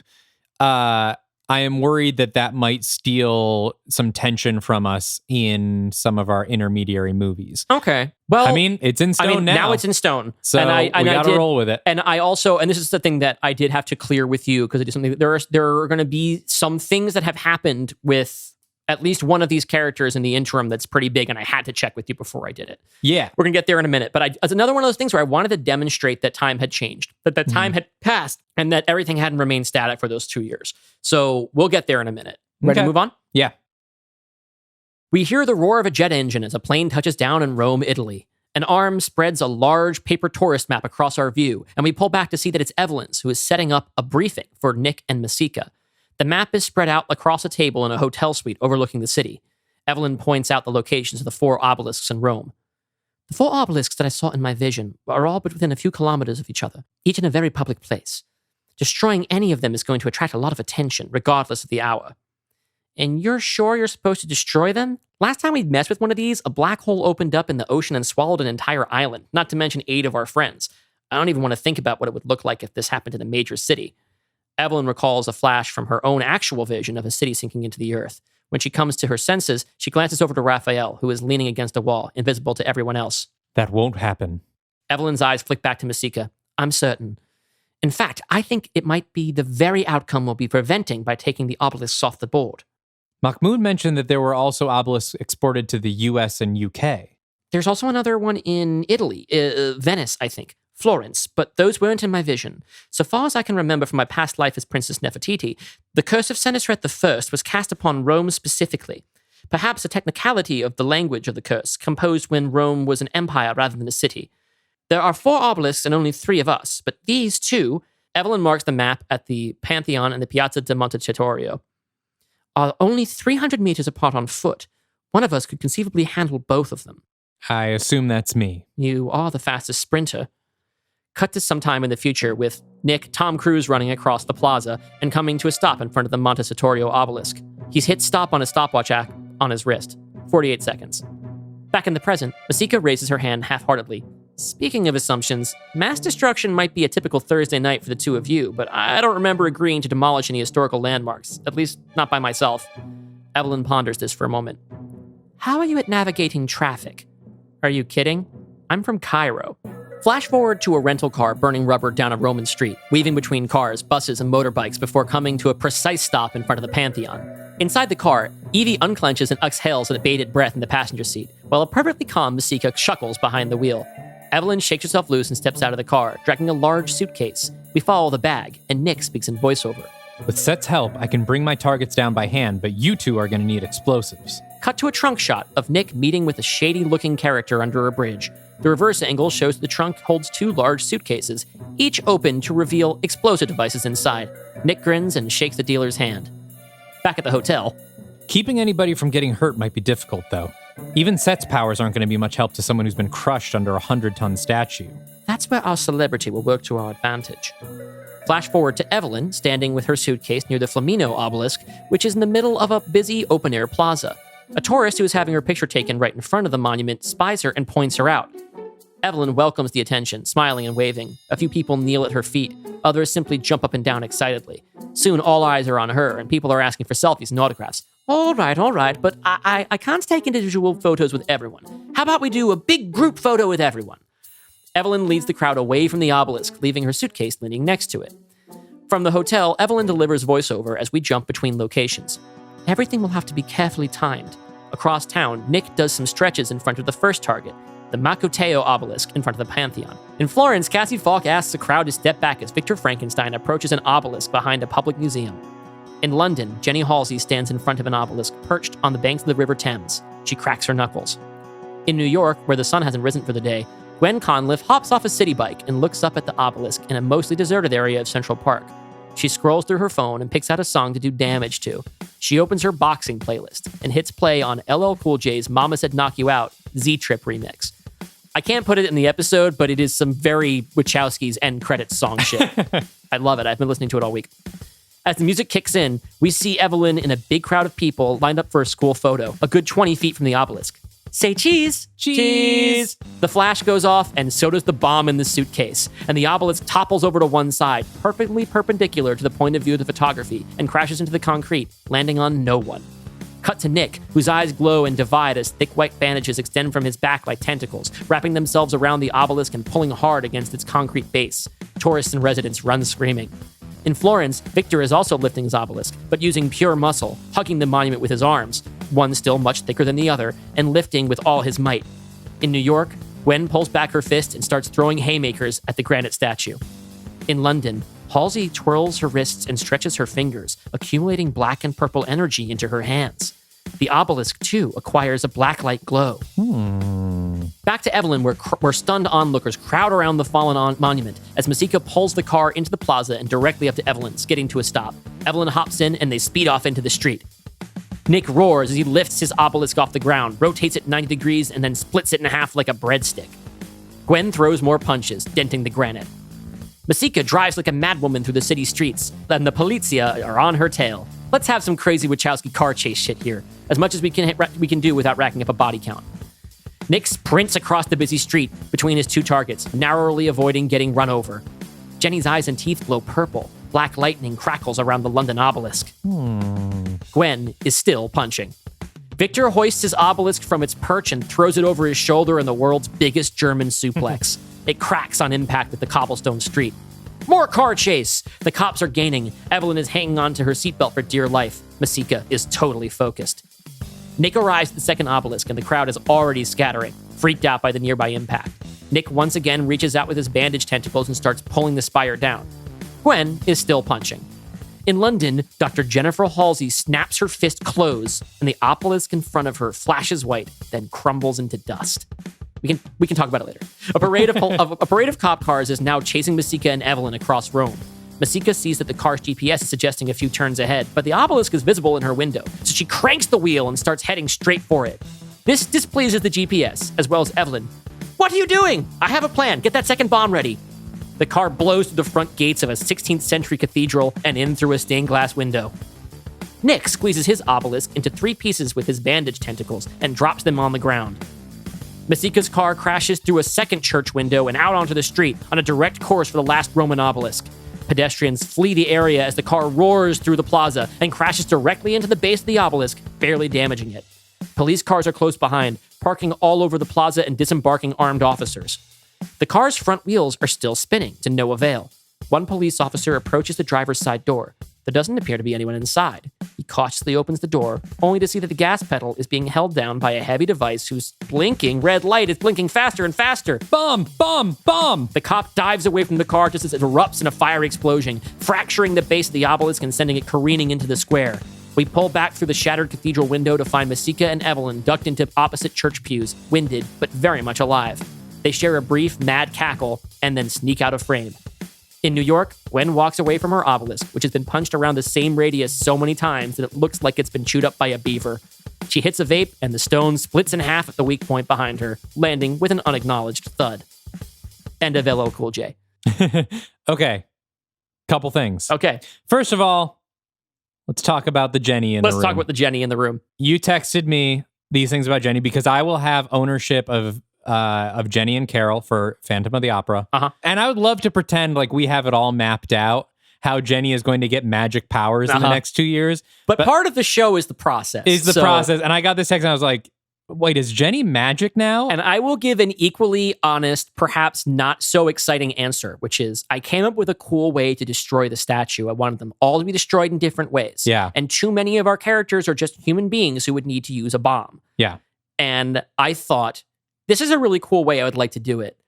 I am worried that might steal some tension from us in some of our intermediary movies. Okay. Well, I mean, it's in stone now. Now it's in stone. So we got to roll with it. And I also, and this is the thing that I did have to clear with you, because it is something, there are going to be some things that have happened with at least one of these characters in the interim that's pretty big, and I had to check with you before I did it. Yeah. We're going to get there in a minute. But it's another one of those things where I wanted to demonstrate that time had changed, that time had passed, and that everything hadn't remained static for those 2 years. So we'll get there in a minute. Ready to move on? Yeah. We hear the roar of a jet engine as a plane touches down in Rome, Italy. An arm spreads a large paper tourist map across our view, and we pull back to see that it's Evelyn's, who is setting up a briefing for Nick and Masika. The map is spread out across a table in a hotel suite overlooking the city. Evelyn points out the locations of the 4 obelisks in Rome. The 4 obelisks that I saw in my vision are all but within a few kilometers of each other, each in a very public place. Destroying any of them is going to attract a lot of attention, regardless of the hour. And you're sure you're supposed to destroy them? Last time we messed with one of these, a black hole opened up in the ocean and swallowed an entire island, not to mention 8 of our friends. I don't even want to think about what it would look like if this happened in a major city. Evelyn recalls a flash from her own actual vision of a city sinking into the earth. When she comes to her senses, she glances over to Raphael, who is leaning against a wall, invisible to everyone else. That won't happen. Evelyn's eyes flick back to Masika. I'm certain. In fact, I think it might be the very outcome we'll be preventing by taking the obelisks off the board. Mahmoud mentioned that there were also obelisks exported to the US and UK. There's also another one in Italy, Venice, I think. Florence, but those weren't in my vision. So far as I can remember from my past life as Princess Nefertiti, the curse of Senusret I was cast upon Rome specifically. perhaps a technicality of the language of the curse, composed when Rome was an empire rather than a city. There are 4 obelisks and only 3 of us, but these 2, Evelyn marks the map at the Pantheon and the Piazza di Montecitorio, are only 300 meters apart on foot. One of us could conceivably handle both of them. I assume that's me. You are the fastest sprinter. Cut to some time in the future with Nick, Tom Cruise running across the plaza and coming to a stop in front of the Montecitorio obelisk. He's hit stop on a stopwatch on his wrist. 48 seconds. Back in the present, Masika raises her hand half-heartedly. Speaking of assumptions, mass destruction might be a typical Thursday night for the 2 of you, but I don't remember agreeing to demolish any historical landmarks, at least not by myself. Evelyn ponders this for a moment. How are you at navigating traffic? Are you kidding? I'm from Cairo. Flash forward to a rental car burning rubber down a Roman street, weaving between cars, buses, and motorbikes before coming to a precise stop in front of the Pantheon. Inside the car, Evie unclenches and exhales with bated breath in the passenger seat, while a perfectly calm Masika chuckles behind the wheel. Evelyn shakes herself loose and steps out of the car, dragging a large suitcase. We follow the bag, and Nick speaks in voiceover. With Set's help, I can bring my targets down by hand, but you 2 are going to need explosives. Cut to a trunk shot of Nick meeting with a shady-looking character under a bridge. The reverse angle shows the trunk holds 2 large suitcases, each open to reveal explosive devices inside. Nick grins and shakes the dealer's hand. Back at the hotel. Keeping anybody from getting hurt might be difficult, though. Even Set's powers aren't going to be much help to someone who's been crushed under a 100-ton statue. That's where our celebrity will work to our advantage. Flash forward to Evelyn, standing with her suitcase near the Flamino obelisk, which is in the middle of a busy open-air plaza. A tourist who is having her picture taken right in front of the monument spies her and points her out. Evelyn welcomes the attention, smiling and waving. A few people kneel at her feet. Others simply jump up and down excitedly. Soon, all eyes are on her, and people are asking for selfies and autographs. All right, but I can't take individual photos with everyone. How about we do a big group photo with everyone? Evelyn leads the crowd away from the obelisk, leaving her suitcase leaning next to it. From the hotel, Evelyn delivers voiceover as we jump between locations. Everything will have to be carefully timed. Across town, Nick does some stretches in front of the first target, the Macoteo obelisk in front of the Pantheon. In Florence, Cassie Falk asks the crowd to step back as Victor Frankenstein approaches an obelisk behind a public museum. In London, Jenny Halsey stands in front of an obelisk perched on the banks of the River Thames. She cracks her knuckles. In New York, where the sun hasn't risen for the day, Gwen Conliffe hops off a city bike and looks up at the obelisk in a mostly deserted area of Central Park. She scrolls through her phone and picks out a song to do damage to. She opens her boxing playlist and hits play on LL Cool J's Mama Said Knock You Out Z-Trip remix. I can't put it in the episode, but it is some very Wachowski's end credits song shit. I love it. I've been listening to it all week. As the music kicks in, we see Evelyn in a big crowd of people lined up for a school photo, a good 20 feet from the obelisk. Say cheese! Cheese! The flash goes off, and so does the bomb in the suitcase, and the obelisk topples over to one side, perfectly perpendicular to the point of view of the photography, and crashes into the concrete, landing on no one. Cut to Nick, whose eyes glow and divide as thick white bandages extend from his back like tentacles, wrapping themselves around the obelisk and pulling hard against its concrete base. Tourists and residents run screaming. In Florence, Victor is also lifting his obelisk, but using pure muscle, hugging the monument with his arms, one still much thicker than the other, and lifting with all his might. In New York, Gwen pulls back her fist and starts throwing haymakers at the granite statue. In London, Halsey twirls her wrists and stretches her fingers, accumulating black and purple energy into her hands. The obelisk, too, acquires a black-light glow. Back to Evelyn, where stunned onlookers crowd around the fallen monument as Masika pulls the car into the plaza and directly up to Evelyn, skidding to a stop. Evelyn hops in, and they speed off into the street. Nick roars as he lifts his obelisk off the ground, rotates it 90 degrees, and then splits it in half like a breadstick. Gwen throws more punches, denting the granite. Masika drives like a madwoman through the city streets, and the polizia are on her tail. Let's have some crazy Wachowski car chase shit here, as much as we can do without racking up a body count. Nick sprints across the busy street between his 2 targets, narrowly avoiding getting run over. Jenny's eyes and teeth glow purple. Black lightning crackles around the London obelisk. Gwen is still punching. Victor hoists his obelisk from its perch and throws it over his shoulder in the world's biggest German suplex. It cracks on impact with the cobblestone street. More car chase! The cops are gaining. Evelyn is hanging on to her seatbelt for dear life. Masika is totally focused. Nick arrives at the second obelisk, and the crowd is already scattering, freaked out by the nearby impact. Nick once again reaches out with his bandage tentacles and starts pulling the spire down. Gwen is still punching. In London, Dr. Jennifer Halsey snaps her fist closed, and the obelisk in front of her flashes white, then crumbles into dust. We can talk about it later. A parade of cop cars is now chasing Masika and Evelyn across Rome. Masika sees that the car's GPS is suggesting a few turns ahead, but the obelisk is visible in her window, so she cranks the wheel and starts heading straight for it. This displeases the GPS, as well as Evelyn. What are you doing? I have a plan. Get that second bomb ready. The car blows through the front gates of a 16th century cathedral and in through a stained glass window. Nick squeezes his obelisk into 3 pieces with his bandage tentacles and drops them on the ground. Masika's car crashes through a second church window and out onto the street on a direct course for the last Roman obelisk. Pedestrians flee the area as the car roars through the plaza and crashes directly into the base of the obelisk, barely damaging it. Police cars are close behind, parking all over the plaza and disembarking armed officers. The car's front wheels are still spinning, to no avail. One police officer approaches the driver's side door. There doesn't appear to be anyone inside. He cautiously opens the door, only to see that the gas pedal is being held down by a heavy device whose blinking red light is blinking faster and faster. Bomb! Bomb! Bomb! The cop dives away from the car just as it erupts in a fiery explosion, fracturing the base of the obelisk and sending it careening into the square. We pull back through the shattered cathedral window to find Masika and Evelyn ducked into opposite church pews, winded but very much alive. They share a brief, mad cackle and then sneak out of frame. In New York, Gwen walks away from her obelisk, which has been punched around the same radius so many times that it looks like it's been chewed up by a beaver. She hits a vape, and the stone splits in half at the weak point behind her, landing with an unacknowledged thud. End of LL Cool J. Okay. Couple things. Okay. First of all, let's talk about the Jenny in the room. Let's talk about the Jenny in the room. You texted me these things about Jenny because I will have ownership of Jenny and Carol for Phantom of the Opera. And I would love to pretend like we have it all mapped out, how Jenny is going to get magic powers in the next 2 years. But part of the show is the process. And I got this text and I was like, wait, is Jenny magic now? And I will give an equally honest, perhaps not so exciting answer, which is I came up with a cool way to destroy the statue. I wanted them all to be destroyed in different ways. Yeah. And too many of our characters are just human beings who would need to use a bomb. Yeah. And I thought, this is a really cool way I would like to do it.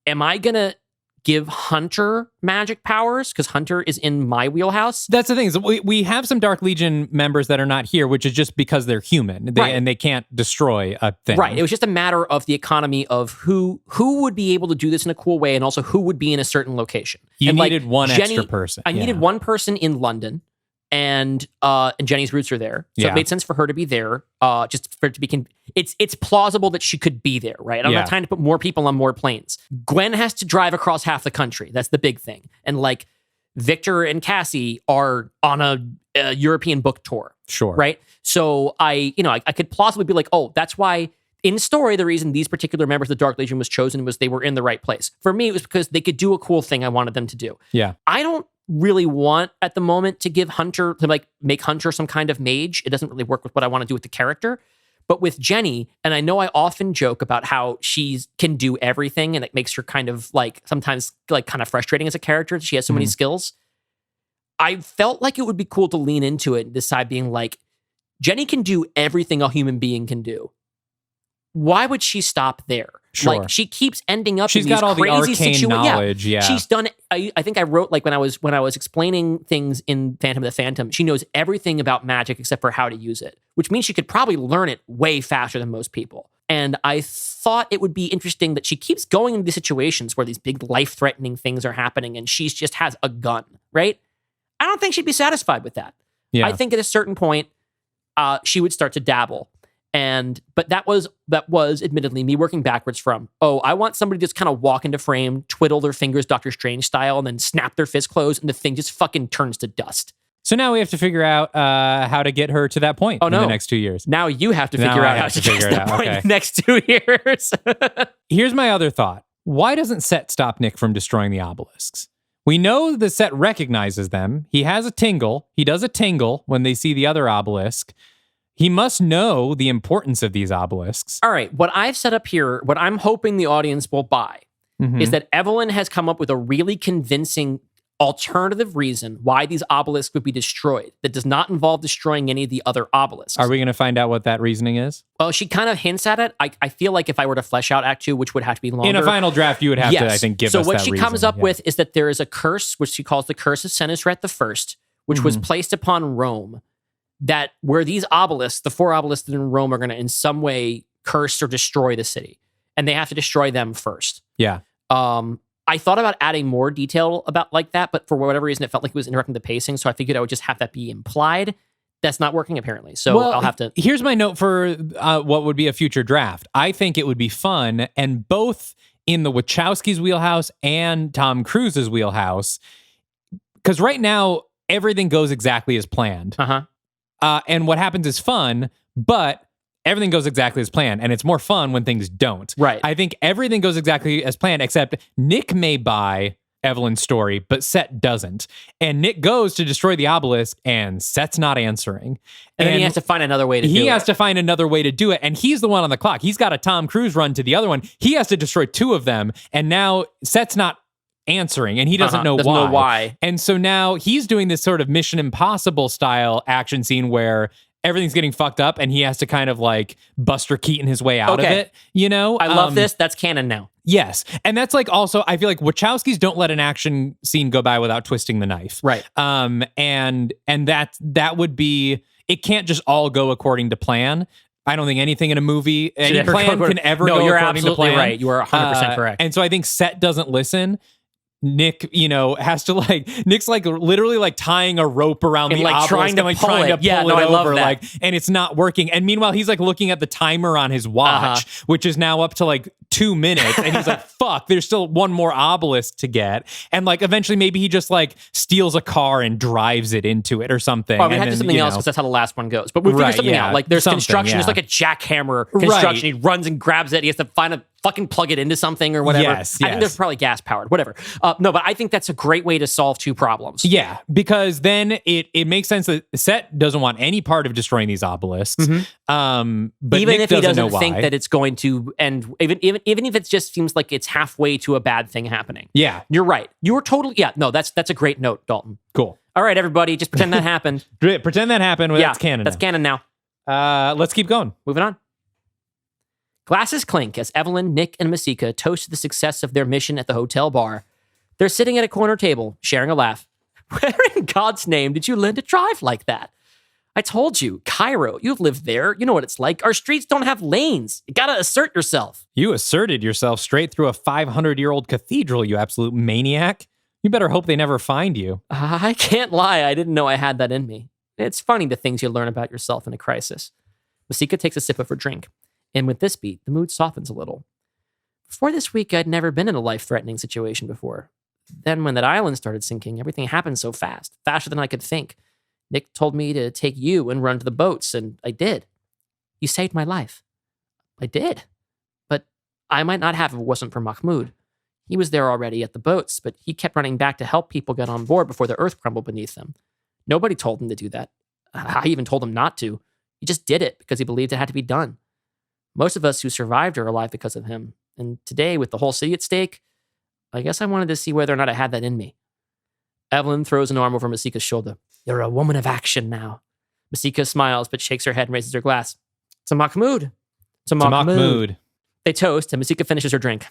Am I going to give Hunter magic powers? Because Hunter is in my wheelhouse. That's the thing. Is we have some Dark Legion members that are not here, which is just because they're human. And they can't destroy a thing. Right. It was just a matter of the economy of who would be able to do this in a cool way and also who would be in a certain location. You and needed one extra person. I needed one person in London. And Jenny's roots are there, so it made sense for her to be there. Just for it to be, it's plausible that she could be there, right? I'm not trying to put more people on more planes. Gwen has to drive across half the country. That's the big thing. And like Victor and Cassie are on a European book tour, sure, right? So I could plausibly be like, oh, that's why. In story, the reason these particular members of the Dark Legion was chosen was they were in the right place. For me, it was because they could do a cool thing I wanted them to do. Yeah, I don't really want at the moment to give Hunter to make Hunter some kind of mage. It doesn't really work with what I want to do with the character. But with Jenny, and I know I often joke about how she can do everything and it makes her kind of sometimes kind of frustrating as a character. She has so many skills. I felt like it would be cool to lean into it and decide being like, Jenny can do everything a human being can do. Why would she stop there? Sure. Like she keeps ending up She's in these got all crazy the arcane knowledge. Yeah. She's done. I think I wrote when I was explaining things in Phantom of the Phantom. She knows everything about magic except for how to use it, which means she could probably learn it way faster than most people. And I thought it would be interesting that she keeps going into these situations where these big life-threatening things are happening, and she just has a gun. Right? I don't think she'd be satisfied with that. Yeah. I think at a certain point, she would start to dabble. But that was admittedly me working backwards from, I want somebody to just kind of walk into frame, twiddle their fingers Doctor Strange style, and then snap their fist closed, and the thing just fucking turns to dust. So now we have to figure out how to get her to that point in the next 2 years. Now you have to figure out how to get to that point in the next 2 years. Here's my other thought. Why doesn't Set stop Nick from destroying the obelisks? We know the Set recognizes them. He has a tingle. He does a tingle when they see the other obelisk. He must know the importance of these obelisks. All right. What I've set up here, what I'm hoping the audience will buy, is that Evelyn has come up with a really convincing alternative reason why these obelisks would be destroyed that does not involve destroying any of the other obelisks. Are we going to find out what that reasoning is? Well, she kind of hints at it. I feel like if I were to flesh out Act 2, which would have to be longer. In a final draft, you would have to, I think, give us that So what she reason. comes up with is that there is a curse, which she calls the Curse of Senisret the First, which was placed upon Rome, that where these obelisks, the 4 obelisks in Rome, are going to in some way curse or destroy the city. And they have to destroy them first. Yeah. I thought about adding more detail about like that, but for whatever reason, it felt like it was interrupting the pacing. So I figured I would just have that be implied. That's not working, apparently. So I'll have to... Here's my note for what would be a future draft. I think it would be fun, and both in the Wachowskis' wheelhouse and Tom Cruise's wheelhouse, because right now, everything goes exactly as planned. And what happens is fun, but everything goes exactly as planned, and it's more fun when things don't. Right. I think everything goes exactly as planned, except Nick may buy Evelyn's story, but Set doesn't. And Nick goes to destroy the obelisk, and Set's not answering. And then he has to find another way to do it. He has to find another way to do it, and he's the one on the clock. He's got a Tom Cruise run to the other one. He has to destroy 2 of them, and now Set's not answering, and he doesn't know why. And so now he's doing this sort of Mission Impossible style action scene where everything's getting fucked up, and he has to kind of like Buster Keaton his way out of it, you know? I love this. That's canon now. Yes. And that's like also, I feel like Wachowskis don't let an action scene go by without twisting the knife. Right. And that would be, it can't just all go according to plan. I don't think anything in a movie, any plan can ever go according to plan. Right. You are 100% correct. And so I think Set doesn't listen. Nick, has to Nick's like literally like tying a rope around the obelisk trying to pull it over, I love that. And it's not working. And meanwhile, he's like looking at the timer on his watch, which is now up to like 2 minutes. And he's like, fuck, there's still one more obelisk to get. And like eventually maybe he just like steals a car and drives it into it or something. Well, we have to do something else because that's how the last one goes. But we'll figure something out. Like there's construction, there's like a jackhammer construction. He runs and grabs it. He has to find a fucking plug it into something or whatever. Yes. I think there's probably gas powered, whatever. No, but I think that's a great way to solve 2 problems. Yeah, because then it makes sense that Set doesn't want any part of destroying these obelisks. But even Nick if he doesn't know think why. that it's going to end, even if it just seems like it's halfway to a bad thing happening. Yeah, you're right. You were totally that's a great note, Dalton. Cool. All right, everybody, just pretend that happened. Pretend that happened. Well, that's canon. That's canon now. Let's keep going. Moving on. Glasses clink as Evelyn, Nick, and Masika toast the success of their mission at the hotel bar. They're sitting at a corner table, sharing a laugh. Where in God's name did you learn to drive like that? I told you, Cairo, you've lived there. You know what it's like. Our streets don't have lanes. You gotta assert yourself. You asserted yourself straight through a 500-year-old cathedral, you absolute maniac. You better hope they never find you. I can't lie. I didn't know I had that in me. It's funny the things you learn about yourself in a crisis. Masika takes a sip of her drink. And with this beat, the mood softens a little. Before this week, I'd never been in a life-threatening situation before. Then when that island started sinking, everything happened so fast, faster than I could think. Nick told me to take you and run to the boats, and I did. You saved my life. I did. But I might not have if it wasn't for Mahmoud. He was there already at the boats, but he kept running back to help people get on board before the earth crumbled beneath them. Nobody told him to do that. I even told him not to. He just did it because he believed it had to be done. Most of us who survived are alive because of him. And today, with the whole city at stake, I guess I wanted to see whether or not I had that in me. Evelyn throws an arm over Masika's shoulder. You're a woman of action now. Masika smiles, but shakes her head and raises her glass. To Mahmoud. To Mahmoud. They toast, and Masika finishes her drink.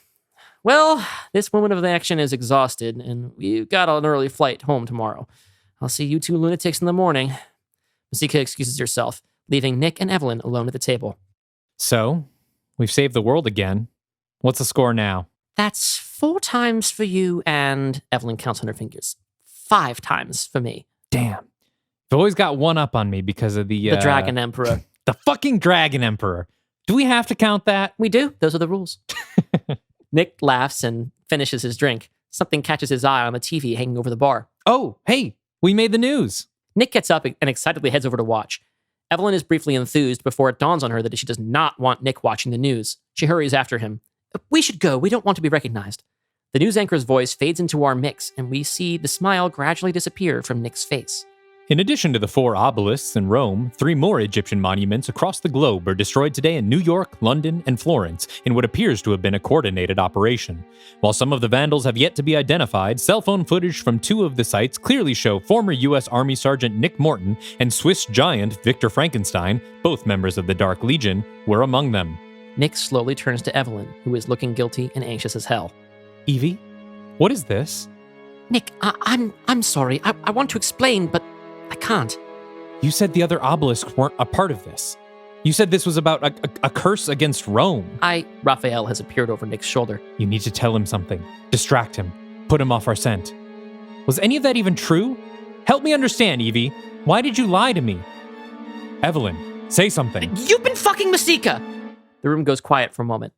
Well, this woman of action is exhausted, and we've got an early flight home tomorrow. I'll see you 2 lunatics in the morning. Masika excuses herself, leaving Nick and Evelyn alone at the table. So, we've saved the world again. What's the score now? That's 4 times for you, and Evelyn counts on her fingers. 5 times for me. Damn. You've always got one up on me because of the Dragon Emperor. The fucking Dragon Emperor. Do we have to count that? We do. Those are the rules. Nick laughs and finishes his drink. Something catches his eye on the TV hanging over the bar. Oh, hey, we made the news. Nick gets up and excitedly heads over to watch. Evelyn is briefly enthused before it dawns on her that she does not want Nick watching the news. She hurries after him. We should go. We don't want to be recognized. The news anchor's voice fades into our mix, and we see the smile gradually disappear from Nick's face. In addition to the 4 obelisks in Rome, 3 more Egyptian monuments across the globe are destroyed today in New York, London, and Florence in what appears to have been a coordinated operation. While some of the vandals have yet to be identified, cell phone footage from 2 of the sites clearly show former U.S. Army Sergeant Nick Morton and Swiss giant Victor Frankenstein, both members of the Dark Legion, were among them. Nick slowly turns to Evelyn, who is looking guilty and anxious as hell. Evie, what is this? Nick, I'm sorry. I want to explain, but can't. You said the other obelisks weren't a part of this. You said this was about a curse against Rome. Raphael has appeared over Nick's shoulder. You need to tell him something. Distract him. Put him off our scent. Was any of that even true? Help me understand, Evie. Why did you lie to me? Evelyn, say something. You've been fucking Masika! The room goes quiet for a moment.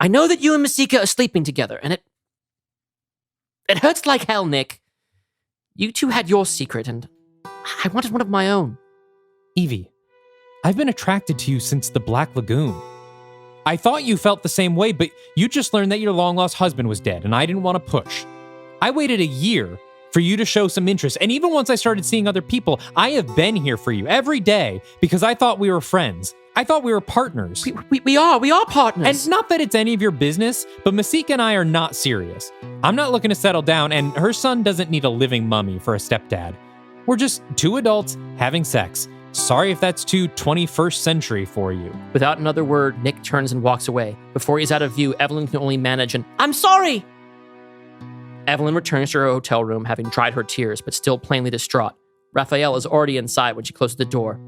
I know that you and Masika are sleeping together, and it hurts like hell, Nick. You two had your secret, and I wanted one of my own. Evie, I've been attracted to you since the Black Lagoon. I thought you felt the same way, but you just learned that your long-lost husband was dead, and I didn't want to push. I waited a year for you to show some interest, and even once I started seeing other people, I have been here for you every day because I thought we were friends. I thought we were partners. We are partners. And not that it's any of your business, but Masika and I are not serious. I'm not looking to settle down, and her son doesn't need a living mummy for a stepdad. We're just two adults having sex. Sorry if that's too 21st century for you. Without another word, Nick turns and walks away. Before he's out of view, Evelyn can only manage an, I'm sorry! Evelyn returns to her hotel room, having dried her tears, but still plainly distraught. Raphael is already inside when she closes the door.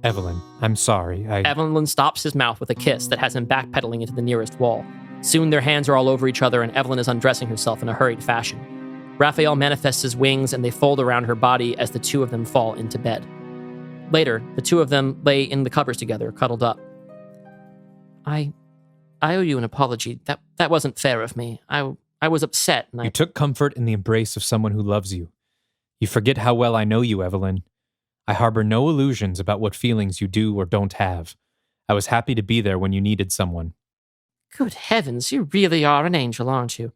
Evelyn, I'm sorry. Evelyn stops his mouth with a kiss that has him backpedaling into the nearest wall. Soon their hands are all over each other, and Evelyn is undressing herself in a hurried fashion. Raphael manifests his wings, and they fold around her body as the two of them fall into bed. Later, the two of them lay in the covers together, cuddled up. I owe you an apology. That wasn't fair of me. I was upset, and You took comfort in the embrace of someone who loves you. You forget how well I know you, Evelyn. I harbor no illusions about what feelings you do or don't have. I was happy to be there when you needed someone. Good heavens, you really are an angel, aren't you?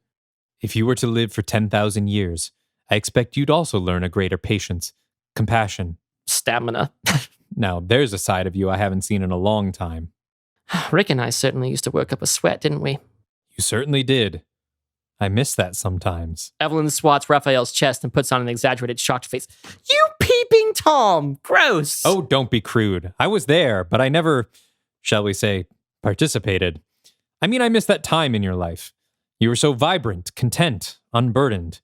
If you were to live for 10,000 years, I expect you'd also learn a greater patience, compassion. Stamina. Now, there's a side of you I haven't seen in a long time. Rick and I certainly used to work up a sweat, didn't we? You certainly did. I miss that sometimes. Evelyn swats Raphael's chest and puts on an exaggerated shocked face. You peeping Tom! Gross! Oh, don't be crude. I was there, but I never, shall we say, participated. I mean, I miss that time in your life. You were so vibrant, content, unburdened.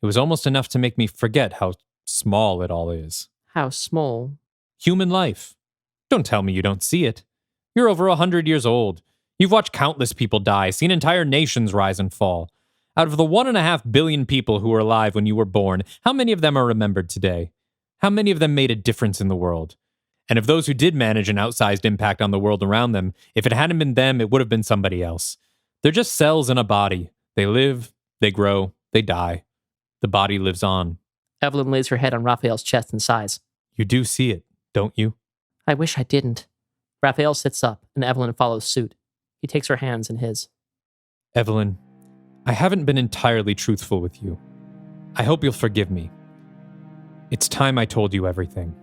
It was almost enough to make me forget how small it all is. How small? Human life. Don't tell me you don't see it. You're over 100 years old. You've watched countless people die, seen entire nations rise and fall. Out of the 1.5 billion people who were alive when you were born, how many of them are remembered today? How many of them made a difference in the world? And of those who did manage an outsized impact on the world around them, if it hadn't been them, it would have been somebody else. They're just cells in a body. They live, they grow, they die. The body lives on. Evelyn lays her head on Raphael's chest and sighs. You do see it, don't you? I wish I didn't. Raphael sits up, and Evelyn follows suit. He takes her hands in his. Evelyn, I haven't been entirely truthful with you. I hope you'll forgive me. It's time I told you everything.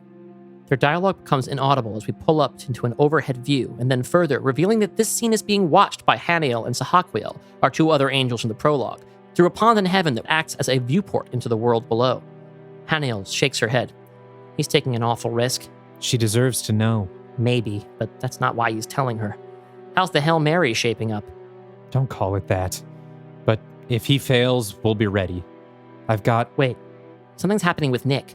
Their dialogue becomes inaudible as we pull up into an overhead view, and then further, revealing that this scene is being watched by Haniel and Sahakwiel, our two other angels from the prologue, through a pond in heaven that acts as a viewport into the world below. Haniel shakes her head. He's taking an awful risk. She deserves to know. Maybe, but that's not why he's telling her. How's the Hail Mary shaping up? Don't call it that. But if he fails, we'll be ready. Wait, something's happening with Nick.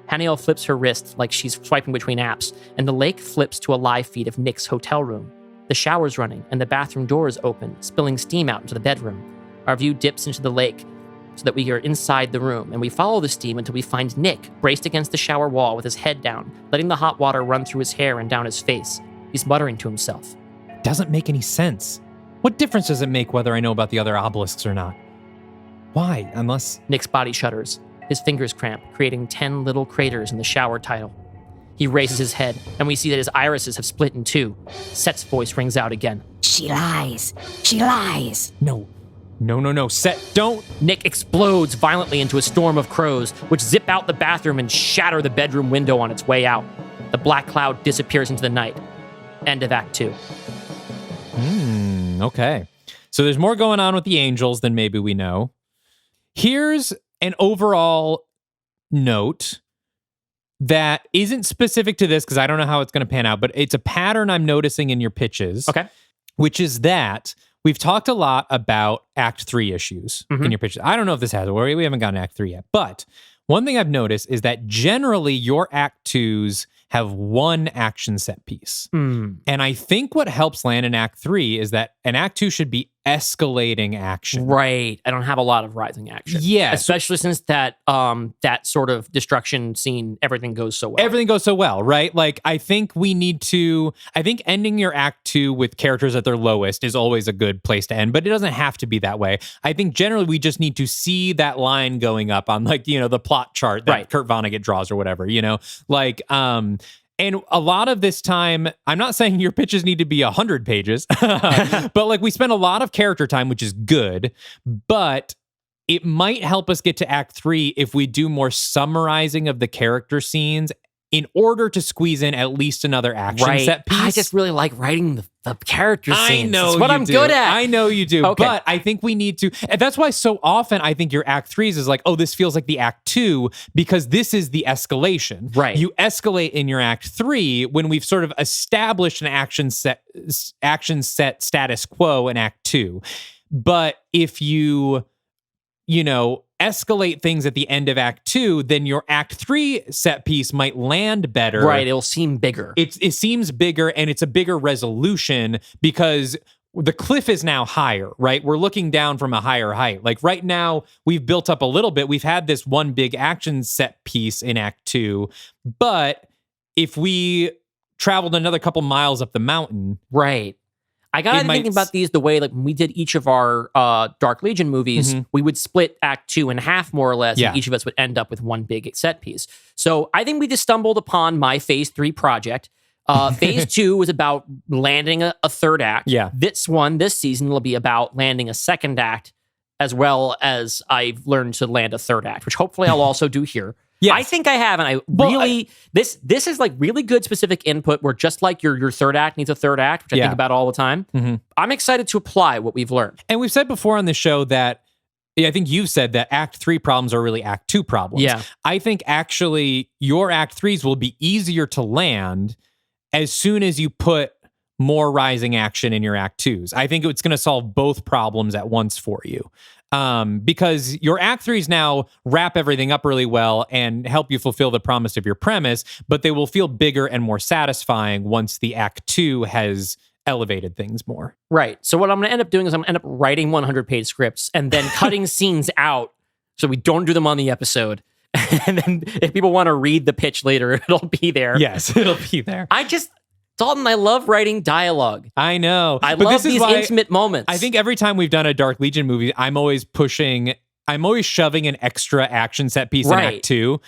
Haniel flips her wrist like she's swiping between apps, and the lake flips to a live feed of Nick's hotel room. The shower's running, and the bathroom door is open, spilling steam out into the bedroom. Our view dips into the lake, so that we are inside the room, and we follow the steam until we find Nick braced against the shower wall with his head down, letting the hot water run through his hair and down his face. He's muttering to himself. Doesn't make any sense. What difference does it make whether I know about the other obelisks or not? Why, unless... Nick's body shudders. His fingers cramp, creating 10 little craters in the shower tile. He raises his head, and we see that his irises have split in two. Set's voice rings out again. She lies. She lies. No, Set, don't! Nick explodes violently into a storm of crows, which zip out the bathroom and shatter the bedroom window on its way out. The black cloud disappears into the night. End of Act 2. Okay. So there's more going on with the angels than maybe we know. Here's an overall note that isn't specific to this because I don't know how it's going to pan out, but it's a pattern I'm noticing in your pitches. Okay. Which is that we've talked a lot about Act 3 issues in your pitches. I don't know if this has, we haven't gotten to Act 3 yet, but one thing I've noticed is that generally your Act 2s have one action set piece. And I think what helps land in Act 3 is that an Act 2 should be escalating action. Right. I don't have a lot of rising action. Yes. Especially since that that sort of destruction scene, everything goes so well. Everything goes so well, right? Like, I think ending your Act 2 with characters at their lowest is always a good place to end, but it doesn't have to be that way. I think generally we just need to see that line going up on, like, the plot chart that Kurt Vonnegut draws or whatever, like, and a lot of this time, I'm not saying your pitches need to be 100 pages, but like we spend a lot of character time, which is good, but it might help us get to Act 3 if we do more summarizing of the character scenes in order to squeeze in at least another action set piece. I just really like writing the character scenes. I know it's what I'm good at. I know you do. Okay. But I think we need to, and that's why so often I think your Act 3s is like, oh, this feels like the Act 2 because this is the escalation. Right. You escalate in your Act 3 when we've sort of established an action set status quo in Act 2. But if you escalate things at the end of Act 2, then your Act 3 set piece might land better. Right, it'll seem bigger. It seems bigger, and it's a bigger resolution because the cliff is now higher, right? We're looking down from a higher height. Like right now, we've built up a little bit. We've had this one big action set piece in Act 2, but if we traveled another couple miles up the mountain... Right. I got thinking about these the way, like, when we did each of our Dark Legion movies, we would split Act 2 in half, more or less, and each of us would end up with one big set piece. So I think we just stumbled upon my Phase 3 project. Phase 2 was about landing a third act. Yeah. This season, will be about landing a second act, as well as I've learned to land a third act, which hopefully I'll also do here. Yes. I think I have, and this is like really good specific input where just like your third act needs a third act, which I think about all the time. I'm excited to apply what we've learned. And we've said before on the show that, I think you've said that Act 3 problems are really Act 2 problems. Yeah. I think actually your Act 3s will be easier to land as soon as you put more rising action in your Act 2s. I think it's going to solve both problems at once for you. Because your Act 3s now wrap everything up really well and help you fulfill the promise of your premise, but they will feel bigger and more satisfying once the Act 2 has elevated things more. Right. So what I'm going to end up doing is I'm going to end up writing 100-page scripts and then cutting scenes out so we don't do them on the episode. And then if people want to read the pitch later, it'll be there. Yes, it'll be there. Dalton, I love writing dialogue. I know. I love these intimate moments. I think every time we've done a Dark Legion movie, I'm always shoving an extra action set piece in Act 2.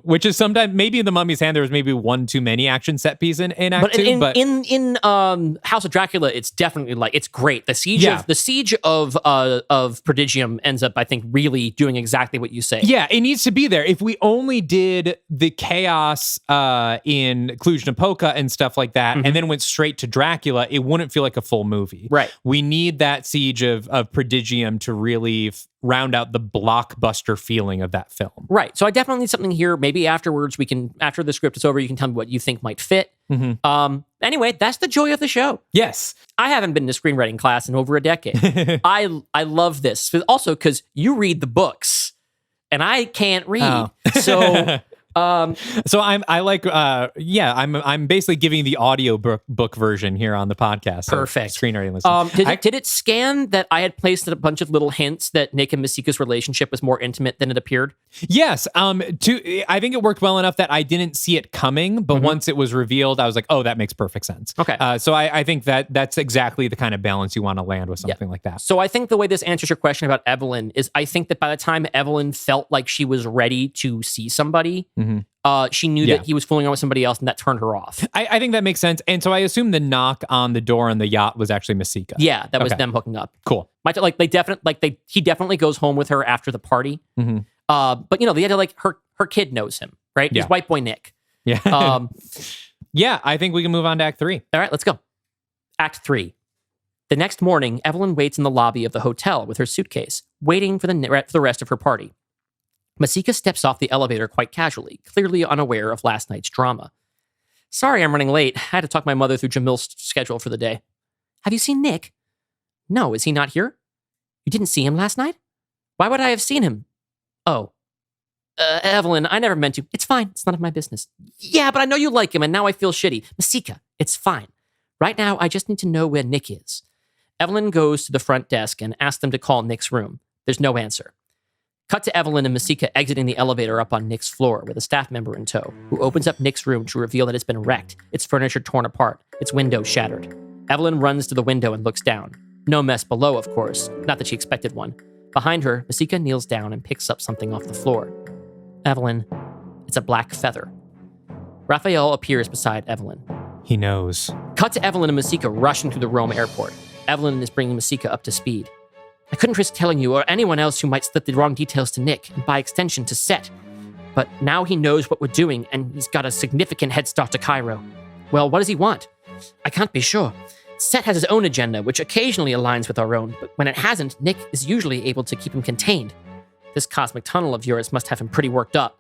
Which is sometimes, maybe in The Mummy's Hand, there was maybe one too many action set piece in Act 2. But in House of Dracula, it's definitely it's great. The siege of Prodigium ends up, I think, really doing exactly what you say. Yeah, it needs to be there. If we only did the chaos in Cluj-Napoca and stuff like that, and then went straight to Dracula, it wouldn't feel like a full movie. Right. We need that siege of Prodigium to really round out the blockbuster feeling of that film. Right. So I definitely need something here. Maybe afterwards after the script is over, you can tell me what you think might fit. Anyway, that's the joy of the show. Yes. I haven't been to screenwriting class in over a decade. I love this. Also because you read the books and I can't read. Oh. So so I'm basically giving the audio book version here on the podcast. Perfect. Screenwriting listen. Did it scan that I had placed a bunch of little hints that Nick and Masika's relationship was more intimate than it appeared? Yes. I think it worked well enough that I didn't see it coming, but once it was revealed, I was like, oh, that makes perfect sense. Okay. So I think that's exactly the kind of balance you want to land with something like that. So I think the way this answers your question about Evelyn is I think that by the time Evelyn felt like she was ready to see somebody, she knew that he was fooling on with somebody else, and that turned her off. I think that makes sense. And so I assume the knock on the door on the yacht was actually Masika. Yeah, that was them hooking up. Cool. He definitely goes home with her after the party. But they had to her kid knows him, right? Yeah. He's white boy Nick. Yeah. Yeah, I think we can move on to Act 3. All right, let's go. Act 3. The next morning, Evelyn waits in the lobby of the hotel with her suitcase, waiting for the rest of her party. Masika steps off the elevator quite casually, clearly unaware of last night's drama. Sorry I'm running late. I had to talk my mother through Jamil's schedule for the day. Have you seen Nick? No, is he not here? You didn't see him last night? Why would I have seen him? Oh. Evelyn, I never meant to. It's fine. It's none of my business. Yeah, but I know you like him, and now I feel shitty. Masika, it's fine. Right now, I just need to know where Nick is. Evelyn goes to the front desk and asks them to call Nick's room. There's no answer. Cut to Evelyn and Masika exiting the elevator up on Nick's floor with a staff member in tow, who opens up Nick's room to reveal that it's been wrecked, its furniture torn apart, its window shattered. Evelyn runs to the window and looks down. No mess below, of course, not that she expected one. Behind her, Masika kneels down and picks up something off the floor. Evelyn, it's a black feather. Raphael appears beside Evelyn. He knows. Cut to Evelyn and Masika rushing through the Rome airport. Evelyn is bringing Masika up to speed. I couldn't risk telling you or anyone else who might slip the wrong details to Nick, and by extension to Set. But now he knows what we're doing, and he's got a significant head start to Cairo. Well, what does he want? I can't be sure. Set has his own agenda, which occasionally aligns with our own, but when it hasn't, Nick is usually able to keep him contained. This cosmic tunnel of yours must have him pretty worked up.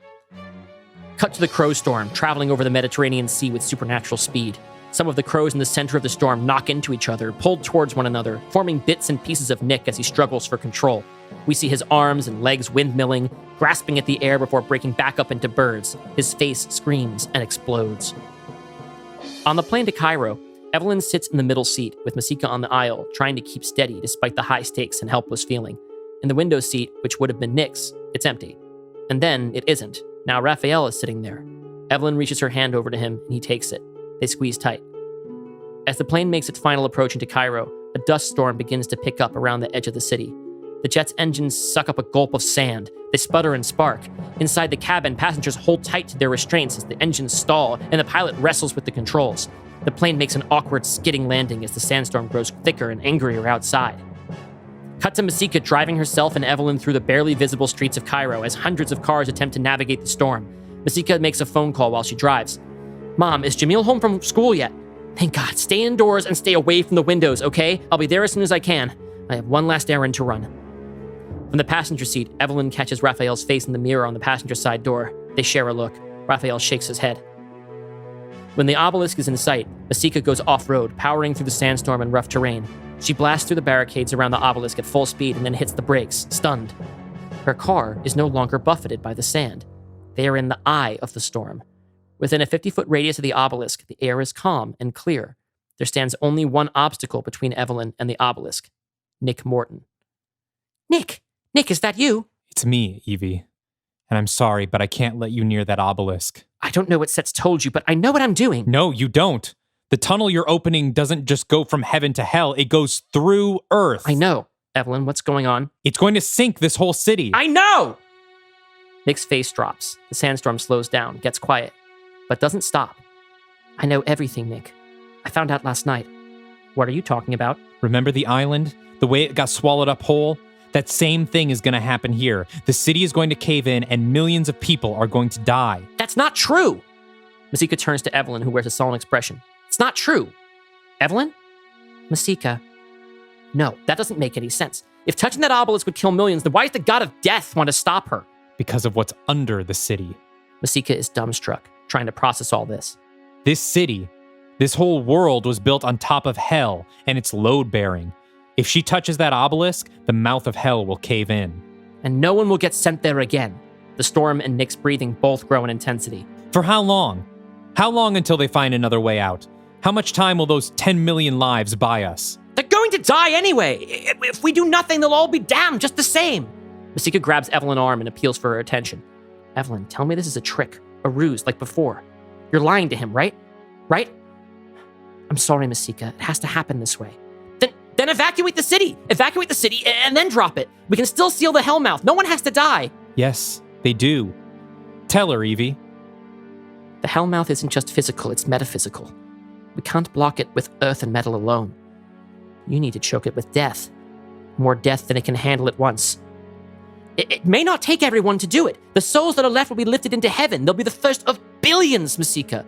Cut to the crow storm, traveling over the Mediterranean Sea with supernatural speed. Some of the crows in the center of the storm knock into each other, pulled towards one another, forming bits and pieces of Nick as he struggles for control. We see his arms and legs windmilling, grasping at the air before breaking back up into birds. His face screams and explodes. On the plane to Cairo, Evelyn sits in the middle seat, with Masika on the aisle, trying to keep steady despite the high stakes and helpless feeling. In the window seat, which would have been Nick's, it's empty. And then it isn't. Now Raphael is sitting there. Evelyn reaches her hand over to him, and he takes it. They squeeze tight. As the plane makes its final approach into Cairo, a dust storm begins to pick up around the edge of the city. The jet's engines suck up a gulp of sand. They sputter and spark. Inside the cabin, passengers hold tight to their restraints as the engines stall and the pilot wrestles with the controls. The plane makes an awkward, skidding landing as the sandstorm grows thicker and angrier outside. Cut to Masika driving herself and Evelyn through the barely visible streets of Cairo as hundreds of cars attempt to navigate the storm. Masika makes a phone call while she drives. Mom, is Jamil home from school yet? Thank God. Stay indoors and stay away from the windows, okay? I'll be there as soon as I can. I have one last errand to run. From the passenger seat, Evelyn catches Raphael's face in the mirror on the passenger side door. They share a look. Raphael shakes his head. When the obelisk is in sight, Masika goes off-road, powering through the sandstorm and rough terrain. She blasts through the barricades around the obelisk at full speed and then hits the brakes, stunned. Her car is no longer buffeted by the sand. They are in the eye of the storm. Within a 50-foot radius of the obelisk, the air is calm and clear. There stands only one obstacle between Evelyn and the obelisk. Nick Morton. Nick, is that you? It's me, Evie. And I'm sorry, but I can't let you near that obelisk. I don't know what Set's told you, but I know what I'm doing. No, you don't. The tunnel you're opening doesn't just go from heaven to hell. It goes through Earth. I know. Evelyn, what's going on? It's going to sink this whole city. I know! Nick's face drops. The sandstorm slows down, gets quiet, but doesn't stop. I know everything, Nick. I found out last night. What are you talking about? Remember the island? The way it got swallowed up whole? That same thing is going to happen here. The city is going to cave in and millions of people are going to die. That's not true! Masika turns to Evelyn, who wears a sullen expression. It's not true. Evelyn? Masika. No, that doesn't make any sense. If touching that obelisk would kill millions, then why does the god of death want to stop her? Because of what's under the city. Masika is dumbstruck, trying to process all this. This city, this whole world was built on top of hell, and it's load-bearing. If she touches that obelisk, the mouth of hell will cave in. And no one will get sent there again. The storm and Nick's breathing both grow in intensity. For how long? How long until they find another way out? How much time will those 10 million lives buy us? They're going to die anyway. If we do nothing, they'll all be damned just the same. Masika grabs Evelyn's arm and appeals for her attention. Evelyn, tell me this is a trick, a ruse like before. You're lying to him, right? Right? I'm sorry, Masika. It has to happen this way. Then evacuate the city! Evacuate the city and then drop it! We can still seal the Hellmouth. No one has to die! Yes, they do. Tell her, Evie. The Hellmouth isn't just physical, it's metaphysical. We can't block it with earth and metal alone. You need to choke it with death. More death than it can handle at once. It may not take everyone to do it. The souls that are left will be lifted into heaven. They'll be the first of billions, Masika.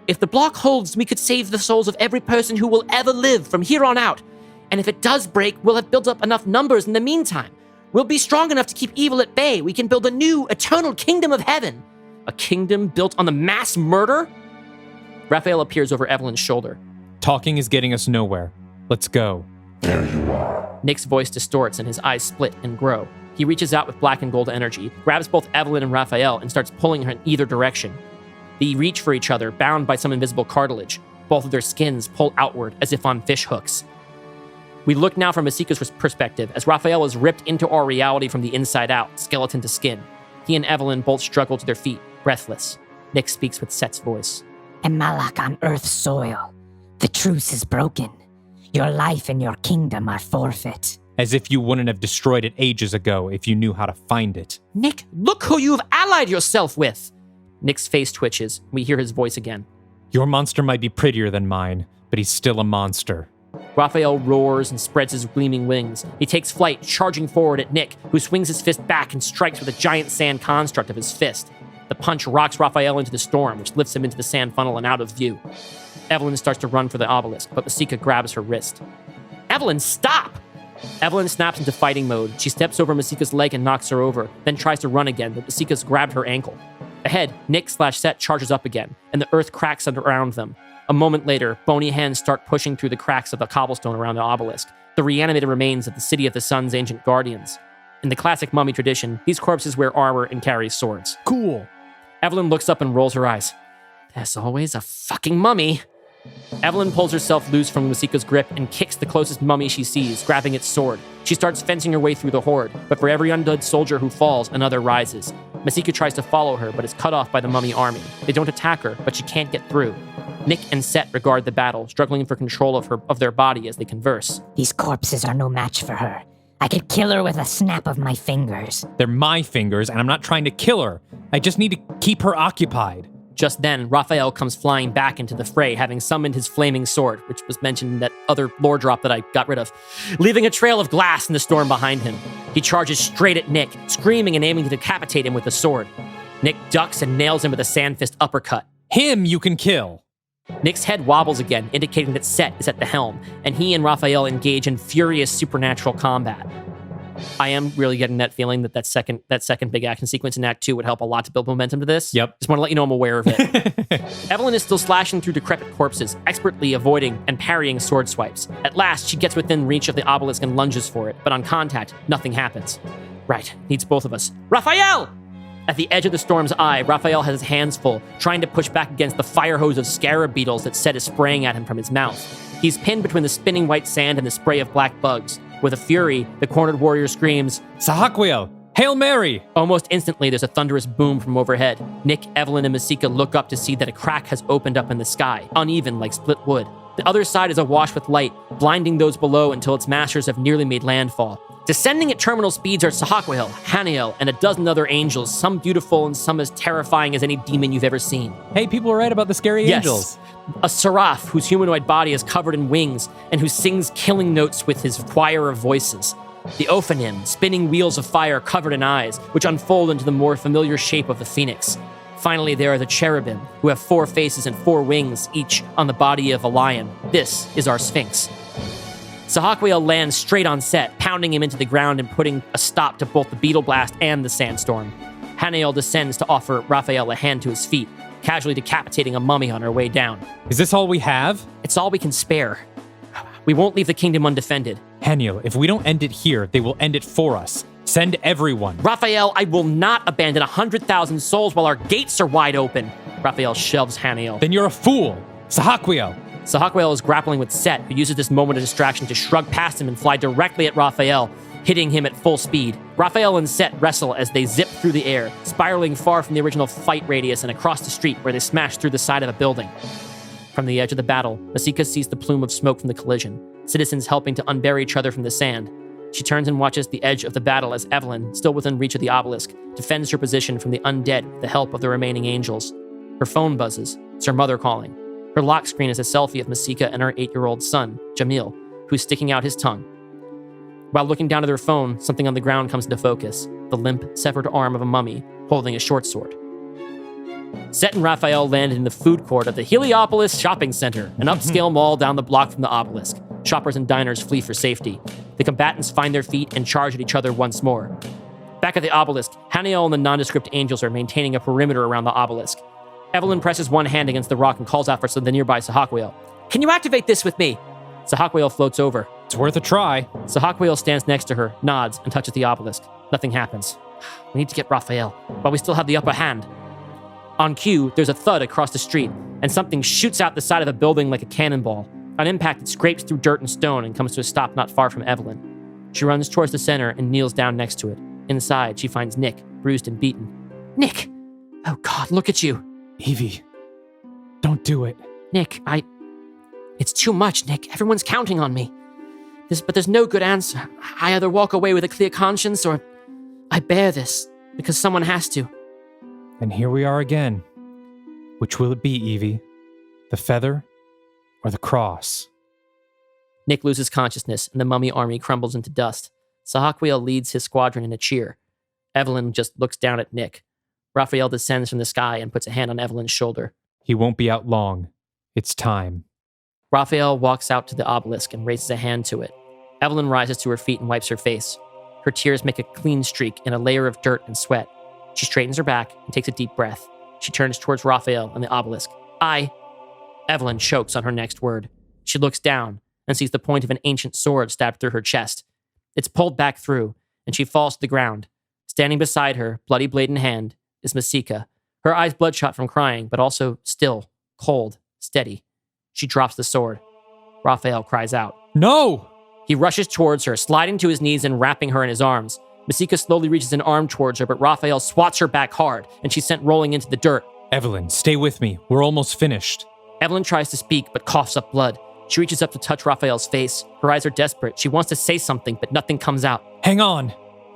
If the block holds, we could save the souls of every person who will ever live from here on out. And if it does break, we'll have built up enough numbers in the meantime. We'll be strong enough to keep evil at bay. We can build a new, eternal kingdom of heaven. A kingdom built on the mass murder? Raphael appears over Evelyn's shoulder. Talking is getting us nowhere. Let's go. There you are. Nick's voice distorts and his eyes split and grow. He reaches out with black and gold energy, grabs both Evelyn and Raphael, and starts pulling her in either direction. They reach for each other, bound by some invisible cartilage. Both of their skins pull outward as if on fish hooks. We look now from Masika's perspective as Raphael is ripped into our reality from the inside out, skeleton to skin. He and Evelyn both struggle to their feet, breathless. Nick speaks with Set's voice. A Malak on Earth's soil. The truce is broken. Your life and your kingdom are forfeit. As if you wouldn't have destroyed it ages ago if you knew how to find it. Nick, look who you've allied yourself with! Nick's face twitches. We hear his voice again. Your monster might be prettier than mine, but he's still a monster. Raphael roars and spreads his gleaming wings. He takes flight, charging forward at Nick, who swings his fist back and strikes with a giant sand construct of his fist. The punch rocks Raphael into the storm, which lifts him into the sand funnel and out of view. Evelyn starts to run for the obelisk, but Masika grabs her wrist. Evelyn, stop! Evelyn snaps into fighting mode. She steps over Masika's leg and knocks her over, then tries to run again, but Masika's grabbed her ankle. Ahead, Nick/Set charges up again, and the earth cracks around them. A moment later, bony hands start pushing through the cracks of the cobblestone around the obelisk, the reanimated remains of the City of the Sun's ancient guardians. In the classic mummy tradition, these corpses wear armor and carry swords. Cool. Evelyn looks up and rolls her eyes. There's always a fucking mummy. Evelyn pulls herself loose from Masika's grip and kicks the closest mummy she sees, grabbing its sword. She starts fencing her way through the horde, but for every undead soldier who falls, another rises. Masika tries to follow her, but is cut off by the mummy army. They don't attack her, but she can't get through. Nick and Set regard the battle, struggling for control of their body as they converse. These corpses are no match for her. I could kill her with a snap of my fingers. They're my fingers, and I'm not trying to kill her. I just need to keep her occupied. Just then, Raphael comes flying back into the fray, having summoned his flaming sword, which was mentioned in that other lore drop that I got rid of, leaving a trail of glass in the storm behind him. He charges straight at Nick, screaming and aiming to decapitate him with the sword. Nick ducks and nails him with a sand fist uppercut. Him you can kill. Nick's head wobbles again, indicating that Set is at the helm, and he and Raphael engage in furious supernatural combat. I am really getting that feeling that second big action sequence in Act 2 would help a lot to build momentum to this. Yep. Just want to let you know I'm aware of it. Evelyn is still slashing through decrepit corpses, expertly avoiding and parrying sword swipes. At last, she gets within reach of the obelisk and lunges for it, but on contact, nothing happens. Right, needs both of us. Raphael! At the edge of the storm's eye, Raphael has his hands full, trying to push back against the fire hose of scarab beetles that Set is spraying at him from his mouth. He's pinned between the spinning white sand and the spray of black bugs. With a fury, the cornered warrior screams, Sahaquiel! Hail Mary! Almost instantly, there's a thunderous boom from overhead. Nick, Evelyn, and Masika look up to see that a crack has opened up in the sky, uneven like split wood. The other side is awash with light, blinding those below until its masters have nearly made landfall. Descending at terminal speeds are Sahaquiel, Haniel, and a dozen other angels, some beautiful and some as terrifying as any demon you've ever seen. Hey, people were right about the scary angels. A seraph whose humanoid body is covered in wings and who sings killing notes with his choir of voices. The Ophanim, spinning wheels of fire covered in eyes, which unfold into the more familiar shape of the phoenix. Finally, there are the cherubim, who have 4 faces and 4 wings, each on the body of a lion. This is our Sphinx. Sahaquiel lands straight on Set, pounding him into the ground and putting a stop to both the beetle blast and the sandstorm. Haniel descends to offer Raphael a hand to his feet, casually decapitating a mummy on her way down. Is this all we have? It's all we can spare. We won't leave the kingdom undefended. Haniel, if we don't end it here, they will end it for us. Send everyone. Raphael, I will not abandon 100,000 souls while our gates are wide open. Raphael shoves Haniel. Then you're a fool. Sahaquiel. Sahaquiel is grappling with Set, who uses this moment of distraction to shrug past him and fly directly at Raphael, hitting him at full speed. Raphael and Set wrestle as they zip through the air, spiraling far from the original fight radius and across the street where they smash through the side of a building. From the edge of the battle, Masika sees the plume of smoke from the collision, citizens helping to unbury each other from the sand. She turns and watches the edge of the battle as Evelyn, still within reach of the obelisk, defends her position from the undead with the help of the remaining angels. Her phone buzzes. It's her mother calling. Her lock screen is a selfie of Masika and her 8-year-old son, Jamil, who's sticking out his tongue. While looking down at their phone, something on the ground comes into focus, the limp, severed arm of a mummy holding a short sword. Set and Raphael landed in the food court of the Heliopolis Shopping Center, an upscale mall down the block from the obelisk. Shoppers and diners flee for safety. The combatants find their feet and charge at each other once more. Back at the obelisk, Haniel and the nondescript angels are maintaining a perimeter around the obelisk. Evelyn presses one hand against the rock and calls out for the nearby Sahaquiel. Can you activate this with me? Sahaquiel floats over. It's worth a try. Sahakweil stands next to her, nods, and touches the obelisk. Nothing happens. We need to get Raphael, but we still have the upper hand. On cue, there's a thud across the street, and something shoots out the side of the building like a cannonball. On impact, it scrapes through dirt and stone and comes to a stop not far from Evelyn. She runs towards the center and kneels down next to it. Inside, she finds Nick, bruised and beaten. Nick! Oh God, look at you. Evie, don't do it. Nick, It's too much, Nick. Everyone's counting on me. But there's no good answer. I either walk away with a clear conscience or I bear this because someone has to. And here we are again. Which will it be, Evie? The feather or the cross? Nick loses consciousness and the mummy army crumbles into dust. Sahakweil leads his squadron in a cheer. Evelyn just looks down at Nick. Raphael descends from the sky and puts a hand on Evelyn's shoulder. He won't be out long. It's time. Raphael walks out to the obelisk and raises a hand to it. Evelyn rises to her feet and wipes her face. Her tears make a clean streak in a layer of dirt and sweat. She straightens her back and takes a deep breath. She turns towards Raphael and the obelisk. Evelyn chokes on her next word. She looks down and sees the point of an ancient sword stabbed through her chest. It's pulled back through, and she falls to the ground. Standing beside her, bloody blade in hand, is Masika. Her eyes bloodshot from crying, but also still, cold, steady. She drops the sword. Raphael cries out. No! He rushes towards her, sliding to his knees and wrapping her in his arms. Masika slowly reaches an arm towards her, but Raphael swats her back hard, and she's sent rolling into the dirt. Evelyn, stay with me. We're almost finished. Evelyn tries to speak, but coughs up blood. She reaches up to touch Raphael's face. Her eyes are desperate. She wants to say something, but nothing comes out. Hang on.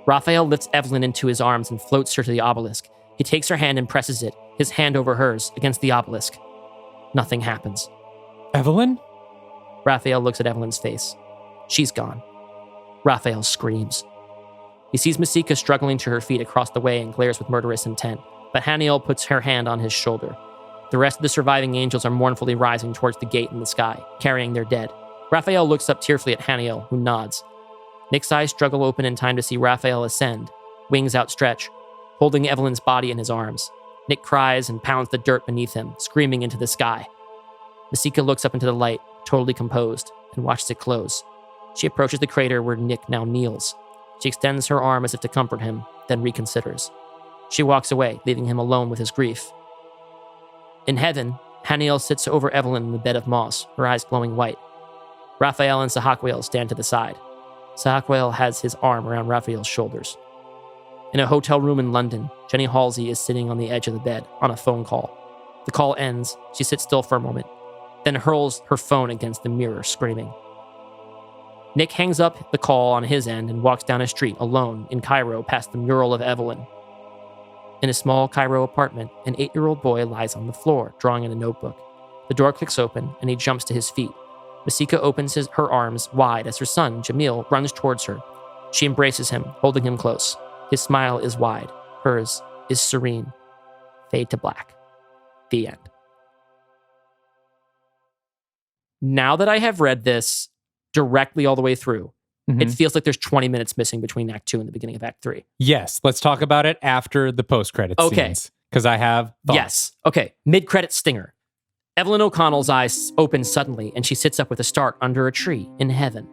Raphael lifts Evelyn into his arms and floats her to the obelisk. He takes her hand and presses it, his hand over hers, against the obelisk. Nothing happens. Evelyn? Raphael looks at Evelyn's face. She's gone. Raphael screams. He sees Masika struggling to her feet across the way and glares with murderous intent, but Haniel puts her hand on his shoulder. The rest of the surviving angels are mournfully rising towards the gate in the sky, carrying their dead. Raphael looks up tearfully at Haniel, who nods. Nick's eyes struggle open in time to see Raphael ascend, wings outstretched, holding Evelyn's body in his arms. Nick cries and pounds the dirt beneath him, screaming into the sky. Masika looks up into the light, totally composed, and watches it close. She approaches the crater where Nick now kneels. She extends her arm as if to comfort him, then reconsiders. She walks away, leaving him alone with his grief. In heaven, Haniel sits over Evelyn in the bed of moss, her eyes glowing white. Raphael and Sahakweil stand to the side. Sahakweil has his arm around Raphael's shoulders. In a hotel room in London, Jenny Halsey is sitting on the edge of the bed on a phone call. The call ends. She sits still for a moment, then hurls her phone against the mirror, screaming. Nick hangs up the call on his end and walks down a street alone in Cairo past the mural of Evelyn. In a small Cairo apartment, an 8-year-old boy lies on the floor, drawing in a notebook. The door clicks open, and he jumps to his feet. Masika opens her arms wide as her son, Jamil, runs towards her. She embraces him, holding him close. His smile is wide. Hers is serene. Fade to black. The end. Now that I have read this directly all the way through, it feels like there's 20 minutes missing between Act 2 and the beginning of Act 3. Yes, let's talk about it after the post-credits scenes. Because I have thoughts. Yes. Okay, mid-credit stinger. Evelyn O'Connell's eyes open suddenly, and she sits up with a start under a tree in heaven.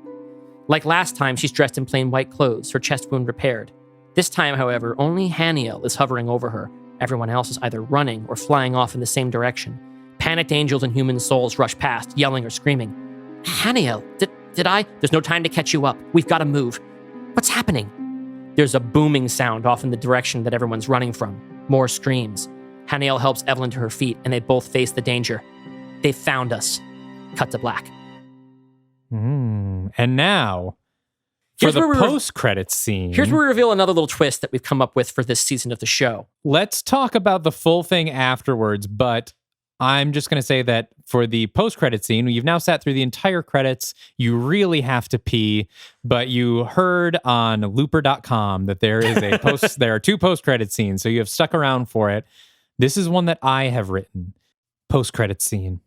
Like last time, she's dressed in plain white clothes, her chest wound repaired. This time, however, only Haniel is hovering over her. Everyone else is either running or flying off in the same direction. Panicked angels and human souls rush past, yelling or screaming. Haniel, did I? There's no time to catch you up. We've got to move. What's happening? There's a booming sound off in the direction that everyone's running from. More screams. Haniel helps Evelyn to her feet, and they both face the danger. They've found us. Cut to black. And now, for the post-credits scene... Here's where we reveal another little twist that we've come up with for this season of the show. Let's talk about the full thing afterwards, but I'm just going to say that for the post-credit scene, you've now sat through the entire credits. You really have to pee, but you heard on looper.com that there is a there are 2 post-credit scenes, so you have stuck around for it. This is one that I have written. Post-credit scene.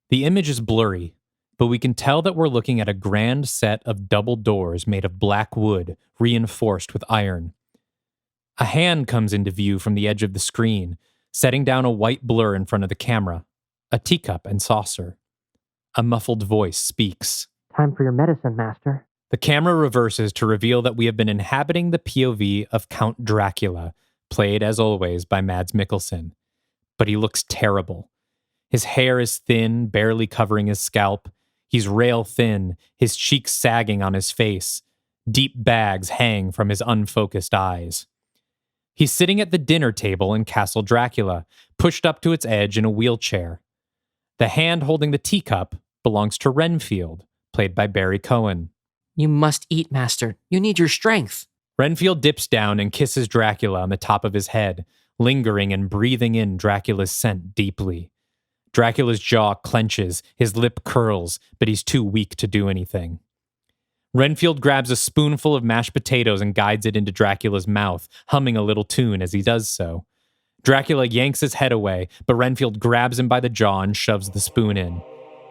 The image is blurry, but we can tell that we're looking at a grand set of double doors made of black wood, reinforced with iron. A hand comes into view from the edge of the screen, setting down a white blur in front of the camera, a teacup and saucer. A muffled voice speaks. Time for your medicine, Master. The camera reverses to reveal that we have been inhabiting the POV of Count Dracula, played as always by Mads Mikkelsen. But he looks terrible. His hair is thin, barely covering his scalp. He's rail thin, his cheeks sagging on his face. Deep bags hang from his unfocused eyes. He's sitting at the dinner table in Castle Dracula, pushed up to its edge in a wheelchair. The hand holding the teacup belongs to Renfield, played by Barry Cohen. You must eat, Master. You need your strength. Renfield dips down and kisses Dracula on the top of his head, lingering and breathing in Dracula's scent deeply. Dracula's jaw clenches, his lip curls, but he's too weak to do anything. Renfield grabs a spoonful of mashed potatoes and guides it into Dracula's mouth, humming a little tune as he does so. Dracula yanks his head away, but Renfield grabs him by the jaw and shoves the spoon in.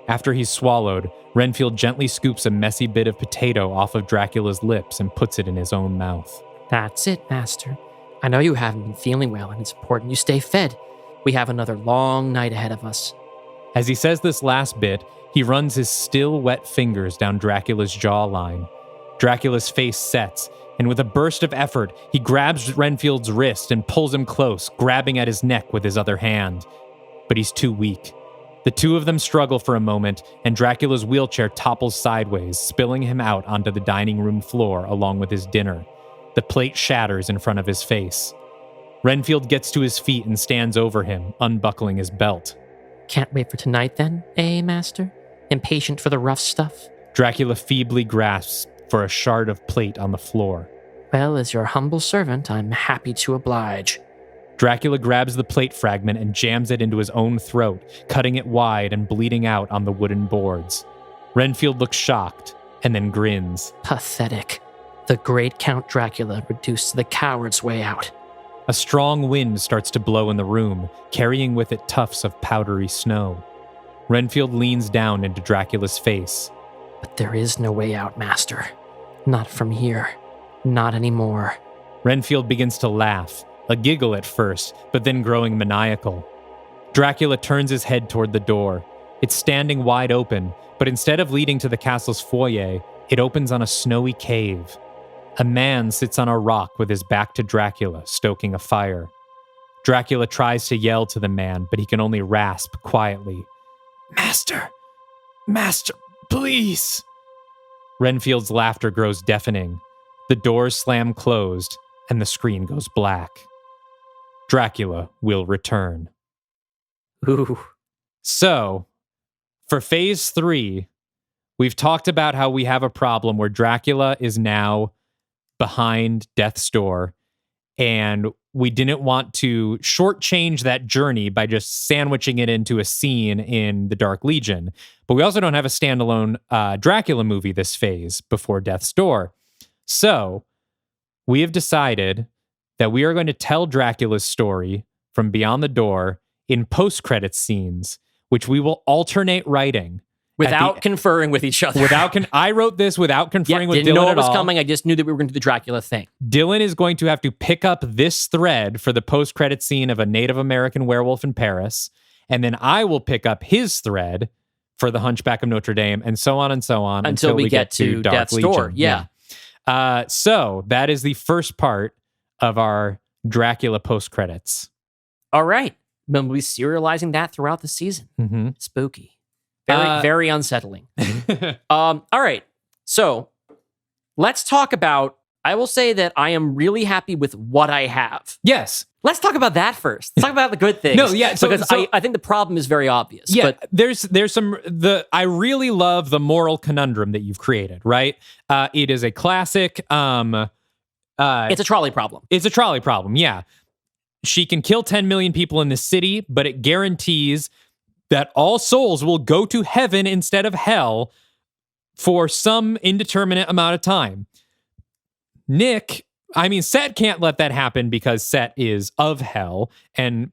After he's swallowed, Renfield gently scoops a messy bit of potato off of Dracula's lips and puts it in his own mouth. That's it, Master. I know you haven't been feeling well, and it's important you stay fed. We have another long night ahead of us. As he says this last bit, he runs his still wet fingers down Dracula's jawline. Dracula's face sets, and with a burst of effort, he grabs Renfield's wrist and pulls him close, grabbing at his neck with his other hand. But he's too weak. The two of them struggle for a moment, and Dracula's wheelchair topples sideways, spilling him out onto the dining room floor along with his dinner. The plate shatters in front of his face. Renfield gets to his feet and stands over him, unbuckling his belt. Can't wait for tonight then, eh, Master? Impatient for the rough stuff? Dracula feebly grasps for a shard of plate on the floor. Well, as your humble servant, I'm happy to oblige. Dracula grabs the plate fragment and jams it into his own throat, cutting it wide and bleeding out on the wooden boards. Renfield looks shocked, and then grins. Pathetic. The great Count Dracula reduced to the coward's way out. A strong wind starts to blow in the room, carrying with it tufts of powdery snow. Renfield leans down into Dracula's face. But there is no way out, Master. Not from here. Not anymore. Renfield begins to laugh, a giggle at first, but then growing maniacal. Dracula turns his head toward the door. It's standing wide open, but instead of leading to the castle's foyer, it opens on a snowy cave. A man sits on a rock with his back to Dracula, stoking a fire. Dracula tries to yell to the man, but he can only rasp quietly. Master! Master, please! Renfield's laughter grows deafening. The doors slam closed, and the screen goes black. Dracula will return. Ooh. So, for Phase 3, we've talked about how we have a problem where Dracula is now behind death's door, and we didn't want to shortchange that journey by just sandwiching it into a scene in The Dark Legion. But we also don't have a standalone Dracula movie this phase before Death's Door. So, we have decided that we are going to tell Dracula's story from Beyond the Door in post-credits scenes, which we will alternate writing. Without conferring with each other. I wrote this without conferring with Dylan didn't know it was at all. coming. I just knew that we were going to do the Dracula thing. Dylan is going to have to pick up this thread for the post-credit scene of a Native American werewolf in Paris, and then I will pick up his thread for the Hunchback of Notre Dame, and so on until we get to Dark Legion. Door. Yeah. So that is the first part of our Dracula post-credits. All right. We'll be serializing that throughout the season. Mm-hmm. Spooky. Very unsettling. All right. So let's talk about, I will say that I am really happy with what I have. Yes. Let's talk about that first. Let's talk about the good things. No, yeah. Because I think the problem is very obvious. Yeah, but there's I really love the moral conundrum that you've created, right? It is a classic. it's a trolley problem. It's a trolley problem, yeah. She can kill 10 million people in the city, but it guarantees that all souls will go to heaven instead of hell for some indeterminate amount of time. Set can't let that happen because Set is of hell,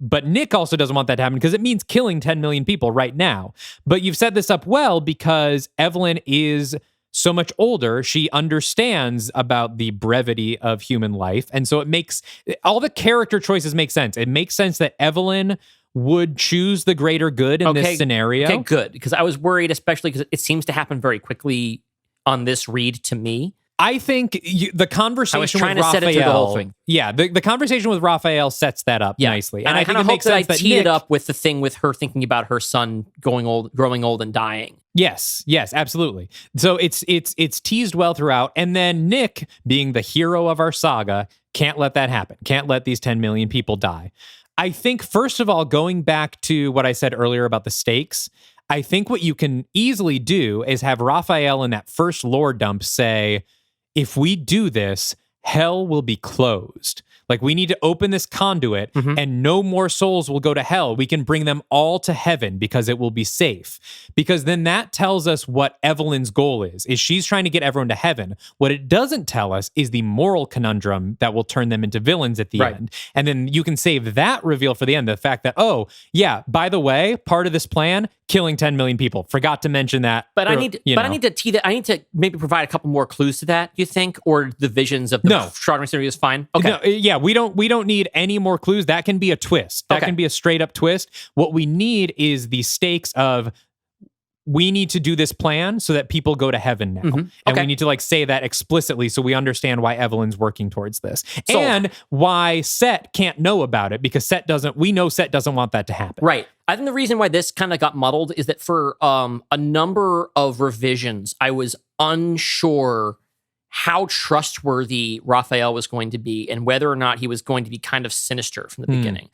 but Nick also doesn't want that to happen because it means killing 10 million people right now. But you've set this up well because Evelyn is so much older, she understands about the brevity of human life, and so it makes all the character choices make sense. It makes sense that Evelyn would choose the greater good in this scenario. Okay, good. Because I was worried, especially because it seems to happen very quickly on this read to me. I think the conversation I was trying with to Raphael, set it through the whole thing. Yeah, the conversation with Raphael sets that up nicely. And I think kind of hope that I teed Nick, it up with the thing with her thinking about her son growing old and dying. Yes, absolutely. So it's teased well throughout. And then Nick, being the hero of our saga, can't let that happen. Can't let these 10 million people die. I think, first of all, going back to what I said earlier about the stakes, I think what you can easily do is have Raphael in that first lore dump say, if we do this, hell will be closed. Like, we need to open this conduit and no more souls will go to hell. We can bring them all to heaven because it will be safe. Because then that tells us what Evelyn's goal is she's trying to get everyone to heaven. What it doesn't tell us is the moral conundrum that will turn them into villains at the end. And then you can save that reveal for the end. The fact that, oh, yeah, by the way, part of this plan, killing 10 million people. Forgot to mention that. But I need to tee that. I need to maybe provide a couple more clues to that, you think? Or the visions of the Strawberry Series is fine? Okay. No, yeah, we don't need any more clues. That can be a twist. That can be a straight up twist. What we need is the stakes of, we need to do this plan so that people go to heaven now. And we need to say that explicitly so we understand why Evelyn's working towards this. And why Set can't know about it, because we know Set doesn't want that to happen. Right. I think the reason why this kind of got muddled is that for a number of revisions, I was unsure how trustworthy Raphael was going to be and whether or not he was going to be kind of sinister from the beginning.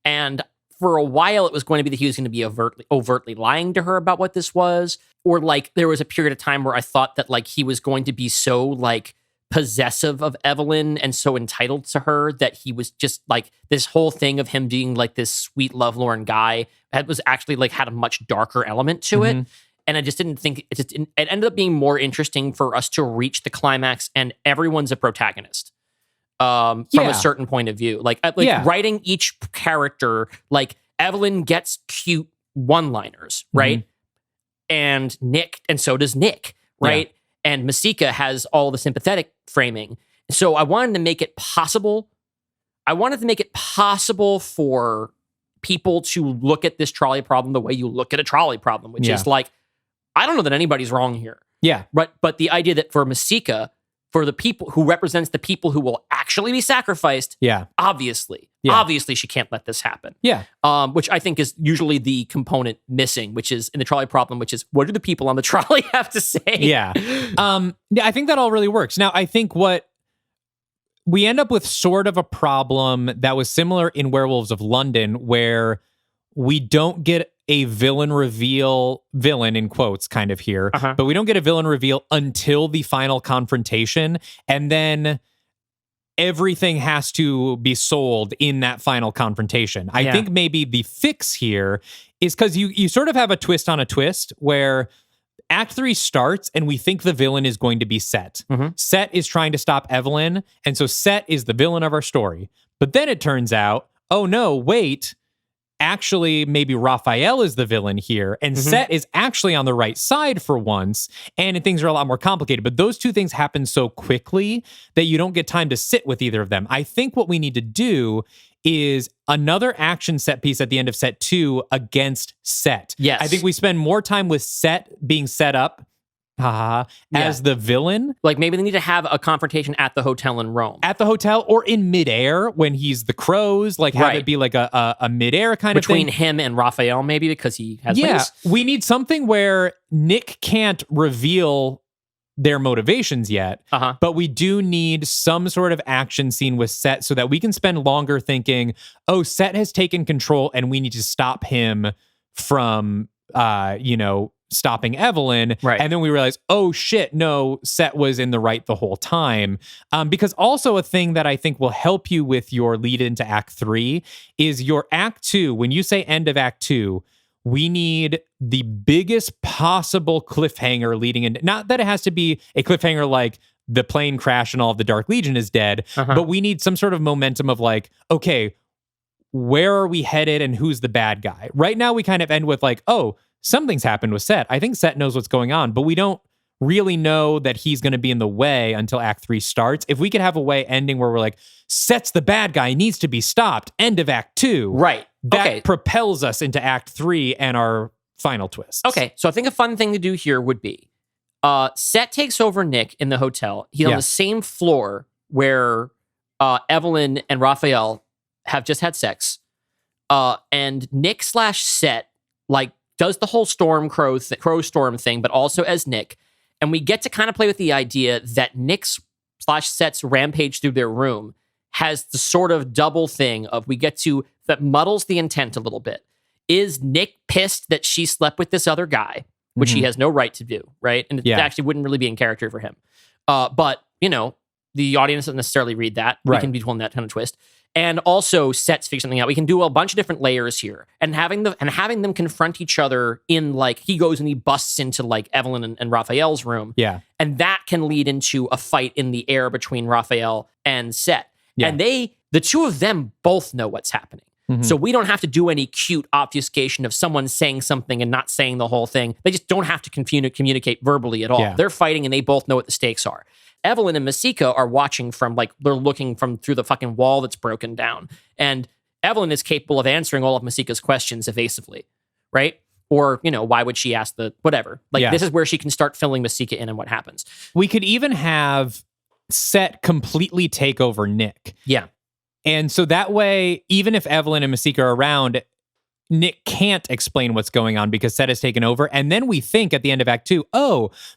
And for a while, it was going to be that he was going to be overtly lying to her about what this was. Or there was a period of time where I thought that he was going to be so possessive of Evelyn and so entitled to her that he was just this whole thing of him being this sweet, lovelorn guy that was actually had a much darker element to it. And I just didn't think it ended up being more interesting for us to reach the climax and everyone's a protagonist. From a certain point of view, writing each character, Evelyn gets cute one-liners, right? And so does Nick, right? And Masika has all the sympathetic framing. So I wanted to make it possible. I wanted to make it possible for people to look at this trolley problem the way you look at a trolley problem, which is I don't know that anybody's wrong here. Yeah. But the idea that for Masika, for the people who represents the people who will actually be sacrificed, obviously she can't let this happen. Yeah. Which I think is usually the component missing, which is in the trolley problem, which is what do the people on the trolley have to say? Yeah. I think that all really works. Now, I think what we end up with sort of a problem that was similar in Werewolves of London, where we don't get a villain in quotes kind of here, but we don't get a villain reveal until the final confrontation. And then everything has to be sold in that final confrontation. I think maybe the fix here is because you sort of have a twist on a twist where Act 3 starts and we think the villain is going to be Set. Set is trying to stop Evelyn. And so Set is the villain of our story. But then it turns out, oh no, wait, actually, maybe Raphael is the villain here, and Set is actually on the right side for once, and things are a lot more complicated. But those two things happen so quickly that you don't get time to sit with either of them. I think what we need to do is another action set piece at the end of Set 2 against Set. Yes. I think we spend more time with Set being set up as the villain. Maybe they need to have a confrontation at the hotel in Rome. At the hotel or in midair when he's the crows, have it be a midair kind of thing. Between him and Raphael, maybe, because he has wings. We need something where Nick can't reveal their motivations yet, but we do need some sort of action scene with Set so that we can spend longer thinking, oh, Set has taken control and we need to stop him from, stopping Evelyn. Right. And then we realize, oh shit, no, Set was in the right the whole time. Because also a thing that I think will help you with your lead into Act 3 is your Act 2. When you say end of Act 2, we need the biggest possible cliffhanger leading in. Not that it has to be a cliffhanger like the plane crash and all of the Dark Legion is dead, but we need some sort of momentum of okay, where are we headed and who's the bad guy? Right now we kind of end with oh, something's happened with Set. I think Set knows what's going on, but we don't really know that he's going to be in the way until Act 3 starts. If we could have a way ending where we're like, Set's the bad guy, needs to be stopped, end of Act 2. Right. That propels us into Act 3 and our final twist. Okay, so I think a fun thing to do here would be Set takes over Nick in the hotel. He's on the same floor where Evelyn and Raphael have just had sex. And Nick / Set does the whole crow storm thing, but also as Nick. And we get to kind of play with the idea that Nick's / Set's rampage through their room has the sort of double thing of that muddles the intent a little bit. Is Nick pissed that she slept with this other guy, which he has no right to do, right? And it actually wouldn't really be in character for him. But, the audience doesn't necessarily read that. We can be told that kind of twist. And also Set's figure something out. We can do a bunch of different layers here, and having them confront each other in he goes and he busts into Evelyn and Raphael's room. Yeah. And that can lead into a fight in the air between Raphael and Set. Yeah. And the two of them both know what's happening. So we don't have to do any cute obfuscation of someone saying something and not saying the whole thing. They just don't have to communicate verbally at all. Yeah. They're fighting and they both know what the stakes are. Evelyn and Masika are watching from they're looking from through the fucking wall that's broken down. And Evelyn is capable of answering all of Masika's questions evasively, right? Or, why would she ask whatever? This is where she can start filling Masika in and what happens. We could even have Set completely take over Nick. Yeah. And so that way, even if Evelyn and Masika are around, Nick can't explain what's going on because Set has taken over. And then we think at the end of Act 2,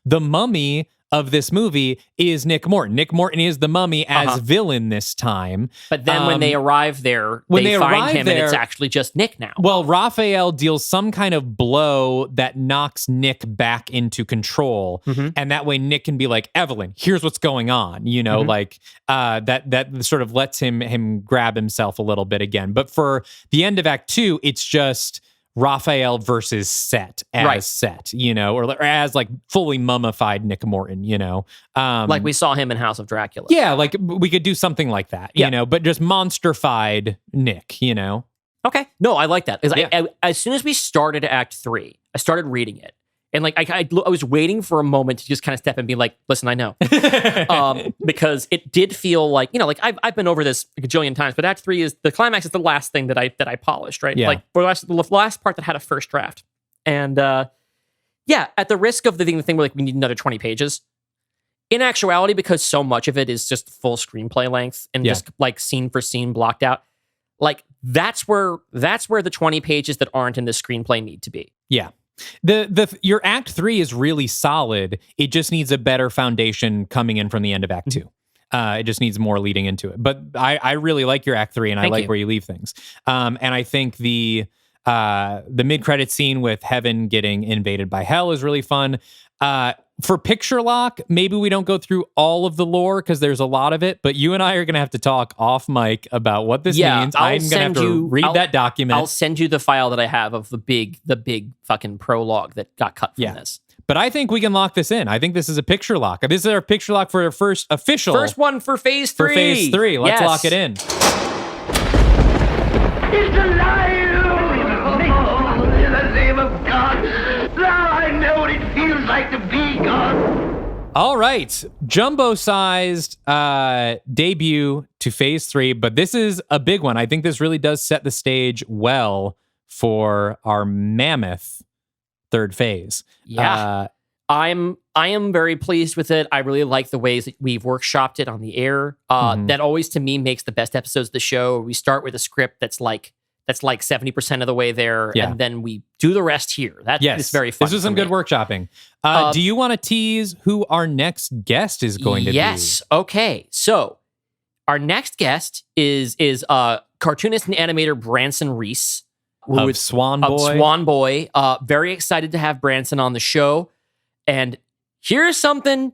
the mummy of this movie is Nick Morton. Nick Morton is the mummy as villain this time. But then when they arrive there, they find him and it's actually just Nick now. Well, Raphael deals some kind of blow that knocks Nick back into control. And that way Nick can be like, Evelyn, here's what's going on. That sort of lets him grab himself a little bit again. But for the end of Act 2, it's just Raphael versus Set as Set, or as fully mummified Nick Morton, like we saw him in House of Dracula. Yeah, we could do something like that, but just monsterfied Nick, Okay. No, I like that. I, as soon as we started Act 3, I started reading it. And I was waiting for a moment to just kind of step and be like, listen, I know. Because it did feel I've been over this a gajillion times, but Act 3 is the climax is the last thing that I polished, right? Yeah. The last part that had a first draft. And at the risk of the thing where we need another 20 pages, in actuality, because so much of it is just full screenplay length and just scene for scene blocked out, that's where the 20 pages that aren't in the screenplay need to be. Yeah. Your Act 3 is really solid. It just needs a better foundation coming in from the end of Act 2. It just needs more leading into it. But I really like your Act 3, and I like where you leave things. And I think the mid-credit scene with Heaven getting invaded by Hell is really fun. For Picture Lock, maybe we don't go through all of the lore because there's a lot of it, but you and I are going to have to talk off mic about what this means. I'm going to have to read that document. I'll send you the file that I have of the big fucking prologue that got cut from this. But I think we can lock this in. I think this is a Picture Lock. This is our Picture Lock for our first one for Phase 3. For Phase 3. Let's lock it in. It's alive! In the name of God, now I know what it feels like to be God. All right, jumbo-sized debut to Phase 3, but this is a big one. I think this really does set the stage well for our mammoth third phase. Yeah, I am very pleased with it. I really like the ways that we've workshopped it on the air. That always, to me, makes the best episodes of the show. We start with a script that's 70% of the way there, and then we do the rest here. It's very fun. This was some good workshopping. Do you want to tease who our next guest is going to be? Yes. Okay. So our next guest is cartoonist and animator Branson Reese, who is Swan Boy. Swan Boy. Very excited to have Branson on the show. And here's something: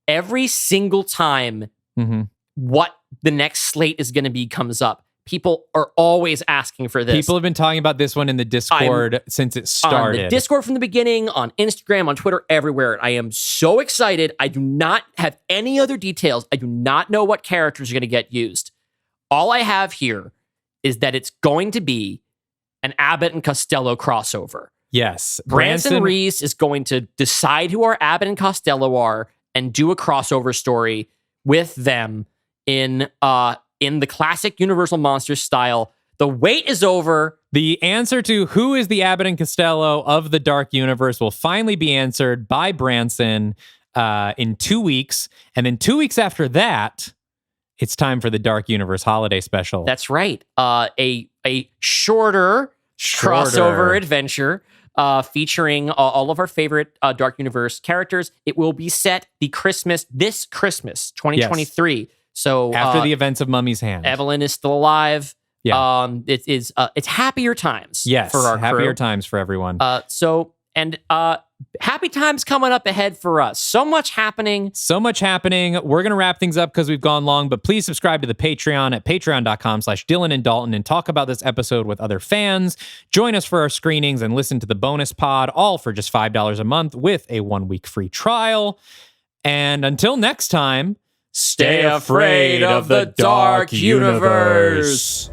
every single time what the next slate is going to be comes up, people are always asking for this. People have been talking about this one in the Discord since it started. On the Discord from the beginning, on Instagram, on Twitter, everywhere. I am so excited. I do not have any other details. I do not know what characters are going to get used. All I have here is that it's going to be an Abbott and Costello crossover. Yes. Branson Reese is going to decide who our Abbott and Costello are and do a crossover story with them in the classic Universal Monsters style. The wait is over. The answer to who is the Abbott and Costello of the Dark Universe will finally be answered by Branson in 2 weeks. And then 2 weeks after that, it's time for the Dark Universe holiday special. That's right. A shorter crossover adventure featuring all of our favorite Dark Universe characters. It will be set this Christmas, 2023. Yes. So after the events of Mummy's Hand. Evelyn is still alive. Yeah. It's happier times. Yes, for our happier crew. times for everyone. Happy times coming up ahead for us. So much happening. We're going to wrap things up because we've gone long, but please subscribe to the Patreon at patreon.com/Dylan and Dalton and talk about this episode with other fans. Join us for our screenings and listen to the bonus pod, all for just $5 a month with a 1-week free trial. And until next time, stay afraid of the Dark Universe.